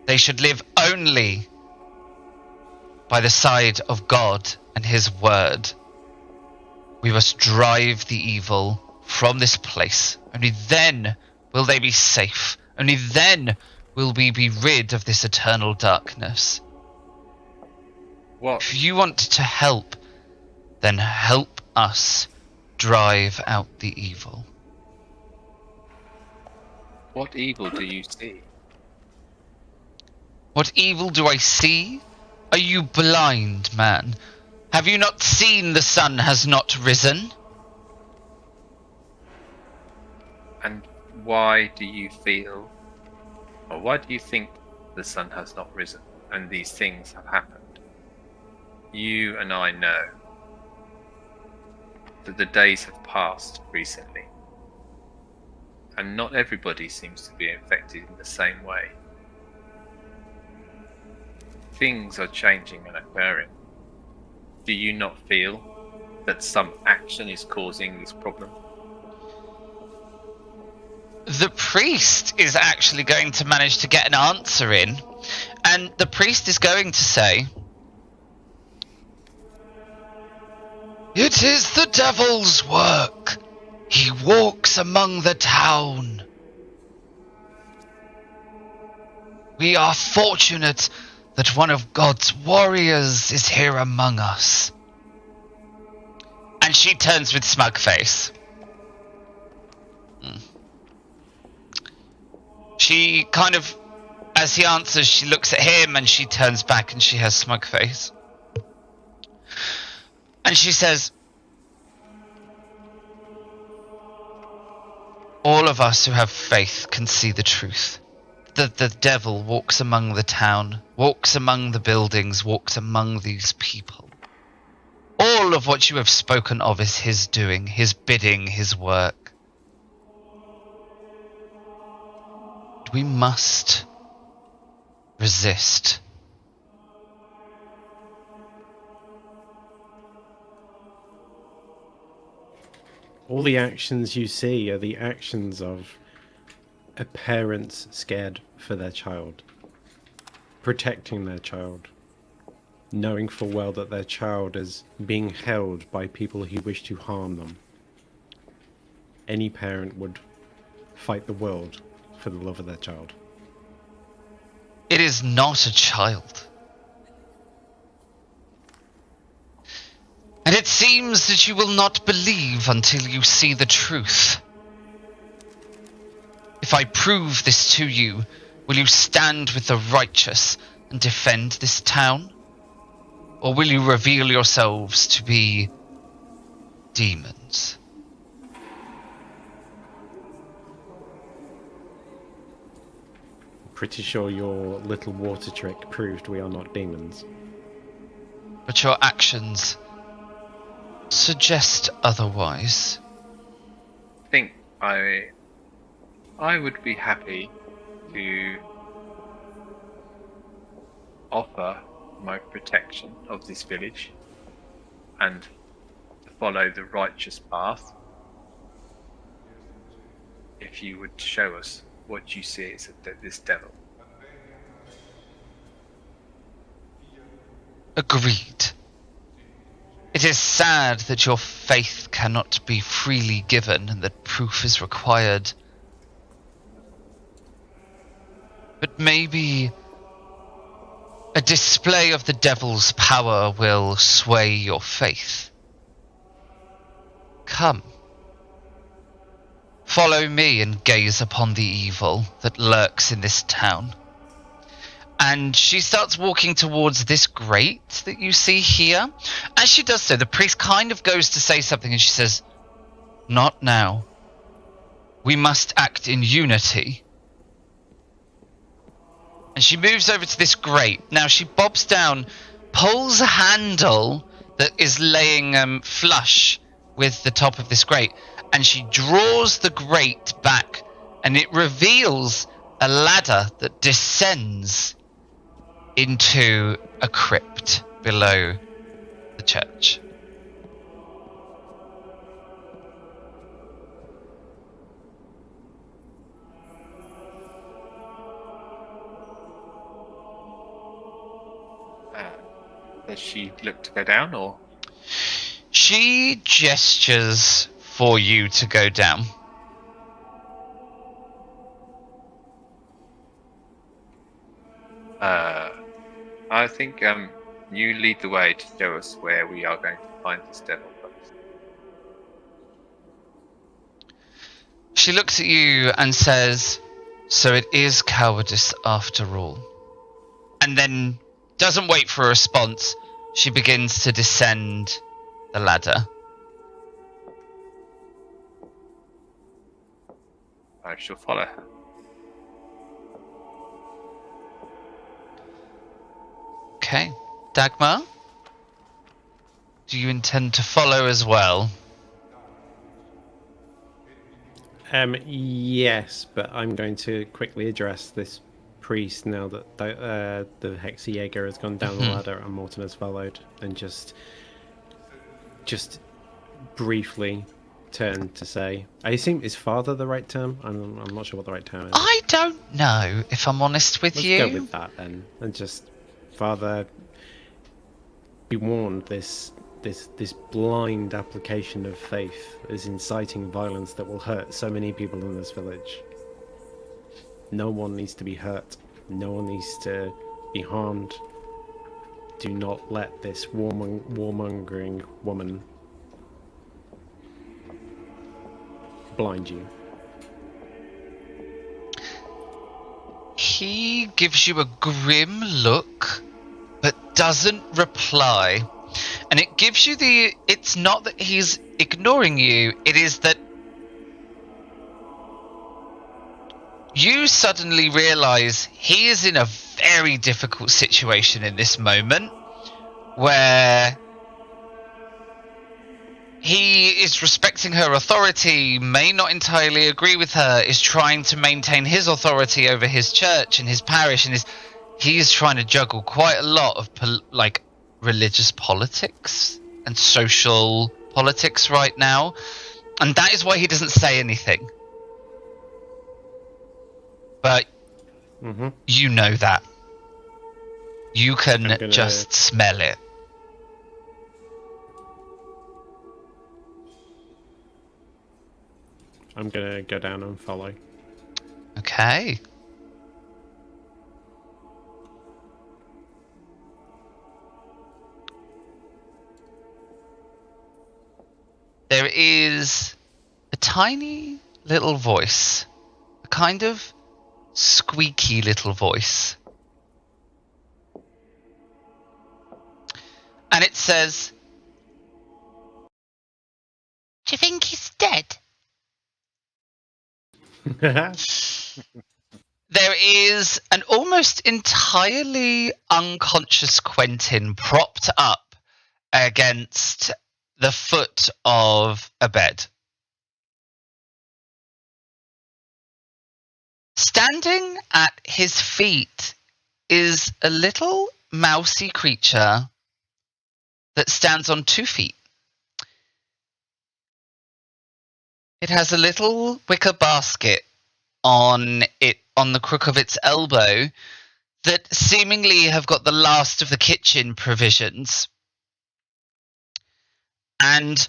[SPEAKER 4] They should live only by the side of God and his word. We must drive the evil from this place. Only then will they be safe. Only then will we be rid of this eternal darkness.
[SPEAKER 3] What?
[SPEAKER 4] If you want to help, then help us drive out the evil.
[SPEAKER 3] What evil do you see?
[SPEAKER 4] What evil do I see? Are you blind, man? Have you not seen the sun has not risen?
[SPEAKER 3] And why do you feel, or why do you think the sun has not risen and these things have happened? You and I know that the days have passed recently, and not everybody seems to be infected in the same way. Things are changing and occurring. Do you not feel that some action is causing this problem?
[SPEAKER 4] The priest is actually going to manage to get an answer in, and the priest is going to say, it is the devil's work. He walks among the town. We are fortunate that one of God's warriors is here among us. And she turns with smug face. She kind of, as he answers, she looks at him and she turns back and she has smug face. And she says, all of us who have faith can see the truth. The devil walks among the town, walks among the buildings, walks among these people. All of what you have spoken of is his doing, his bidding, his work. We must resist.
[SPEAKER 1] All the actions you see are the actions of a parent scared for their child, protecting their child, knowing full well that their child is being held by people who wish to harm them. Any parent would fight the world for the love of their child.
[SPEAKER 4] It is not a child. And it seems that you will not believe until you see the truth. If I prove this to you, will you stand with the righteous and defend this town? Or will you reveal yourselves to be demons?
[SPEAKER 1] Pretty sure your little water trick proved we are not demons.
[SPEAKER 4] But your actions suggest otherwise.
[SPEAKER 3] I think I would be happy to offer my protection of this village and to follow the righteous path if you would show us what you see as this devil.
[SPEAKER 4] Agreed. It is sad that your faith cannot be freely given and that proof is required. But maybe a display of the devil's power will sway your faith. Come. Follow me and gaze upon the evil that lurks in this town. And she starts walking towards this grate that you see here. As she does so, the priest kind of goes to say something and she says, "Not now. We must act in unity." And she moves over to this grate. Now she bobs down, pulls a handle that is laying flush with the top of this grate, and she draws the grate back, and it reveals a ladder that descends into a crypt below the church.
[SPEAKER 3] Does she look to go down, or?
[SPEAKER 4] She gestures for you to go down.
[SPEAKER 3] I think you lead the way to show us where we are going to find this devil first.
[SPEAKER 4] She looks at you and says, "So it is cowardice after all." And then doesn't wait for a response. She begins to descend the ladder.
[SPEAKER 3] I shall follow her.
[SPEAKER 4] Okay. Dagmar? Do you intend to follow as well?
[SPEAKER 1] Yes, but I'm going to quickly address this priest now that the Hexajäger has gone down the ladder and Morton has followed, and just briefly turn to say, I assume, is father the right term? I'm not sure what the right term is.
[SPEAKER 4] I don't know, if I'm honest with you.
[SPEAKER 1] Let's go with that then, and just, Father, be warned, this blind application of faith is inciting violence that will hurt so many people in this village. No one needs to be hurt. No one needs to be harmed. Do not let this warmongering woman blind you.
[SPEAKER 4] He gives you a grim look, but doesn't reply. And it gives you it's not that he's ignoring you, it is that you suddenly realize he is in a very difficult situation in this moment where he is respecting her authority, may not entirely agree with her, is trying to maintain his authority over his church and his parish, and he's trying to juggle quite a lot of religious politics and social politics right now, and that is why he doesn't say anything. But you know that. You can just smell it.
[SPEAKER 1] I'm gonna go down and follow.
[SPEAKER 4] Okay. There is a tiny little voice, a kind of squeaky little voice. And it says, "Do you think he's dead?" There is an almost entirely unconscious Quentin propped up against the foot of a bed. Standing at his feet is a little mousy creature that stands on 2 feet. It has a little wicker basket on the crook of its elbow that seemingly have got the last of the kitchen provisions. And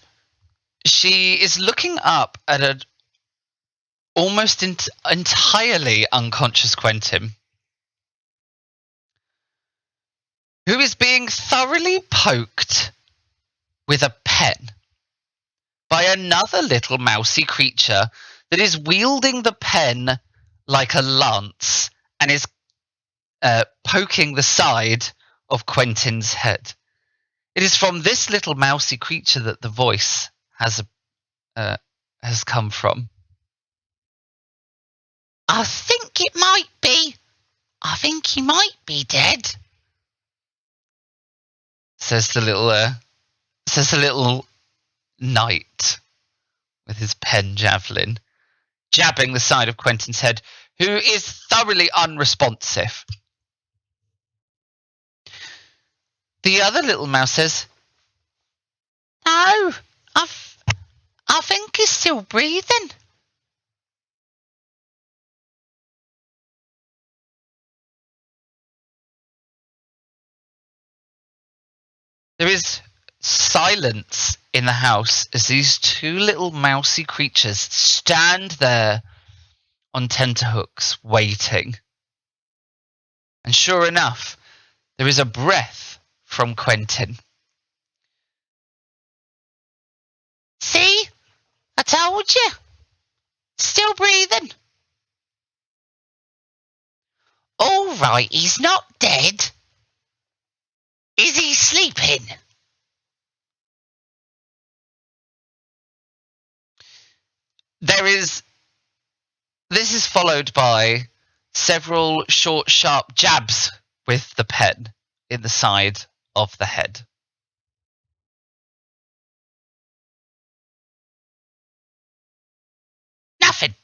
[SPEAKER 4] she is looking up at an almost entirely unconscious Quentin, who is being thoroughly poked with a pen by another little mousy creature that is wielding the pen like a lance and is poking the side of Quentin's head. It is from this little mousy creature that the voice has come from. "I think it might be. I think he might be dead," says the little knight with his pen javelin, jabbing the side of Quentin's head, who is thoroughly unresponsive. The other little mouse says, "No, I think he's still breathing." There is silence in the house as these 2 little mousy creatures stand there on tenterhooks waiting. And sure enough, there is a breath from Quentin. "See? I told you. Still breathing." "All right, he's not dead. Is he sleeping?" This is followed by several short, sharp jabs with the pen in the side of the head. "Nothing.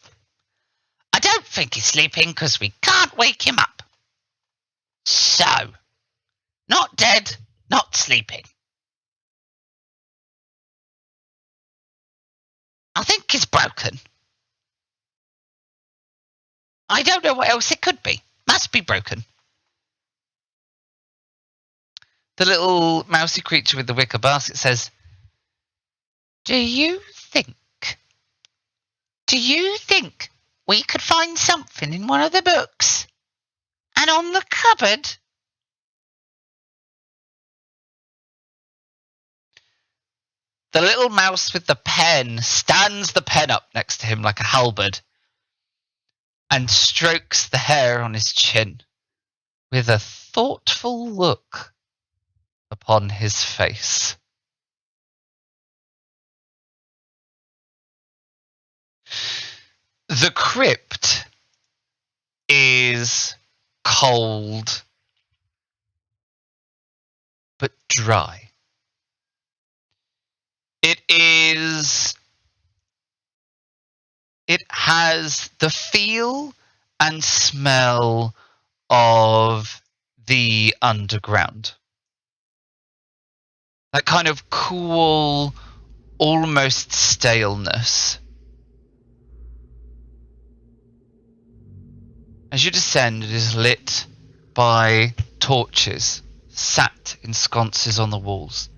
[SPEAKER 4] I don't think he's sleeping because we can't wake him up. So, not dead, not sleeping. I think he's broken. I don't know what else it could be. Must be broken." The little mousy creature with the wicker basket says, Do you think we could find something in one of the books? And on the cupboard?" The little mouse with the pen stands the pen up next to him like a halberd and strokes the hair on his chin with a thoughtful look upon his face. The crypt is cold but dry. It has the feel and smell of the underground. That kind of cool, almost staleness. As you descend, it is lit by torches sat in sconces on the walls.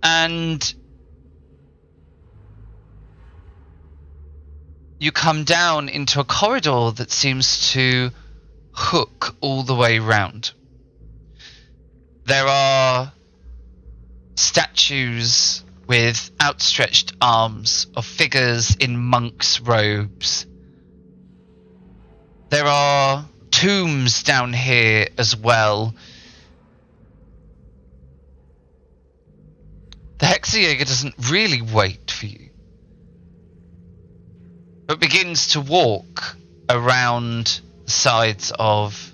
[SPEAKER 4] And you come down into a corridor that seems to hook all the way round. There are statues with outstretched arms of figures in monks' robes. There are tombs down here as well. The Hexajäger doesn't really wait for you, but begins to walk around the sides of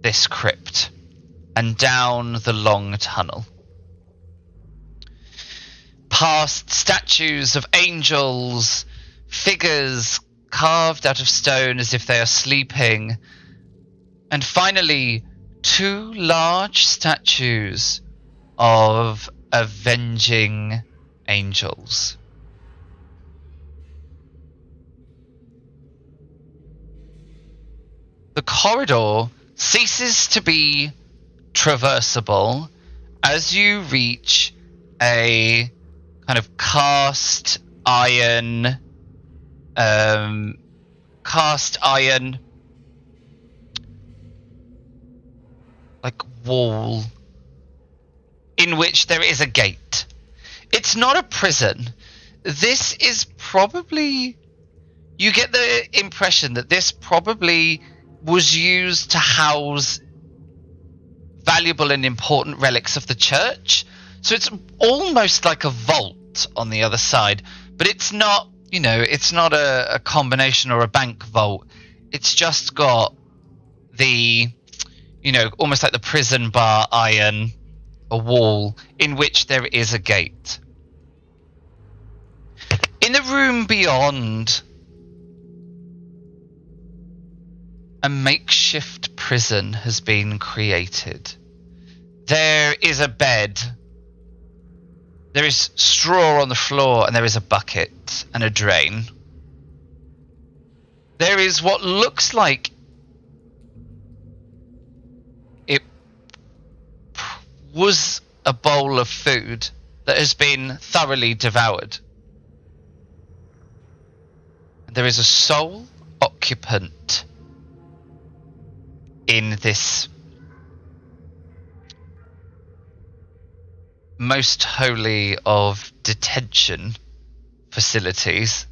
[SPEAKER 4] this crypt and down the long tunnel. Past statues of angels, figures carved out of stone as if they are sleeping, and finally 2 large statues of avenging angels. The corridor ceases to be traversable as you reach a kind of cast iron like wall in which there is a gate. It's not a prison. This is probably, you get the impression that this probably was used to house valuable and important relics of the church. So it's almost like a vault on the other side, but it's not, you know, it's not a combination or a bank vault. It's just got the, you know, almost like the prison bar iron, a wall in which there is a gate. In the room beyond, a makeshift prison has been created. There is a bed. There is straw on the floor, and there is a bucket and a drain. There is what looks like it was a bowl of food that has been thoroughly devoured. There is a sole occupant in this most holy of detention facilities.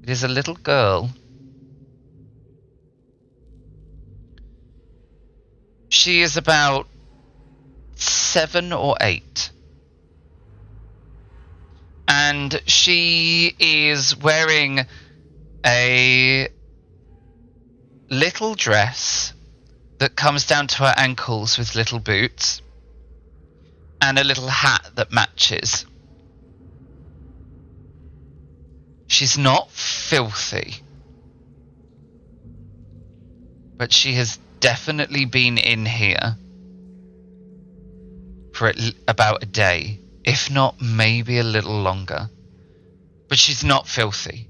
[SPEAKER 4] It is a little girl. She is about 7 or 8. And she is wearing a little dress that comes down to her ankles with little boots, and a little hat that matches. She's not filthy, but she has definitely been in here for about a day, if not maybe a little longer. But she's not filthy.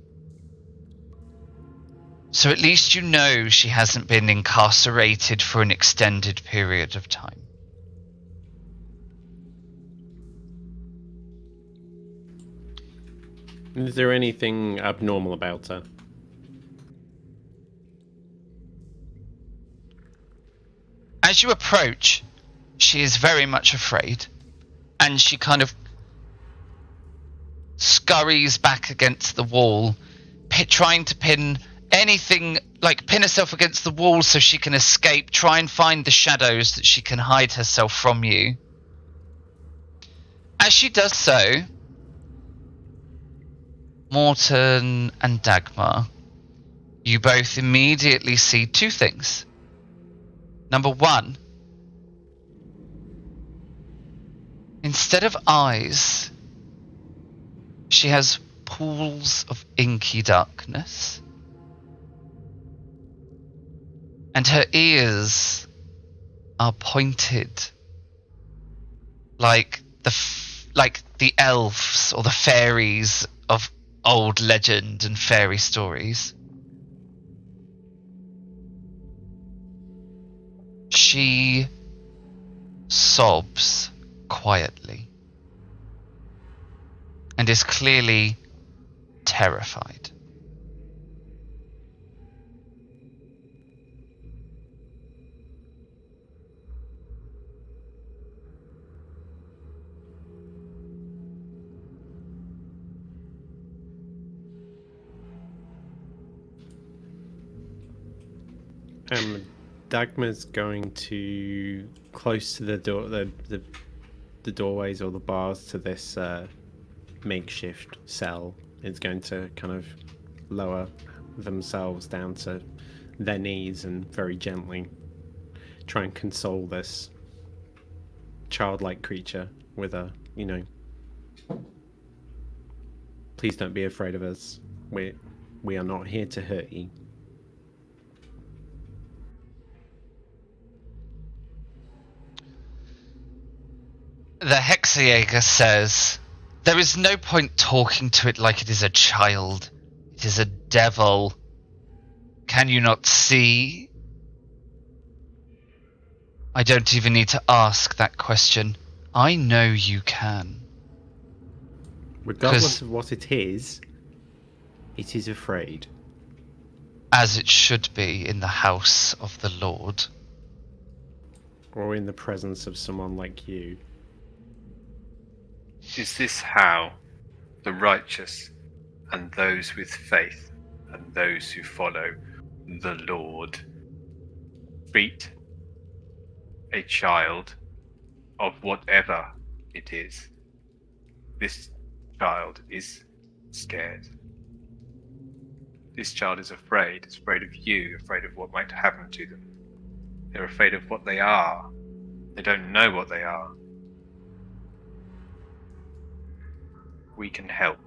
[SPEAKER 4] So at least you know she hasn't been incarcerated for an extended period of time.
[SPEAKER 1] Is there anything abnormal about her?
[SPEAKER 4] As you approach, she is very much afraid, and she kind of scurries back against the wall, trying to pin anything, like pin herself against the wall so she can escape, try and find the shadows that she can hide herself from you. As she does so, Morton and Dagmar, you both immediately see two things. Number one, instead of eyes, she has pools of inky darkness. And her ears are pointed like the elves or the fairies of old legend and fairy stories. She sobs quietly and is clearly terrified.
[SPEAKER 1] Dagmar's going to close to the door, the doorways or the bars to this makeshift cell. Is going to kind of lower themselves down to their knees and very gently try and console this childlike creature with a, please don't be afraid of us. We are not here to hurt you.
[SPEAKER 4] The Hexajäger says, "There is no point talking to it like it is a child. It is a devil. Can you not see?" I don't even need to ask that question. I know you can.
[SPEAKER 1] Regardless of what it is afraid.
[SPEAKER 4] As it should be in the house of the Lord.
[SPEAKER 1] Or in the presence of someone like you.
[SPEAKER 3] Is this how the righteous and those with faith and those who follow the Lord treat a child of whatever it is? This child is scared. This child is afraid. It's afraid of you, afraid of what might happen to them. They're afraid of what they are. They don't know what they are. We can help.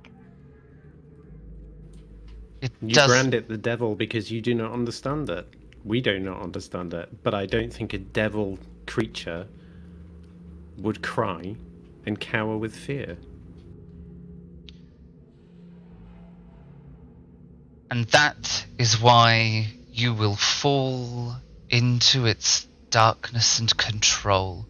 [SPEAKER 1] You brand it the devil because you do not understand it. We do not understand it. But I don't think a devil creature would cry and cower with fear.
[SPEAKER 4] And that is why you will fall into its darkness and control.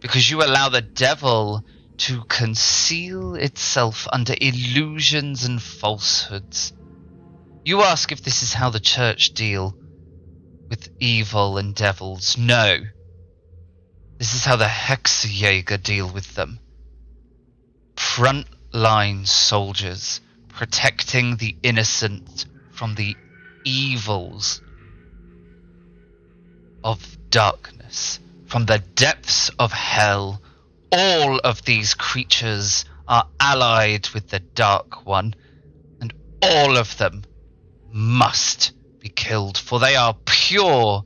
[SPEAKER 4] Because you allow the devil to conceal itself under illusions and falsehoods. You ask if this is how the church deal with evil and devils. No. This is how the Hexajäger deal with them. Frontline soldiers protecting the innocent from the evils of darkness, from the depths of hell. All of these creatures are allied with the Dark One, and all of them must be killed, for they are pure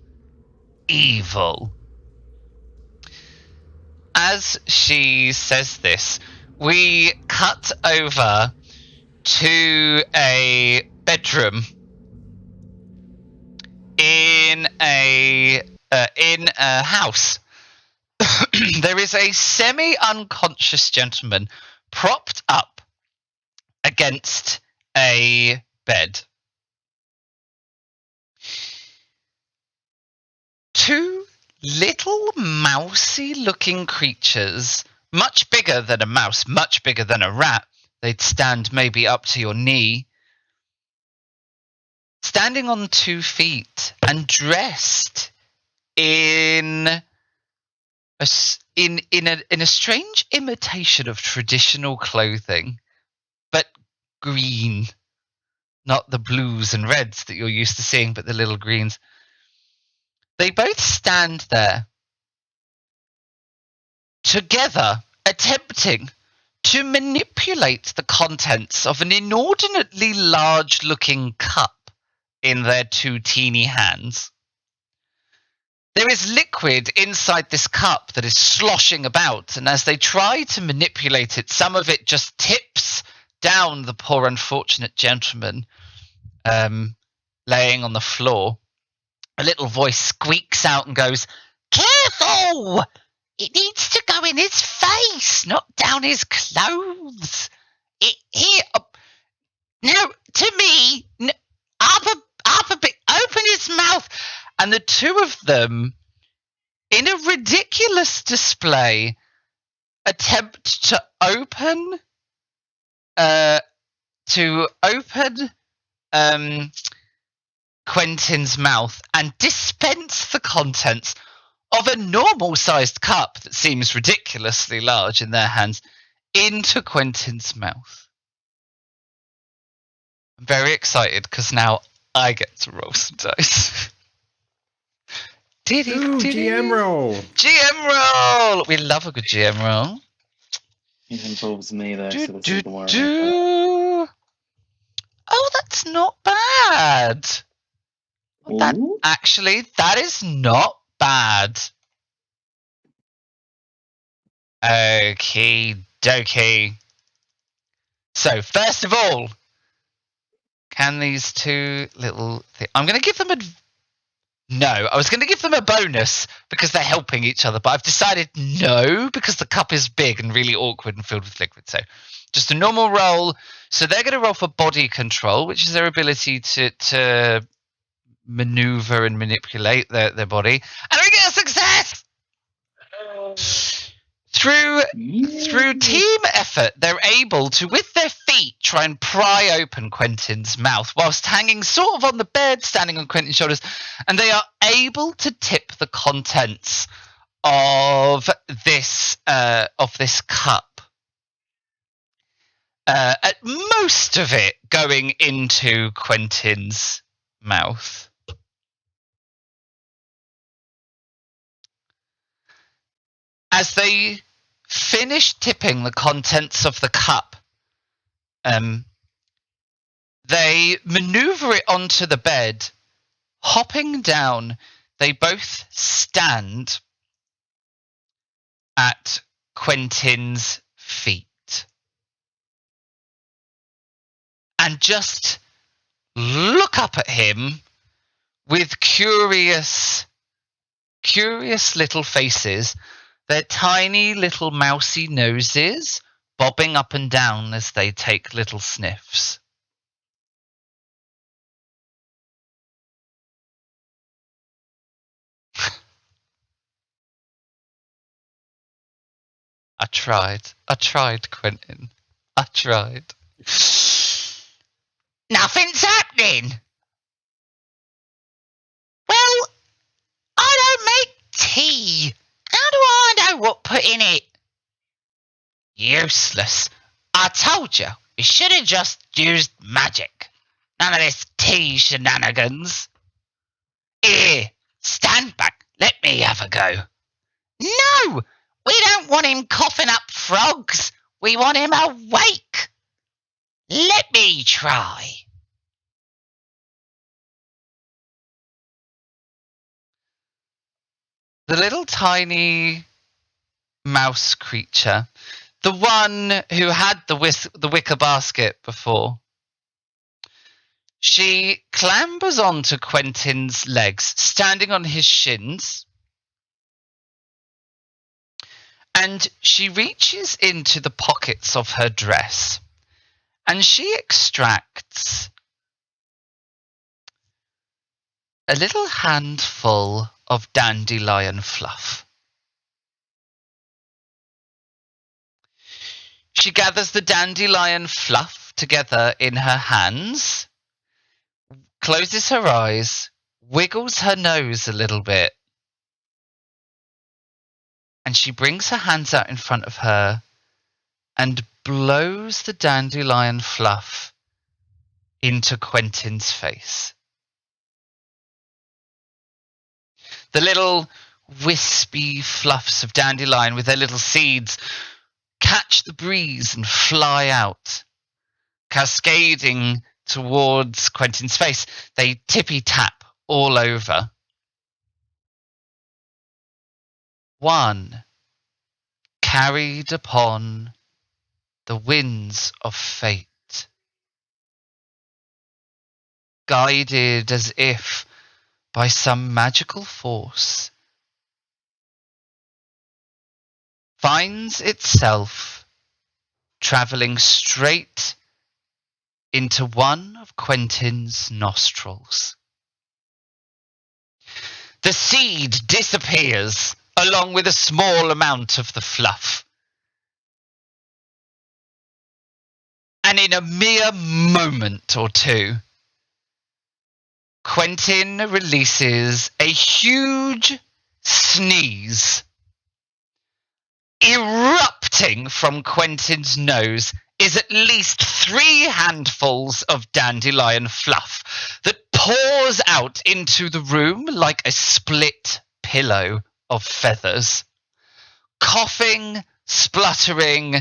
[SPEAKER 4] evil. As she says this, we cut over to a bedroom in a house. There is a semi-unconscious gentleman propped up against a bed. Two little mousy-looking creatures, much bigger than a mouse, much bigger than a rat. They'd stand maybe up to your knee. Standing on 2 feet and dressed in a strange imitation of traditional clothing, but green. Not the blues and reds that you're used to seeing, but the little greens. They both stand there together, attempting to manipulate the contents of an inordinately large-looking cup in their two teeny hands. There is liquid inside this cup that is sloshing about, and as they try to manipulate it, some of it just tips down the poor unfortunate gentleman laying on the floor. A little voice squeaks out and goes, "Careful! It needs to go in his face, not down his clothes. Now, to me, up a bit, open his mouth." And the two of them, in a ridiculous display, attempt to open Quentin's mouth and dispense the contents of a normal-sized cup that seems ridiculously large in their hands into Quentin's mouth. I'm very excited because now I get to roll some dice.
[SPEAKER 1] Ooh, GM roll.
[SPEAKER 4] GM roll. We love a good GM roll.
[SPEAKER 2] It involves me though, so this is the worry.
[SPEAKER 4] Oh, that's not bad.
[SPEAKER 2] Ooh.
[SPEAKER 4] That is not bad. Okie dokie. So, first of all, can these two little I'm going to give them I was going to give them a bonus because they're helping each other, but I've decided no, because the cup is big and really awkward and filled with liquid. So just a normal roll. So they're going to roll for body control, which is their ability to maneuver and manipulate their body. And we get a success! Through team effort, they're able to, with their feet, try and pry open Quentin's mouth whilst hanging sort of on the bed, standing on Quentin's shoulders, and they are able to tip the contents of this cup. At most of it going into Quentin's mouth. As they finish tipping the contents of the cup, they maneuver it onto the bed. Hopping down, they both stand at Quentin's feet and just look up at him with curious little faces, their tiny little mousy noses bobbing up and down as they take little sniffs. I tried, Quentin. I tried. Nothing's happening. Well, I don't make tea. How do I know what put in it? Useless. I told you, we should have just used magic. None of this tea shenanigans. Here, stand back. Let me have a go. No! We don't want him coughing up frogs. We want him awake. Let me try. The little tiny mouse creature, the one who had the wicker basket before, she clambers onto Quentin's legs, standing on his shins, and she reaches into the pockets of her dress, and she extracts a little handful of dandelion fluff. She gathers the dandelion fluff together in her hands, closes her eyes, wiggles her nose a little bit, and she brings her hands out in front of her and blows the dandelion fluff into Quentin's face. The little wispy fluffs of dandelion with their little seeds catch the breeze and fly out, cascading towards Quentin's face. They tippy-tap all over. One, carried upon the winds of fate, guided as if by some magical force, finds itself travelling straight into one of Quentin's nostrils. The seed disappears along with a small amount of the fluff. And in a mere moment or two, Quentin releases a huge sneeze. Erupting from Quentin's nose is at least 3 handfuls of dandelion fluff that pours out into the room like a split pillow of feathers. Coughing, spluttering,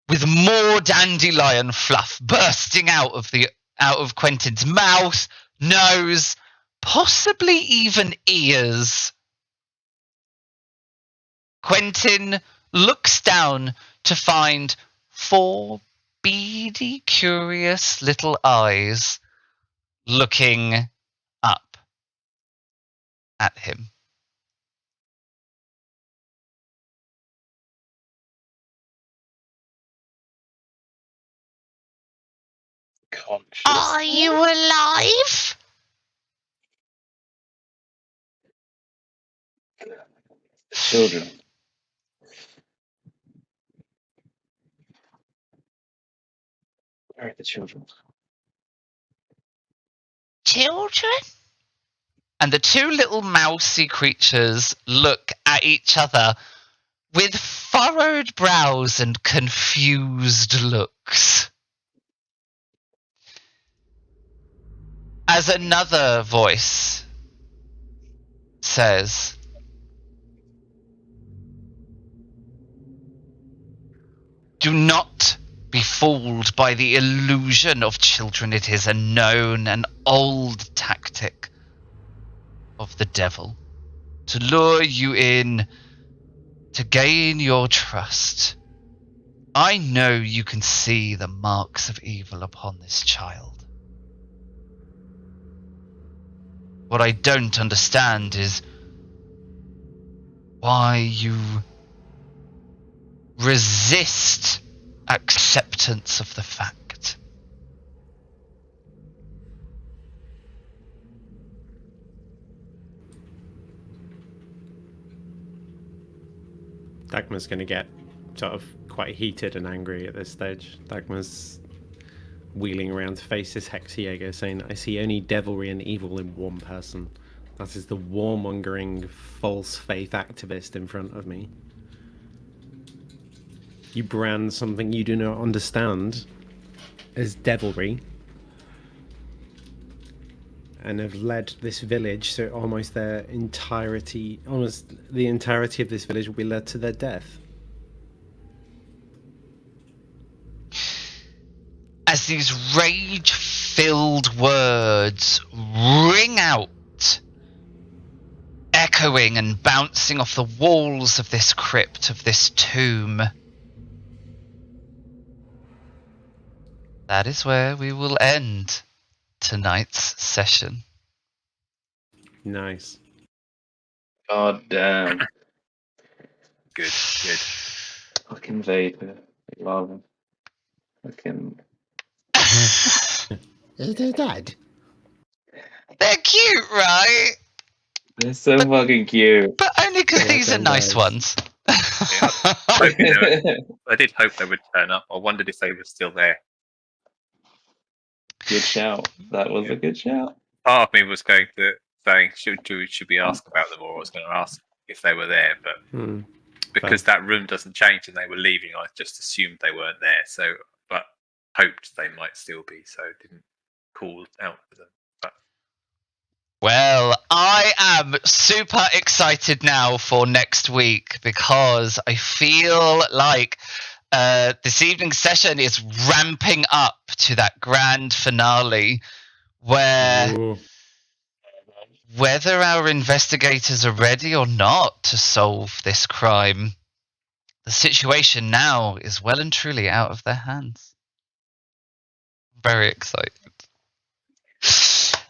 [SPEAKER 4] with more dandelion fluff bursting out of Quentin's mouth, nose, possibly even ears. Quentin looks down to find 4 beady, curious little eyes looking up at him.
[SPEAKER 2] Conscious.
[SPEAKER 4] Are you alive?
[SPEAKER 2] Children. Where are the children?
[SPEAKER 4] Children? And the 2 little mousy creatures look at each other with furrowed brows and confused looks. As another voice says, "Do not be fooled by the illusion of children. It is a known and old tactic of the devil to lure you in, to gain your trust. I know you can see the marks of evil upon this child. What I don't understand is why you resist acceptance of the fact."
[SPEAKER 1] Dagmar's going to get sort of quite heated and angry at this stage. Dagmar's wheeling around to face this Hexiago, saying, "I see only devilry and evil in one person. That is the warmongering, false faith activist in front of me. You brand something you do not understand as devilry and have led this village, so almost the entirety of this village will be led to their death."
[SPEAKER 4] As these rage-filled words ring out, echoing and bouncing off the walls of this crypt, of this tomb, that is where we will end tonight's session.
[SPEAKER 1] Nice.
[SPEAKER 2] God damn.
[SPEAKER 3] Good, good.
[SPEAKER 2] Fucking Vader. I love him. Fucking.
[SPEAKER 1] Is their dad?
[SPEAKER 4] They're cute, right?
[SPEAKER 2] They're so fucking cute.
[SPEAKER 4] But only because
[SPEAKER 1] Yeah,
[SPEAKER 4] these are
[SPEAKER 1] them
[SPEAKER 4] nice
[SPEAKER 1] guys.
[SPEAKER 4] ones.
[SPEAKER 3] I did hope they would turn up. I wondered if they were still there.
[SPEAKER 2] Good shout. That was a good shout.
[SPEAKER 3] Part of me was going to say, should we ask about them, or I was going to ask if they were there, but because that room doesn't change and they were leaving, I just assumed they weren't there. So, but hoped they might still be, so didn't call out for them. But
[SPEAKER 4] Well, I am super excited now for next week because I feel like this evening's session is ramping up to that grand finale where
[SPEAKER 1] Ooh.
[SPEAKER 4] whether our investigators are ready or not to solve this crime, the situation now is well and truly out of their hands. Very excited.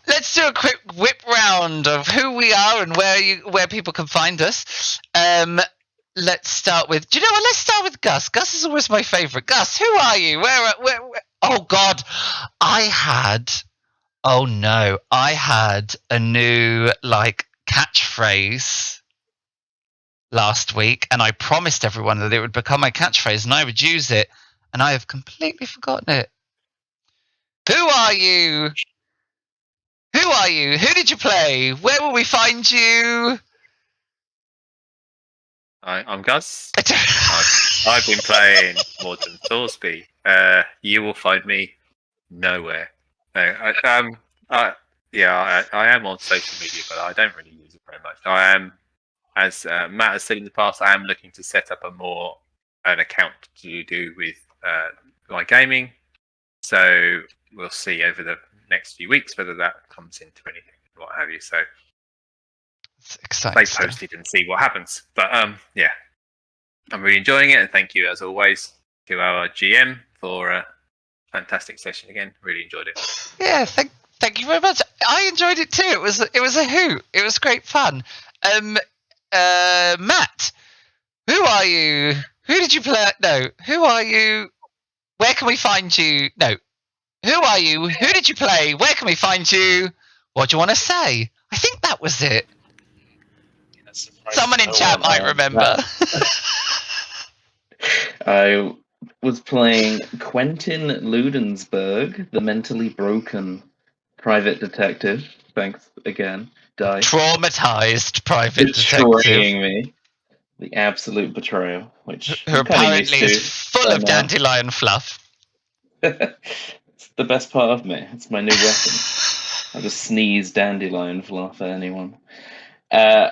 [SPEAKER 4] Let's do a quick whip round of who we are and where people can find us. Let's start with. Do you know what? Let's start with Gus. Gus is always my favourite. Gus, who are you? Where? Oh God, I had a new catchphrase last week, and I promised everyone that it would become my catchphrase, and I would use it, and I have completely forgotten it. Who are you? Who are you? Who did you play? Where will we find you?
[SPEAKER 3] I'm Gus. I've been playing Morton Thorsby. You will find me nowhere. I am on social media, but I don't really use it very much. I am, as Matt has said in the past, I am looking to set up an account to do with my gaming. So we'll see over the next few weeks whether that comes into anything, what have you. So
[SPEAKER 4] it's exciting.
[SPEAKER 3] Stay posted and see what happens. But yeah, I'm really enjoying it, and thank you as always to our GM for a fantastic session again. Really enjoyed it.
[SPEAKER 4] Yeah, thank you very much. I enjoyed it too. It was a hoot. It was great fun. Matt, who are you? Who did you play? No, who are you? Where can we find you? No, who are you? Who did you play? Where can we find you? What do you want to say? I think that was it. Someone in chat might remember.
[SPEAKER 2] I was playing Quentin Ludensberg, the mentally broken private detective. Thanks again, Di.
[SPEAKER 4] Traumatized private
[SPEAKER 2] Betraying
[SPEAKER 4] detective.
[SPEAKER 2] me. The absolute betrayal, which
[SPEAKER 4] who apparently is full of dandelion fluff.
[SPEAKER 2] It's the best part of me. It's my new weapon. I just sneeze dandelion fluff at anyone.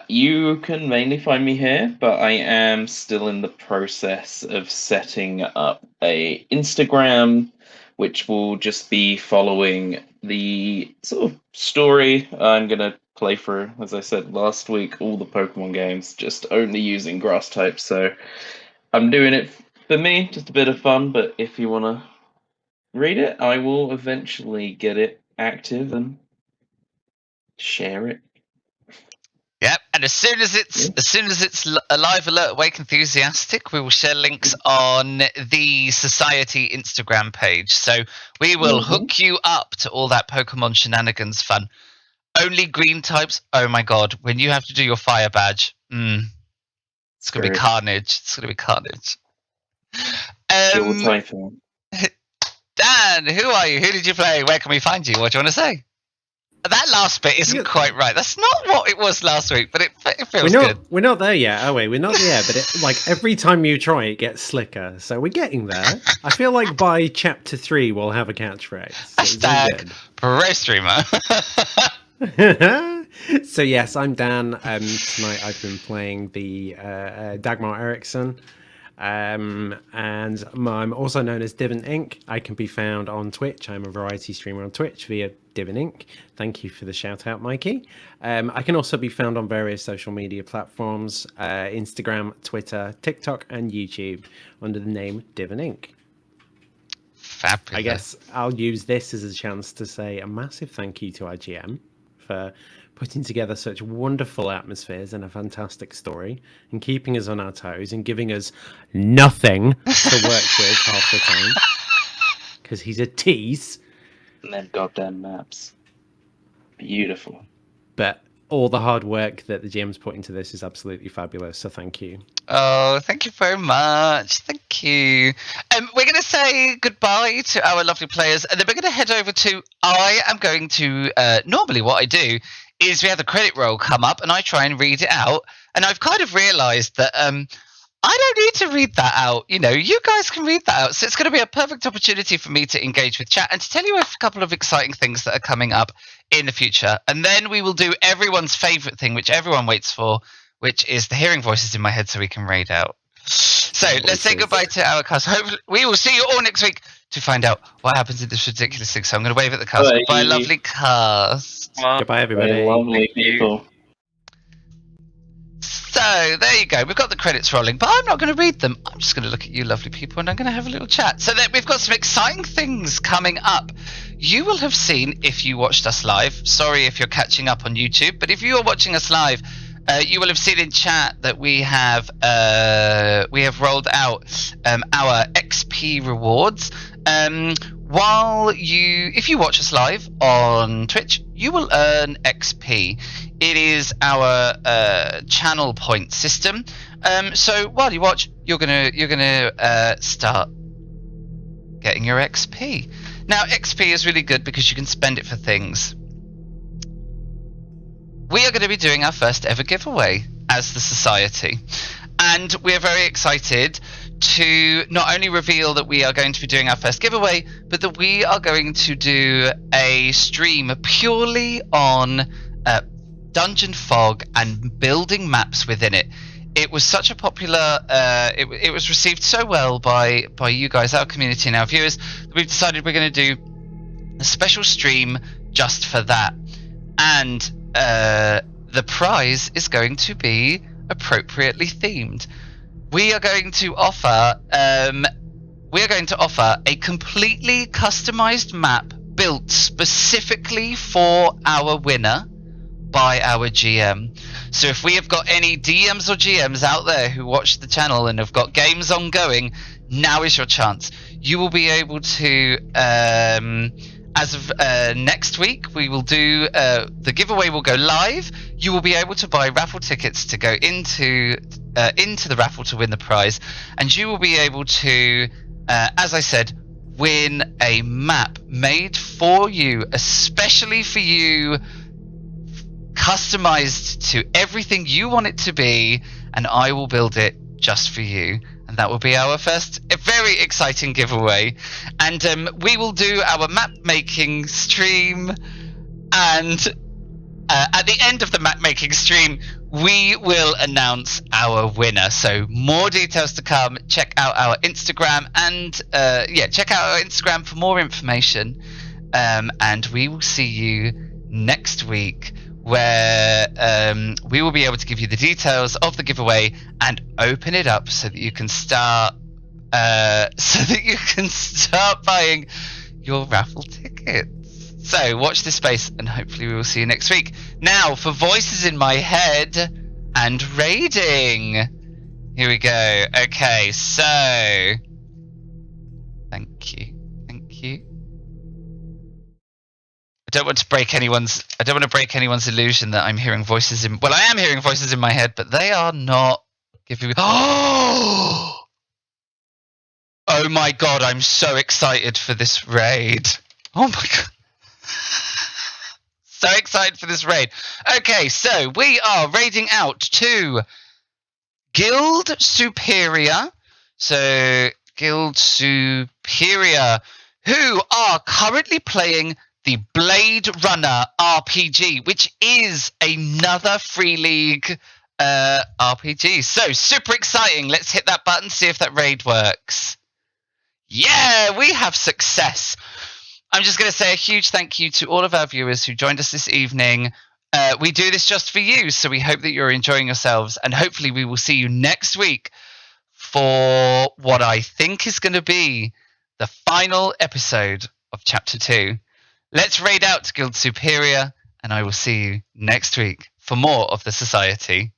[SPEAKER 2] You can mainly find me here, but I am still in the process of setting up a Instagram, which will just be following the sort of story I'm going to play through. As I said last week, all the Pokemon games, just only using grass types. So I'm doing it for me, just a bit of fun, but if you want to read it, I will eventually get it active and share it.
[SPEAKER 4] Yep, and as soon as it's a live alert awake enthusiastic, we will share links on the Society Instagram page. So we will hook you up to all that Pokemon shenanigans fun. Only green types. Oh my god, when you have to do your fire badge, it's gonna be carnage. It's gonna be carnage. Dan, who are you? Who did you play? Where can we find you? What do you want to say? That last bit isn't quite right. That's not what it was last week, but it feels good.
[SPEAKER 1] We're not there yet, are we? We're not there, but every time you try, it gets slicker. So we're getting there. I feel like by chapter 3, we'll have a catchphrase.
[SPEAKER 4] Hashtag pro streamer.
[SPEAKER 1] So yes, I'm Dan. Tonight I've been playing the Dagmar Eriksson. And I'm also known as Divin Inc. I can be found on Twitch. I'm a variety streamer on Twitch via Divin Inc. Thank you for the shout out, Mikey. I can also be found on various social media platforms, Instagram, Twitter, TikTok, and YouTube under the name Divin Inc.
[SPEAKER 4] Fabulous.
[SPEAKER 1] I guess I'll use this as a chance to say a massive thank you to our GM for putting together such wonderful atmospheres and a fantastic story and keeping us on our toes and giving us nothing to work with half the time because he's a tease.
[SPEAKER 2] And then goddamn maps. Beautiful.
[SPEAKER 1] But all the hard work that the GM's put into this is absolutely fabulous, so thank you.
[SPEAKER 4] Oh, thank you very much. Thank you. We're going to say goodbye to our lovely players, and then we're going to head over to, I am going to, normally what I do is we have the credit roll come up, and I try and read it out, and I've kind of realised that I I don't need to read that out. You know, you guys can read that out. So it's going to be a perfect opportunity for me to engage with chat and to tell you a couple of exciting things that are coming up in the future. And then we will do everyone's favorite thing, which everyone waits for, which is the hearing voices in my head so we can raid out. So let's say goodbye to our cast. Hopefully, we will see you all next week to find out what happens in this ridiculous thing. So I'm going to wave at the cast.
[SPEAKER 2] Bye.
[SPEAKER 4] Goodbye, lovely cast.
[SPEAKER 1] Goodbye, everybody.
[SPEAKER 2] Very lovely
[SPEAKER 3] Thank you.
[SPEAKER 2] people.
[SPEAKER 4] So there you go. We've got the credits rolling, but I'm not going to read them. I'm just going to look at you lovely people and I'm going to have a little chat. So that we've got some exciting things coming up. You will have seen, if you watched us live, sorry if you're catching up on YouTube, but if you are watching us live, you will have seen in chat that we have rolled out our XP rewards. If you watch us live on Twitch, you will earn XP. It is our channel point system. So while you watch, you're gonna start getting your XP. Now, XP is really good because you can spend it for things. We are going to be doing our first ever giveaway as the Society, and we're very excited to not only reveal that we are going to be doing our first giveaway, but that we are going to do a stream purely on Dungeon Fog and building maps within it. It was such a popular, it was received so well by you guys, our community and our viewers, that we've decided we're going to do a special stream just for that. And the prize is going to be appropriately themed. We are going to offer a completely customized map built specifically for our winner by our GM. So if we have got any DMs or GMs out there who watch the channel and have got games ongoing, now is your chance. You will be able to, as of next week, we will do the giveaway will go live. You will be able to buy raffle tickets to go into the raffle to win the prize, and you will be able to, as I said, win a map made for you, especially for you, customized to everything you want it to be, and I will build it just for you. And that will be our first very exciting giveaway. And we will do our map making stream, and at the end of the map making stream we will announce our winner. So more details to come. Check out our Instagram, and check out our Instagram for more information, and we will see you next week, where we will be able to give you the details of the giveaway and open it up so that you can start buying your raffle tickets. So watch this space, and hopefully we will see you next week. Now for voices in my head and raiding. Here we go. Okay, so thank you. I don't want to break anyone's illusion that I'm hearing voices in. Well, I am hearing voices in my head, but they are not giving me. Oh my god! I'm so excited for this raid. Oh my god! So excited for this raid. Okay, so we are raiding out to Guild Superior. So Guild Superior, who are currently playing the Blade Runner RPG, which is another Free League RPG. So super exciting. Let's hit that button, see if that raid works. Yeah, we have success. I'm just going to say a huge thank you to all of our viewers who joined us this evening. We do this just for you, so we hope that you're enjoying yourselves, and hopefully we will see you next week for what I think is going to be the final episode of Chapter 2. Let's raid out to Guild Superior, and I will see you next week for more of the Society.